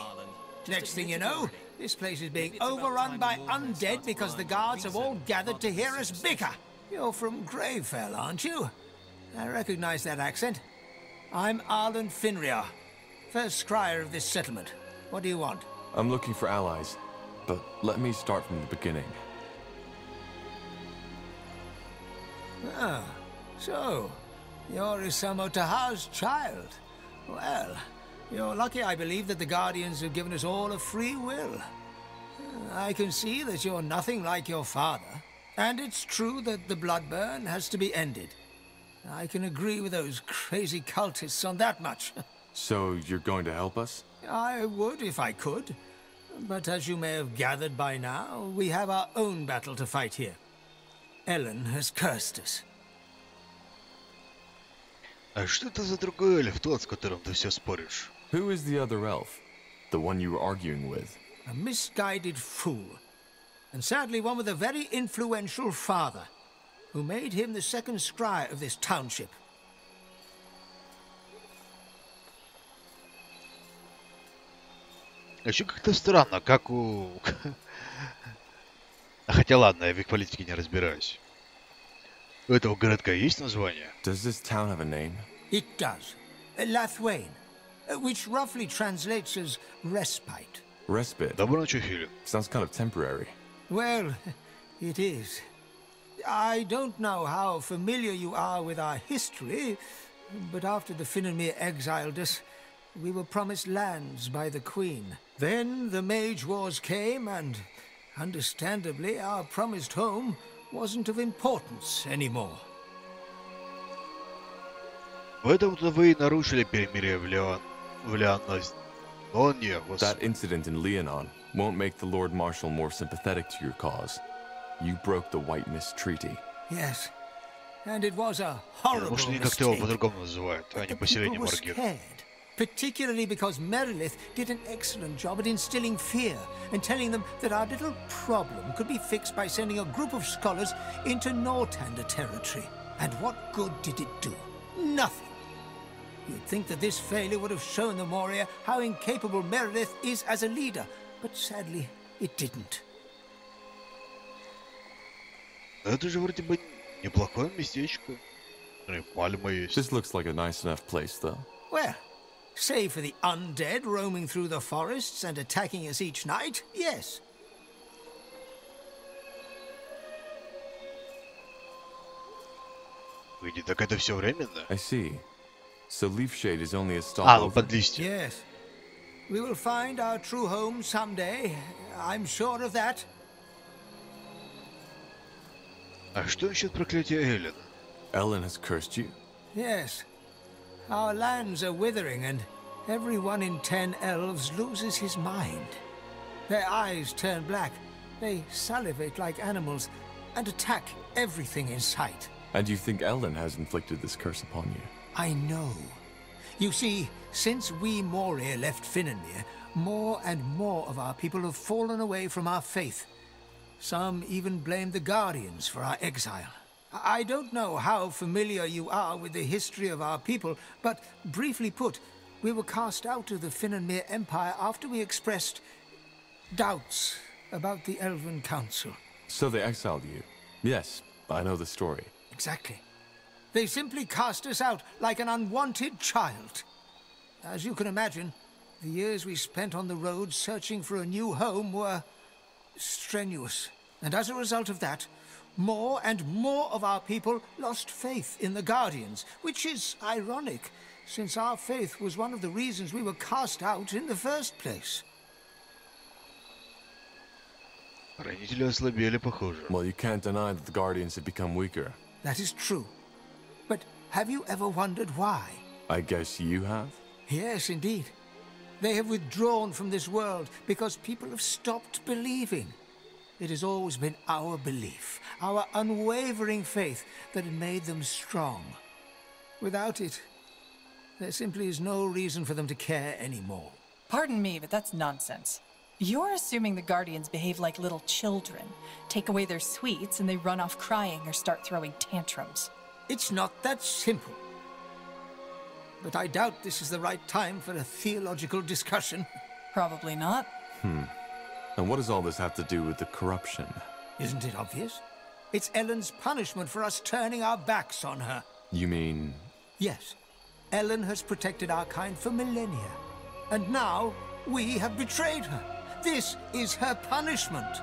Next thing you know, this place is being overrun by undead because the guards have all gathered to hear us bicker. You're from Gravefell, aren't you? I recognize that accent. I'm Arlen Finriar, first scryer of this settlement. What do you want? I'm looking for allies, but let me start from the beginning. Ah, so, you're Isamo Taha's child. Well, you're lucky, I believe, that the Guardians have given us all a free will. I can see that you're nothing like your father, and it's true that the bloodburn has to be ended. I can agree with those crazy cultists on that much. So, you're going to help us? I would if I could, but as you may have gathered by now, we have our own battle to fight here. Ellen has cursed us. А что это за другой эльф, тот, с которым ты все споришь? Who is the other elf? The one you were arguing with? A misguided fool. And sadly one with a very influential father, who made him the second scryer of this township. Еще как-то странно, как у... Хотя ладно, я в их политике не разбираюсь. У этого городка есть название? Does this town have a name? It does. Lathwain, which roughly translates as respite. Respite? Добро начало. Sounds kind of temporary. Well, it is. I don't know how familiar you are with our history, but after the Finnenmere exiled us, we were promised lands by the Queen. Then the Mage Wars came, and understandably, our promised home wasn't of importance anymore. Поэтому-то вы и нарушили перемирие в Леонность. Но не, That incident in Leonon won't make the Lord Marshal more sympathetic to your cause. You broke the White Mist Treaty. Yes, and it was a horrible Может, они как-то его по-другому называют, а не поселение Моргир. Particularly because Merilith did an excellent job at instilling fear and telling them that our little problem could be fixed by sending a group of scholars into Northander territory. And what good did it do? Nothing. You'd think that this failure would have shown the Moria how incapable Merilith is as a leader, but sadly, it didn't. Это же вроде бы неплохое местечко. Пальма есть. This looks like a nice enough place, though. Well, save for the undead roaming through the forests and attacking us each night, yes. Выйдет, так это все временно? I see. So Leafshade is only a stop ну over? под листья. Yes. We will find our true home someday. I'm sure of that. А что насчет проклятия Эллен? Ellen has cursed you? Yes. Our lands are withering, and every 1 in 10 elves loses his mind. Their eyes turn black, they salivate like animals, and attack everything in sight. And you think Ellen has inflicted this curse upon you? I know. You see, since we Moria left Finnenmere, more and more of our people have fallen away from our faith. Some even blame the Guardians for our exile. I don't know how familiar you are with the history of our people, but briefly put, we were cast out of the Finnenmere Empire after we expressed doubts about the Elven Council. So they exiled you? Yes, I know the story. Exactly. They simply cast us out like an unwanted child. As you can imagine, the years we spent on the road searching for a new home were strenuous. And as a result of that, more and more of our people lost faith in the Guardians, which is ironic, since our faith was one of the reasons we were cast out in the first place. Хранители ослабели, похоже. Well, you can't deny that the Guardians have become weaker. That is true. But have you ever wondered why? I guess you have? Yes, indeed. They have withdrawn from this world because people have stopped believing. It has always been our belief, our unwavering faith, that had made them strong. Without it, there simply is no reason for them to care anymore. Pardon me, but that's nonsense. You're assuming the Guardians behave like little children, take away their sweets, and they run off crying or start throwing tantrums. It's not that simple. But I doubt this is the right time for a theological discussion. Probably not. And what does all this have to do with the corruption? Isn't it obvious? It's Ellen's punishment for us turning our backs on her. You mean... Yes. Ellen has protected our kind for millennia. And now, we have betrayed her. This is her punishment.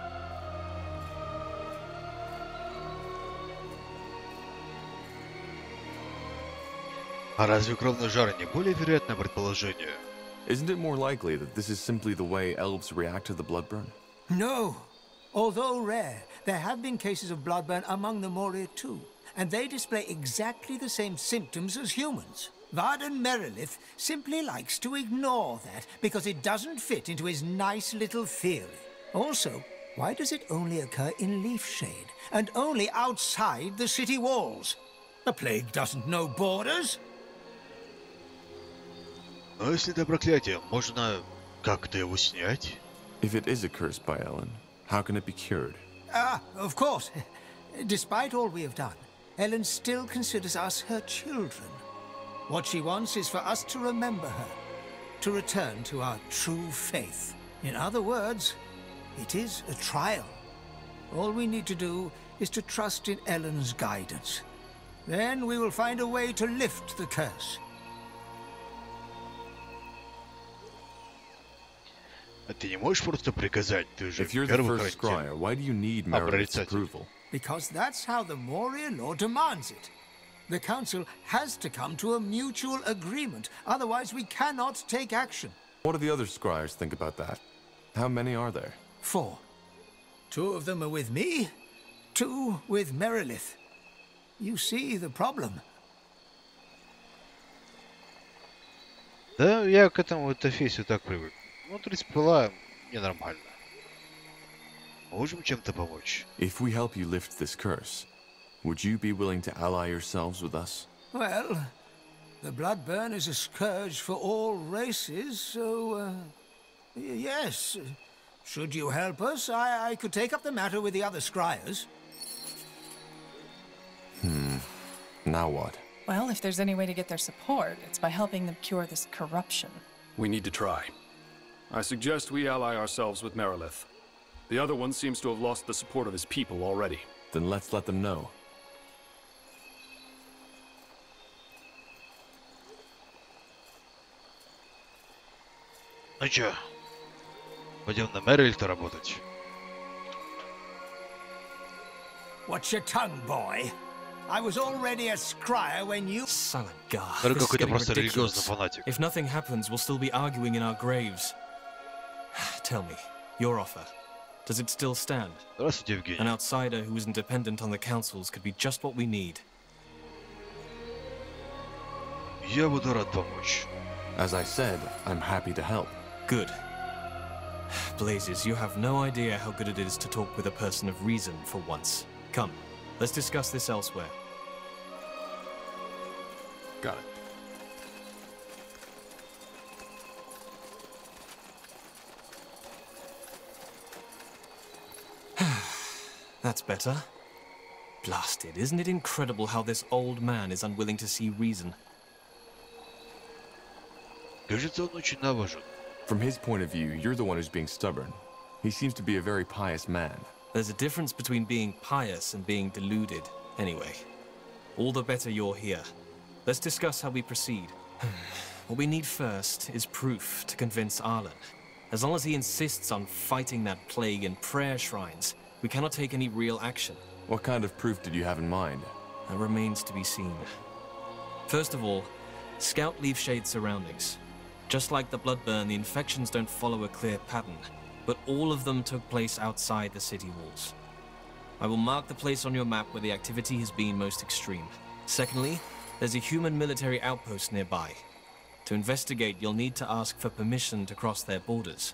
А разве кровный жар не более вероятное предположение? Isn't it more likely that this is simply the way elves react to the bloodburn? No. Although rare, there have been cases of bloodburn among the Moria too, and they display exactly the same symptoms as humans. Varden Merilith simply likes to ignore that because it doesn't fit into his nice little theory. Also, why does it only occur in Leafshade, and only outside the city walls? The plague doesn't know borders. Но если это проклятие, можно как-то его снять? If it is a curse by Ellen, how can it be cured? Of course. Despite all we have done, Ellen still considers us her children. What she wants is for us to remember her, to return to our true faith. In other words, it is a trial. All we need to do is to trust in Ellen's guidance. Then we will find a way to lift the curse. А ты не можешь просто приказать? Ты же If you're the first scryer, why do you need Meredith's approval? Because that's how the Moria law demands it. The Council has to come to a mutual agreement, otherwise we cannot take action. What do the other scryers think about that? How many are there? 4. 2 of them are with me, 2 with Merilith. You see the problem. Да, я к этому интерфейсу так привык. Ну, 30 пила ненормально. Можем чем-то помочь? If we help you lift this curse, would you be willing to ally yourselves with us? Well, the Bloodburn is a scourge for all races, so, yes. Should you help us, I could take up the matter with the other scryers. Now what? Well, if there's any way to get their support, it's by helping them cure this corruption. We need to try. I suggest we ally ourselves with Merilith. The other one seems to have lost the support of his people already. Then let's let them know. Ну чё, пойдем на Мерильта работать. Watch your tongue, boy. I was already a scryer when you... Silent God. Только This is какой-то getting просто ridiculous. религиозный фанатик. If nothing happens, we'll still be arguing in our graves. Tell me, your offer, does it still stand? Здравствуйте, Евгений. An outsider who isn't dependent on the councils could be just what we need. Я буду рад помочь. As I said, I'm happy to help. Good. Blazes, you have no idea how good it is to talk with a person of reason for once. Come, let's discuss this elsewhere. Got it. That's better. Blasted, isn't it incredible how this old man is unwilling to see reason? Кажется, он очень наважен. From his point of view, you're the one who's being stubborn. He seems to be a very pious man. There's a difference between being pious and being deluded. Anyway, all the better you're here. Let's discuss how we proceed. What we need first is proof to convince Arlen. As long as he insists on fighting that plague in prayer shrines, we cannot take any real action. What kind of proof did you have in mind? That remains to be seen. First of all, scout Leafshade's surroundings. Just like the Bloodburn, the infections don't follow a clear pattern, but all of them took place outside the city walls. I will mark the place on your map where the activity has been most extreme. Secondly, there's a human military outpost nearby. To investigate, you'll need to ask for permission to cross their borders.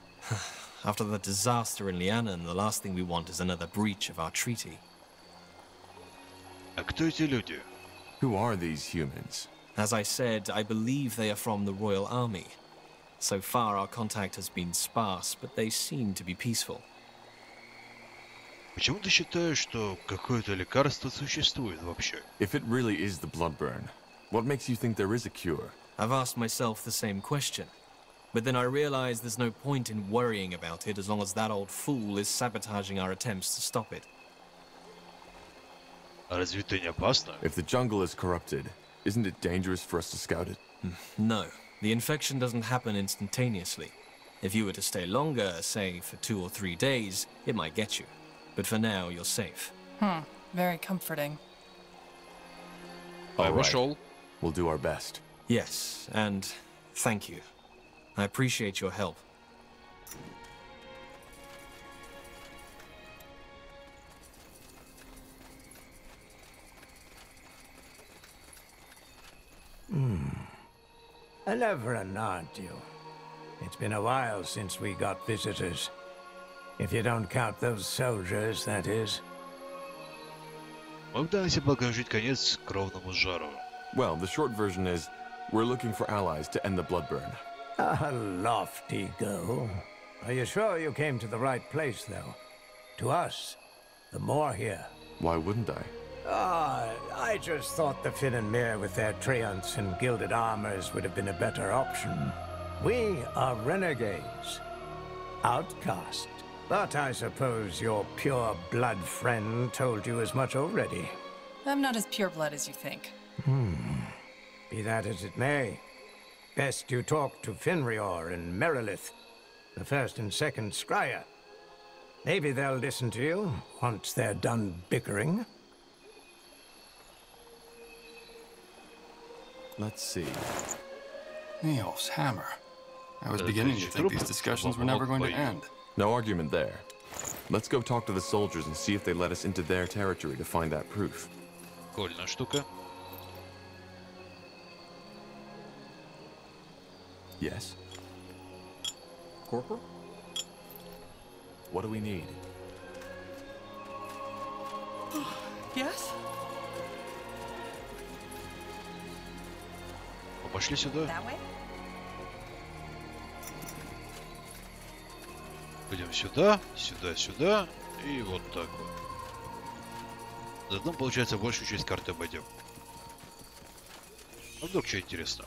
After the disaster in Lianan, the last thing we want is another breach of our treaty. А кто эти люди? Who are these humans? As I said, I believe they are from the Royal Army. So far, our contact has been sparse, but they seem to be peaceful. Почему ты считаешь, что какое-то лекарство существует вообще? If it really is the Bloodburn, what makes you think there is a cure? I've asked myself the same question. But then I realize there's no point in worrying about it as long as that old fool is sabotaging our attempts to stop it. А разве это не опасно? If the jungle is corrupted, isn't it dangerous for us to scout it? No. The infection doesn't happen instantaneously. If you were to stay longer, say for 2 or 3 days, it might get you. But for now, you're safe. Very comforting. All right. We'll do our best. Yes, and thank you. I appreciate your help. A Leveran, aren't you? It's been a while since we got visitors. If you don't count those soldiers, that is. Попытаемся положить конец кровному жару. Well, the short version is, we're looking for allies to end the Bloodburn. A lofty goal. Are you sure you came to the right place, though? To us, the more here. Why wouldn't I? I just thought the Finn and Mir with their treants and gilded armors would have been a better option. We are renegades. Outcast. But I suppose your pure blood friend told you as much already. I'm not as pure blood as you think. Be that as it may, best you talk to Finrior and Merilith, the first and second Scryer. Maybe they'll listen to you once they're done bickering. Let's see. Neolf's hammer. I was beginning to think these discussions were never going to end. No argument there. Let's go talk to the soldiers and see if they let us into their territory to find that proof. Прикольная штука. Yes? Corporal? What do we need? Yes? Пошли сюда. That way? Пойдем сюда, сюда, сюда. И вот так вот. Заодно, получается, большую часть карты обойдем. А вдруг что интересно?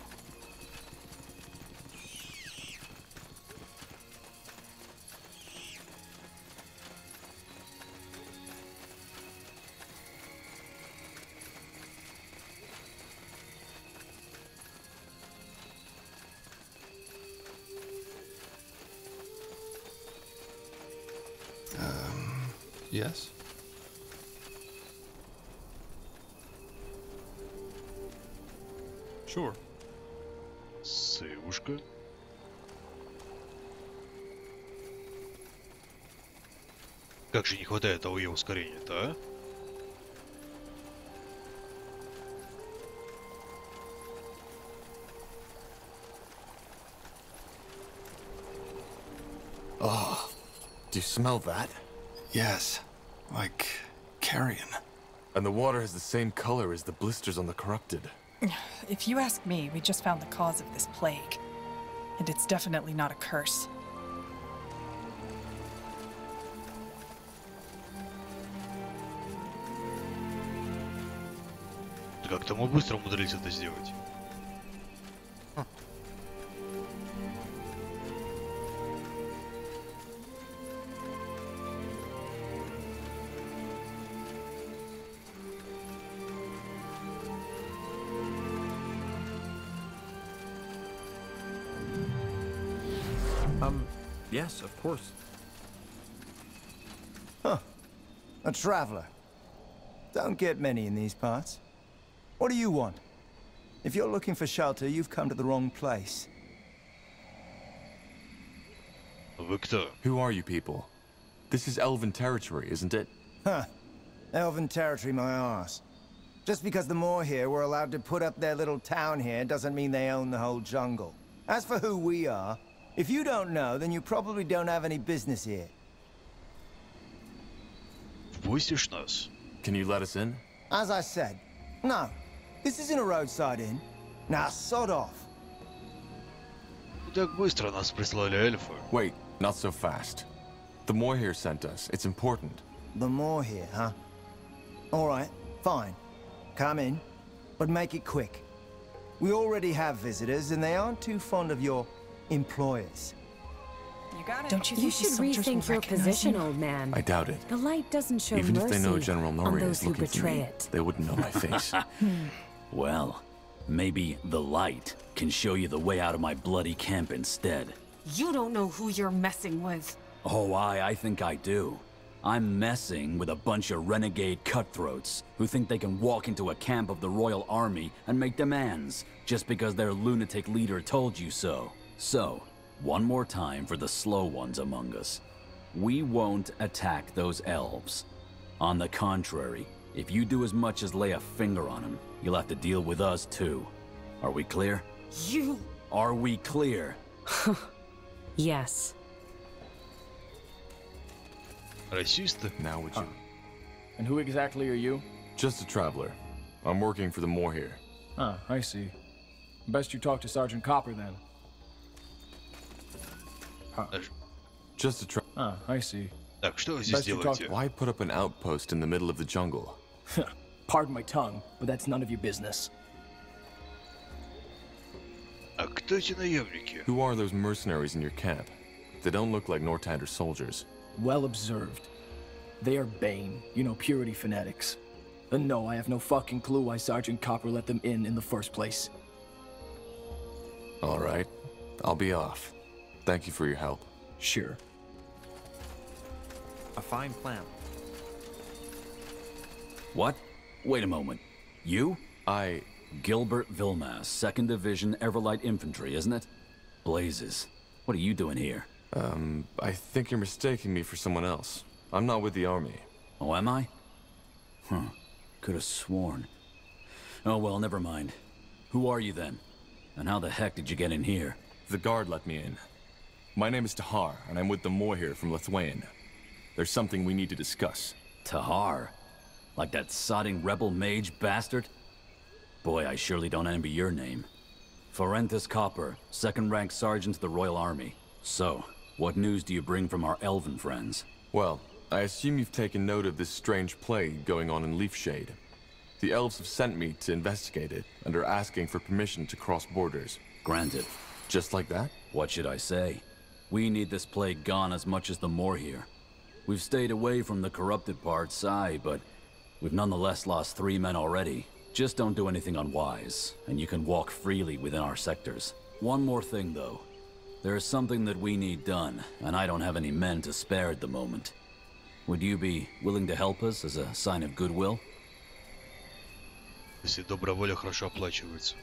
Yes? Sure. Сейвушка. Как же не хватает АОЕ ускорения-то, а? Oh, do you smell that? Yes, like carrion. And the water has the same color as the blisters on the corrupted. If you ask me, we just found the cause of this plague. And it's definitely not a curse. Да как-то мы быстро умудрились это сделать. Yes, of course. Huh. A traveler. Don't get many in these parts. What do you want? If you're looking for shelter, you've come to the wrong place. Victor. Who are you people? This is Elven territory, isn't it? Huh. Elven territory, my arse. Just because the Moor here were allowed to put up their little town here doesn't mean they own the whole jungle. As for who we are, if you don't know, then you probably don't have any business here. Впустишь нас? Can you let us in? As I said, no. This isn't a roadside inn. Now sod off. Так быстро нас прислали эльфы. Wait, not so fast. The Moor here sent us. It's important. The Moor here, huh? All right, fine. Come in, but make it quick. We already have visitors, and they aren't too fond of your employers. You got it. Don't you think should rethink your position, old man? I doubt it. The light doesn't show Even mercy if they know General on Noria those is who looking for betray me, it. they wouldn't know my face. Well, maybe the light can show you the way out of my bloody camp instead. You don't know who you're messing with. Oh, I think I do. I'm messing with a bunch of renegade cutthroats who think they can walk into a camp of the Royal Army and make demands just because their lunatic leader told you so. So, one more time for the slow ones among us. We won't attack those elves. On the contrary, if you do as much as lay a finger on them, you'll have to deal with us too. Are we clear? You... Are we clear? Yes. Расисты? Now would you... And who exactly are you? Just a traveler. I'm working for the Moor here. Ah, I see. Best you talk to Sergeant Copper then. Just a Ah, I see. Так, что вы здесь делаете? Why put up an outpost in the middle of the jungle? Pardon my tongue, but that's none of your business. А кто эти наемники? Who are those mercenaries in your camp? They don't look like Northander soldiers. Well observed. They are Bane, you know, purity fanatics. And no, I have no fucking clue why Sergeant Copper let them in the first place. All right. I'll be off. Thank you for your help. Sure. A fine plan. What? Wait a moment. You? Gilbert Vilmas, 2nd Division Everlight Infantry, isn't it? Blazes. What are you doing here? I think you're mistaking me for someone else. I'm not with the army. Oh, am I? Huh. Could have sworn. Oh, well, never mind. Who are you then? And how the heck did you get in here? The guard let me in. My name is Tahar, and I'm with the Moir from Lithuania. There's something we need to discuss. Tahar? Like that sodding rebel mage bastard? Boy, I surely don't envy your name. Forenthus Copper, 2nd rank sergeant to the Royal Army. So, what news do you bring from our elven friends? Well, I assume you've taken note of this strange plague going on in Leafshade. The elves have sent me to investigate it, and are asking for permission to cross borders. Granted. Just like that? What should I say? We need this plague gone as much as the Moor here. We've stayed away from the corrupted parts, aye, but we've nonetheless lost 3 men already. Just don't do anything unwise, and you can walk freely within our sectors. One more thing, though. There's something that we need done, and I don't have any men to spare at the moment. Would you be willing to help us as a sign of goodwill? Если добрая воля хорошо оплачивается.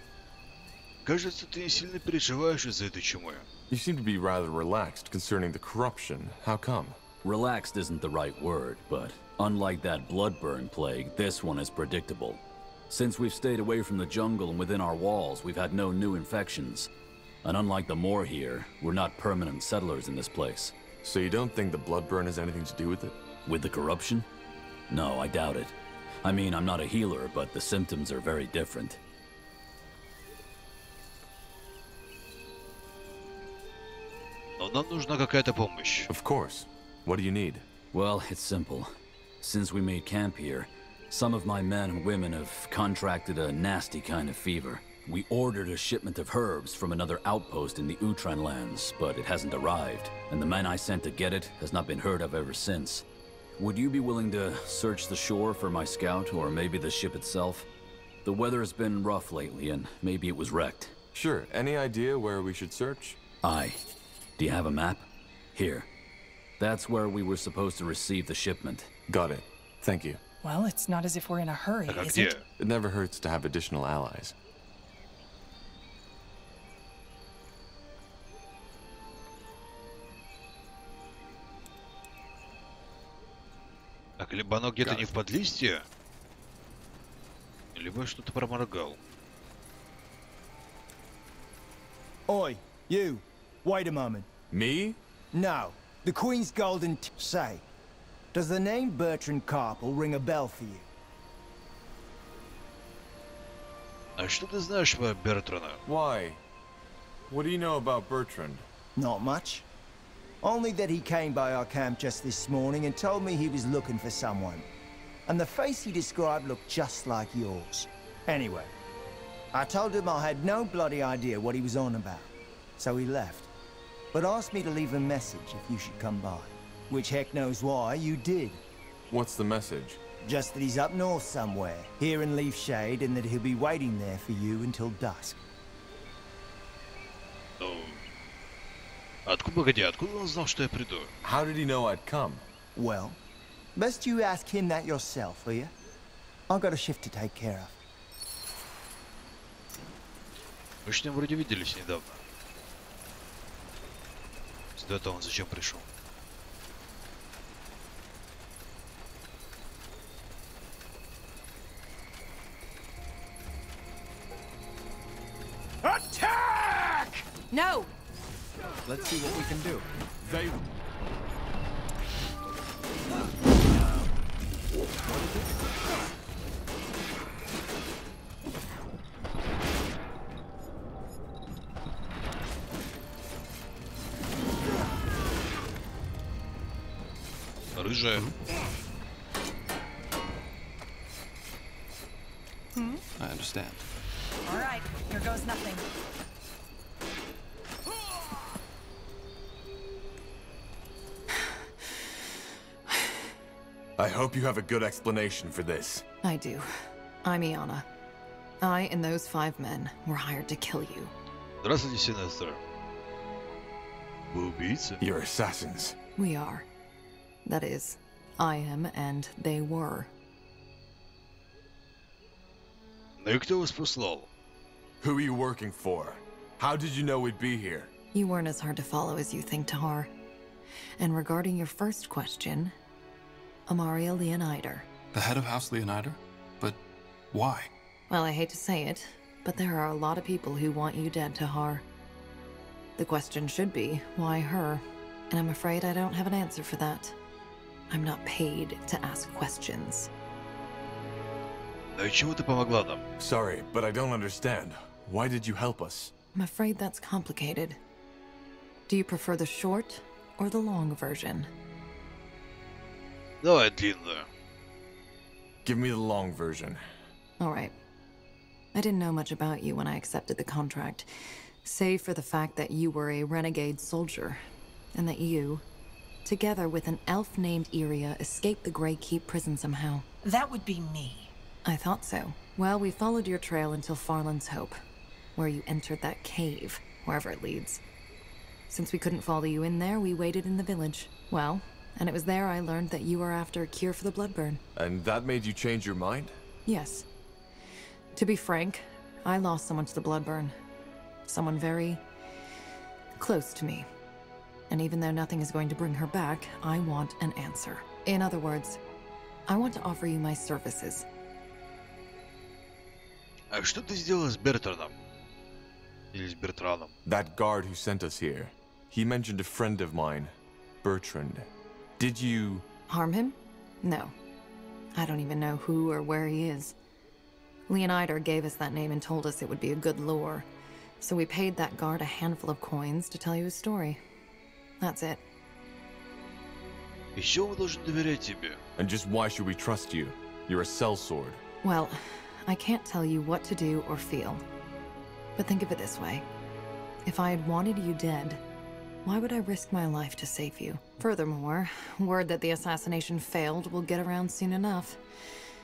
Кажется, ты не сильно переживаешь из-за этой чумы. You seem to be rather relaxed concerning the corruption. How come? Relaxed isn't the right word, but unlike that bloodburn plague, this one is predictable. Since we've stayed away from the jungle and within our walls, we've had no new infections. And unlike the Moor here, we're not permanent settlers in this place. So you don't think the bloodburn has anything to do with it? With the corruption? No, I doubt it. I mean, I'm not a healer, but the symptoms are very different. Но нам нужна какая-то помощь. Of course. What do you need? Well, it's simple. Since we made camp here, some of my men and women have contracted a nasty kind of fever. We ordered a shipment of herbs from another outpost in the Utran lands, but it hasn't arrived, and the man I sent to get it has not been heard of ever since. Would you be willing to search the shore for my scout, or maybe the ship itself? The weather's been rough lately, and maybe it was wrecked. Sure. Any idea where we should search? Aye. Do you have a map? Here. That's where we were supposed to receive the shipment. Got it. Thank you. Well, it's not as if we're in a hurry, is it? It never hurts to have additional allies. Так, либо оно где-то не в подлистье, либо что-то проморгал. Oi, you. Wait a moment. Me? No. The Queen's Golden Say. Does the name Bertrand Carpel ring a bell for you? А что ты знаешь про Бертрана? Why? What do you know about Bertrand? Not much. Only that he came by our camp just this morning and told me he was looking for someone. And the face he described looked just like yours. Anyway, I told him I had no bloody idea what he was on about. So he left. But asked me to leave a message if you should come by. Which heck knows why you did. What's the message? Just that he's up north somewhere, here in Leafshade, and that he'll be waiting there for you until dusk. Ну, откуда он знал, что я приду? How did he know I'd come? Well, best you ask him that yourself, will you? I've got a shift to take care of. Мы с ним вроде виделись недавно. До этого он зачем пришел? Attack! No! Let's see what we can do. They... What is it? Рыжая. I understand. All right, here goes nothing. I hope you have a good explanation for this. I do. I'm Iana. I and those 5 men were hired to kill you. Здравствуйте, Синестра. Вы убийцы? You're assassins. We are. That is, I am and they were. Ну и кто вас послал? Who are you working for? How did you know we'd be here? You weren't as hard to follow as you think, Tahar. And regarding your first question, Amaria Leonider. The head of House Leonider? But why? Well, I hate to say it, but there are a lot of people who want you dead, Tahar. The question should be, why her? And I'm afraid I don't have an answer for that. I'm not paid to ask questions. Ну и чего ты помогла нам? Sorry, but I don't understand. Why did you help us? I'm afraid that's complicated. Do you prefer the short or the long version? Давай длинную. Give me the long version. All right. I didn't know much about you when I accepted the contract, save for the fact that you were a renegade soldier, and that you, together with an elf named Iria, escaped the Grey Keep prison somehow. That would be me. I thought so. Well, we followed your trail until Farland's Hope, where you entered that cave, wherever it leads. Since we couldn't follow you in there, we waited in the village. Well, and it was there I learned that you were after a cure for the bloodburn. And that made you change your mind? Yes. To be frank, I lost someone to the bloodburn. Someone very close to me. And even though nothing is going to bring her back, I want an answer. In other words, I want to offer you my services. А что ты сделала с Бертраном? Или с Бертраном? That guard who sent us here. He mentioned a friend of mine, Bertrand. Did you... Harm him? No. I don't even know who or where he is. Leonider gave us that name and told us it would be a good lure. So we paid that guard a handful of coins to tell you his story. That's it. Еще мы должны доверять тебе. And just why should we trust you? You're a sellsword. Well, I can't tell you what to do or feel. But think of it this way. If I had wanted you dead, why would I risk my life to save you? Furthermore, word that the assassination failed will get around soon enough.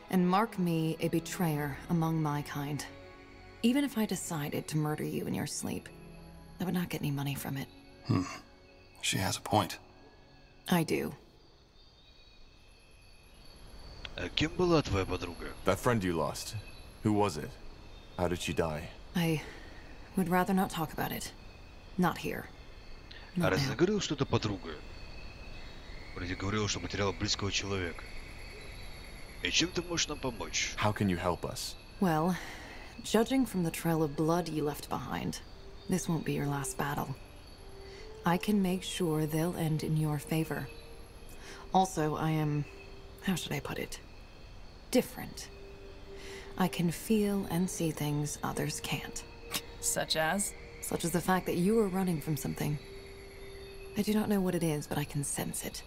And mark me a betrayer among my kind. Even if I decided to murder you in your sleep, I would not get any money from it. She has a point. I do. А кем была твоя подруга? That friend you lost. Who was it? How did she die? I would rather not talk about it. Not here. А раз ты говорил, что это подруга? Вроде говорил, что потерял близкого человека. И чем ты можешь нам помочь? How can you help us? Well, judging from the trail of blood you left behind, this won't be your last battle. I can make sure they'll end in your favor. Also, I am... how should I put it? Different. I can feel and see things others can't. Such as? Such as the fact that you were running from something. I do not know what it is, but I can sense it.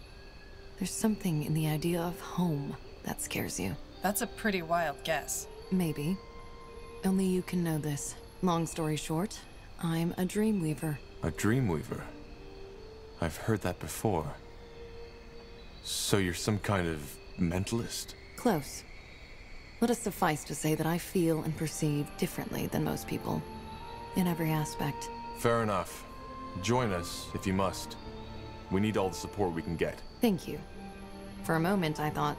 There's something in the idea of home that scares you. That's a pretty wild guess. Maybe. Only you can know this. Long story short, I'm a dreamweaver. A dreamweaver? I've heard that before. So you're some kind of mentalist? Close. Let us suffice to say that I feel and perceive differently than most people. In every aspect. Fair enough. Join us, if you must. We need all the support we can get. Thank you. For a moment, I thought...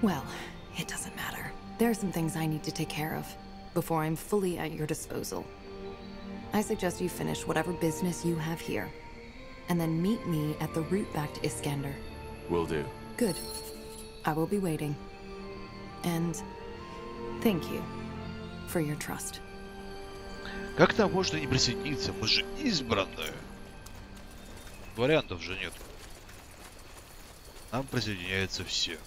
well, it doesn't matter. There are some things I need to take care of before I'm fully at your disposal. I suggest you finish whatever business you have here, and then meet me at the route back to Iskander. Will do. Good. I will be waiting. And thank you for your trust. Как там можно не присоединиться? Мы же избранные. Вариантов же нет. Нам присоединяются все.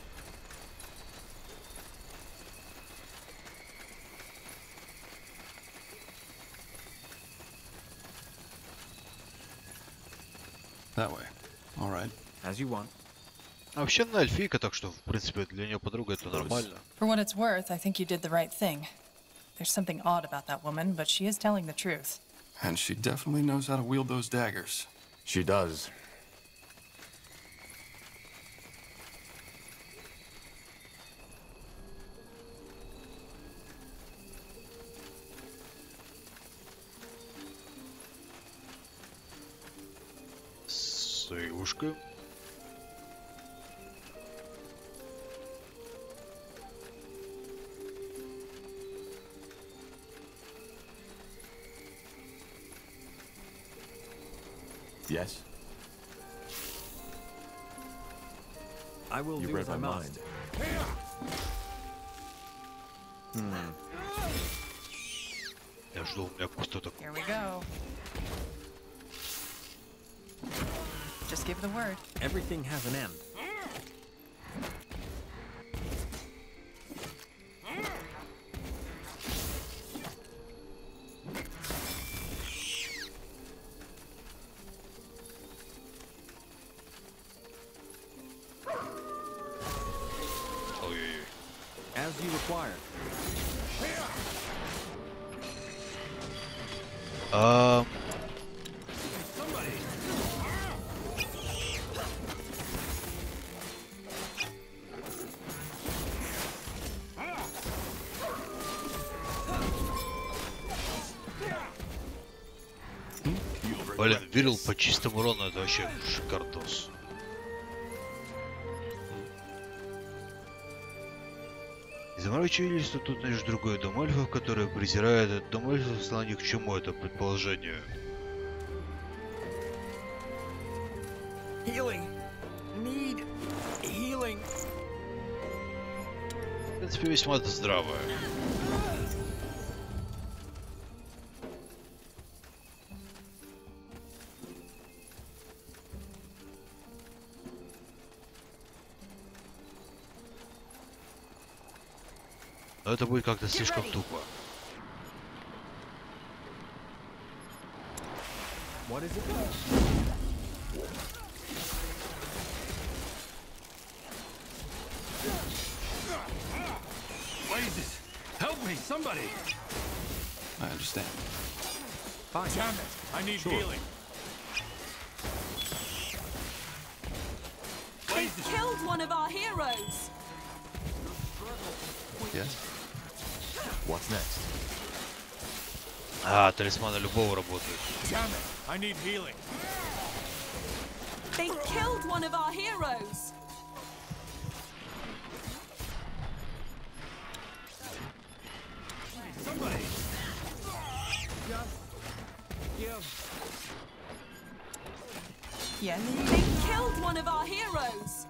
That way. All right. As you want. А вообще она эльфийка, так что, в принципе, для нее подруга это нормально. For what it's worth, I think you did the right thing. There's something odd about that woman, but she is telling the truth. And she definitely knows how to wield those daggers. She does. своей ушкой. Yes? I will You do read as I my must. mind. Я жду, у меня пустота. Here we go. Just give the word. Everything has an end. As you require. Блин, вирил по чистому урону, это вообще шикардос. Заморочились, что тут найдешь другой дом эльфов, который презирает этот дом эльфов, стало ни к чему это предположение. Healing. Need healing. В принципе, весьма здравое. Но это будет как-то слишком тупо. What is it? Jesus! Help me, somebody! I understand. Fine. Damn it! I need healing. They killed one of our heroes. Yes? What's next? А, талисманы любого работают. Damn it! I need healing. They killed one of our heroes. Somebody! Yes. They killed one of our heroes.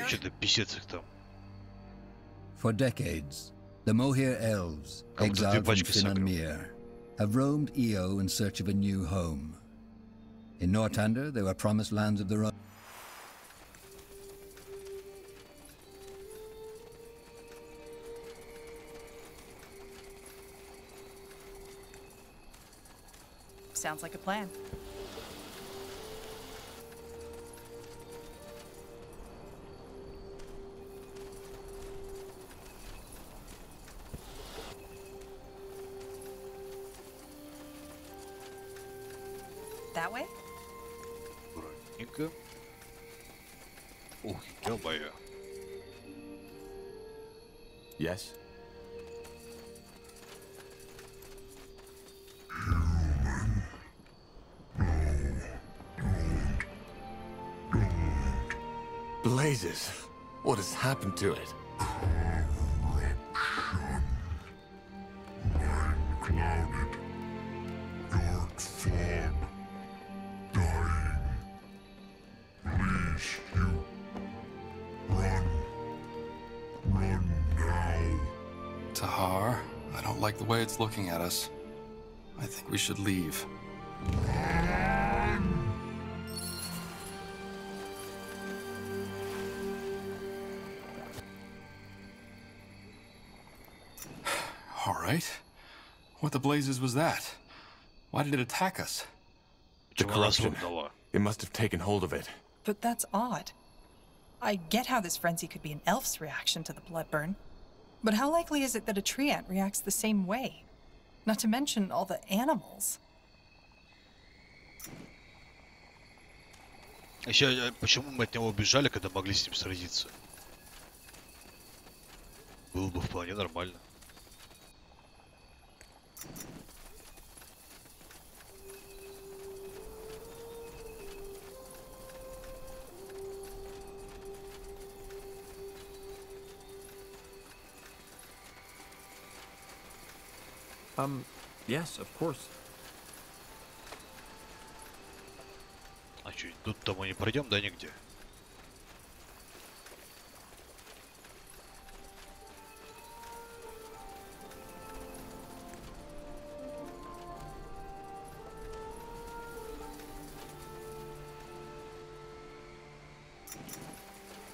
Что-то писец их там. For decades, the Mohir elves, exiled from Finnanmere, have roamed Io in search of a new home. In Northander, they were promised lands of their own. Sounds like a plan. That way? Аккуратненько. Ух, ё-моё. Yes? Blazes! What has happened to it? Clouded, dark fog, dying. Please, you run now. Tahar, I don't like the way it's looking at us. I think we should leave. All right. What the blazes was that? Why did it attack us? The corruption. It must have taken hold of it. But that's odd. I get how this frenzy could be an elf's reaction to the blood burn. But how likely is it that a tree ant reacts the same way? Not to mention all the animals. Еще, почему мы от него убежали, когда могли с ним сразиться? Было бы вполне нормально. Yes, of course. А что, тут-то мы не пройдем, да, нигде?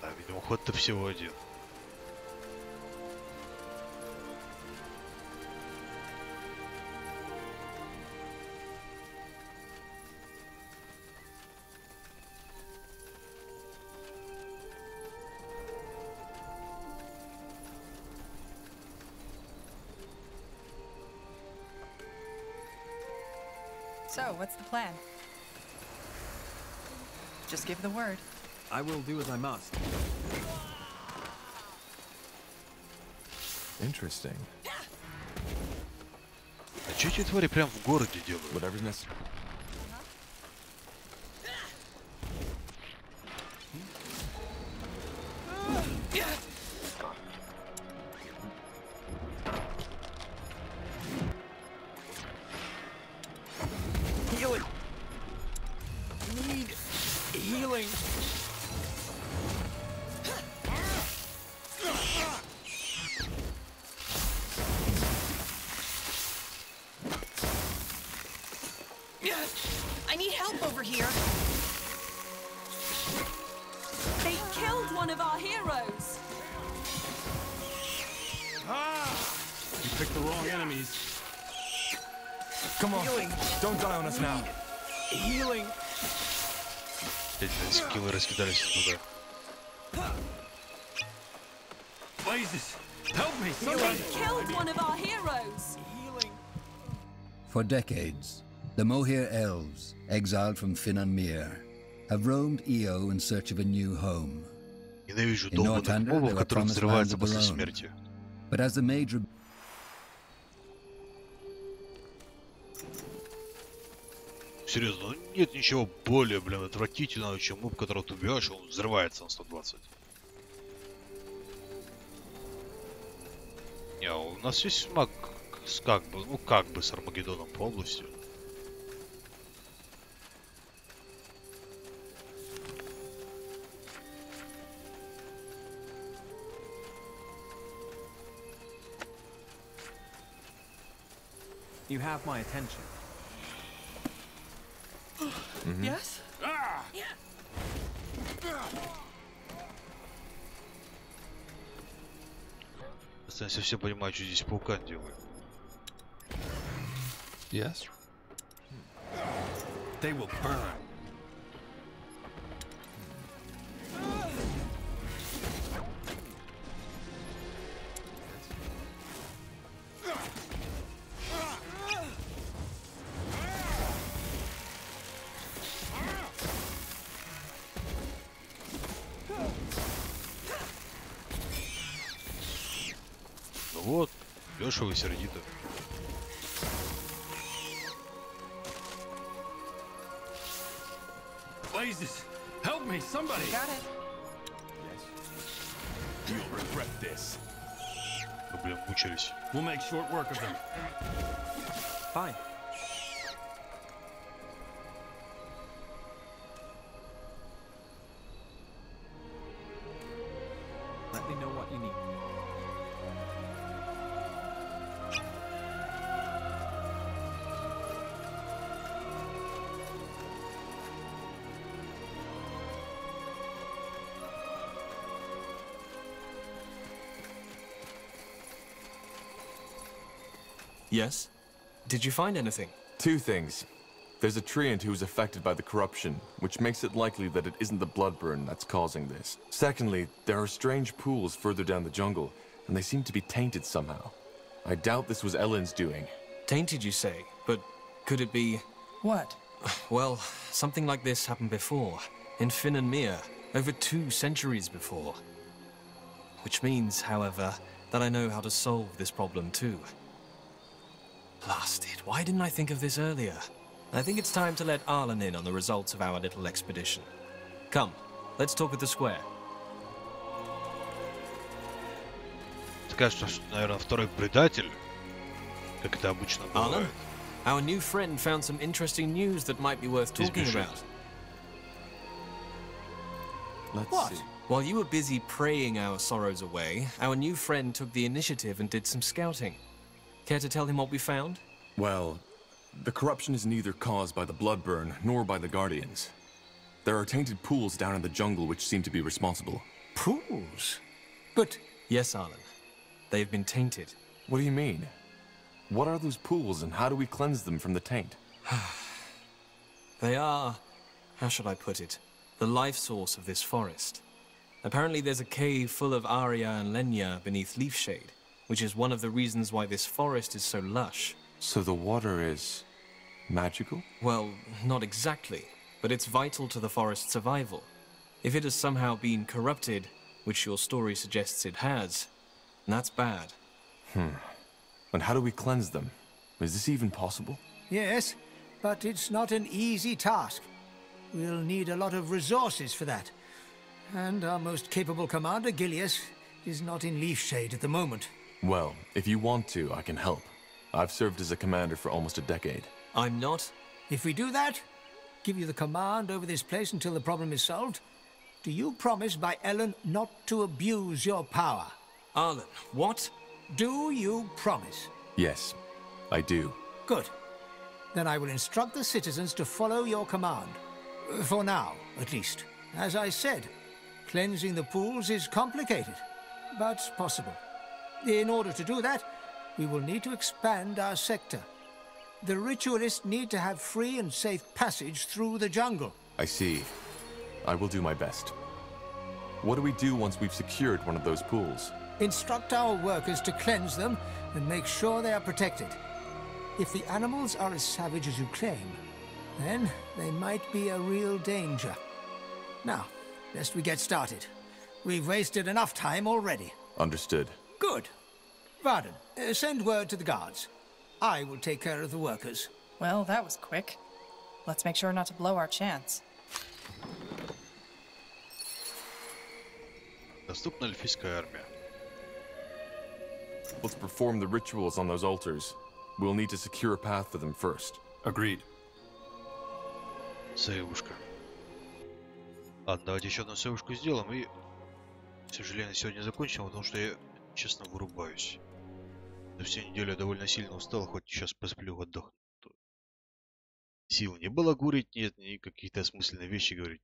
Да, видимо, ход-то всего один. So, what's the plan? Just give the word. I will do as I must. Interesting. А что эти твари прям в городе делают? Whatever's necessary. Healing. Need healing. I need help over here. They killed one of our heroes. You picked the wrong enemies. Come on, don't die on us now. Healing. Эти скиллы раскидались туда. Jesus, help me! They killed one of our heroes. For decades, the Mohir elves, exiled from Finnanmere, have roamed Io in search of a new home. Ненавижу In долбанных Northander, мобов, they were которые promised lands взрываются of their после own. смерти. But as the mage... Серьезно, ну нет ничего более, блин, отвратительного, чем моб, которого ты убиваешь, и он взрывается на 120. Не, у нас есть маг с как бы с Армагеддоном полностью. You have my attention. Yes? Если все понимают, что здесь паука делают. Yes? They will burn. Ну вот, дешево и сердито. Jesus, help me, somebody! Got it. You'll regret this. Ну, блин, мучились. We'll make short work of them. Fine. Let me know what you need. Yes? Did you find anything? Two things. There's a treant who is affected by the corruption, which makes it likely that it isn't the bloodburn that's causing this. Secondly, there are strange pools further down the jungle, and they seem to be tainted somehow. I doubt this was Ellen's doing. Tainted, you say? But could it be... What? Well, something like this happened before. In Finnanmere, over 2 centuries before. Which means, however, that I know how to solve this problem too. Blasted, why didn't I think of this earlier? I think it's time to let Arlen in on the results of our little expedition. Come, let's talk at the square. Скажешь, что, наверное, второй предатель. Как это обычно Alan, бывает. our new friend found some interesting news that might be worth talking about. Let's What? see. While you were busy praying our sorrows away, our new friend took the initiative and did some scouting. Care to tell him what we found? Well, the corruption is neither caused by the Bloodburn nor by the Guardians. There are tainted pools down in the jungle which seem to be responsible. Pools? But... Yes, Alan. They have been tainted. What do you mean? What are those pools and how do we cleanse them from the taint? They are... how should I put it? The life source of this forest. Apparently there's a cave full of Aria and Lenya beneath leaf shade, which is one of the reasons why this forest is so lush. So the water is... magical? Well, not exactly, but it's vital to the forest's survival. If it has somehow been corrupted, which your story suggests it has, that's bad. And how do we cleanse them? Is this even possible? Yes, but it's not an easy task. We'll need a lot of resources for that. And our most capable commander, Gilius, is not in leaf shade at the moment. Well, if you want to, I can help. I've served as a commander for almost a decade. I'm not? If we do that, give you the command over this place until the problem is solved, do you promise by Ellen not to abuse your power? Arlen, what? Do you promise? Yes, I do. Good. Then I will instruct the citizens to follow your command. For now, at least. As I said, cleansing the pools is complicated, but possible. In order to do that, we will need to expand our sector. The ritualists need to have free and safe passage through the jungle. I see. I will do my best. What do we do once we've secured one of those pools? Instruct our workers to cleanse them and make sure they are protected. If the animals are as savage as you claim, then they might be a real danger. Now, lest we get started. We've wasted enough time already. Understood. Good. Varden, send word to the guards. I will take care of the workers. Well, that was quick. Let's make sure not to blow our chance. Доступна эльфийская армия. Let's perform the rituals on those altars. We'll need to secure a path for them first. Agreed. Сейвушка. Ладно, давайте еще одну сейвушку сделаем и, к сожалению, сегодня закончим, потому что я, честно, вырубаюсь. За всю неделю я довольно сильно устал, хоть сейчас посплю, отдохну. Сил не было курить, нет, ни какие-то осмысленные вещи говорить.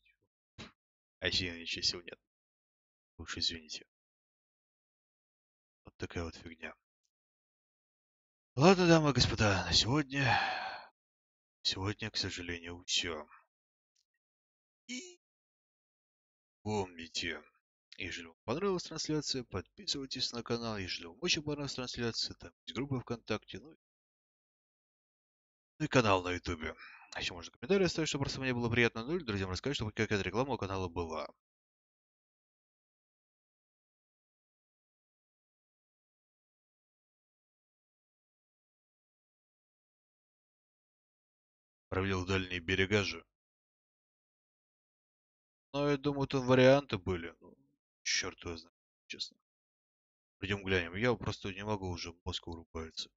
А сильно ничего сил нет. Уж извините. Вот такая вот фигня. Ладно, дамы и господа, на сегодня... Сегодня, к сожалению, все. И помните, если вам понравилась трансляция, подписывайтесь на канал. Если вам очень понравилась трансляция, там есть группа ВКонтакте, ну и канал на Ютубе. А еще можно комментарий оставить, чтобы просто мне было приятно. Ну или друзьям рассказать, чтобы какая-то реклама у канала была. Провел дальние берега же. Но я думаю, там варианты были. Ну, черт его знает, честно. Пойдем глянем. Я просто не могу уже, мозг вырубается.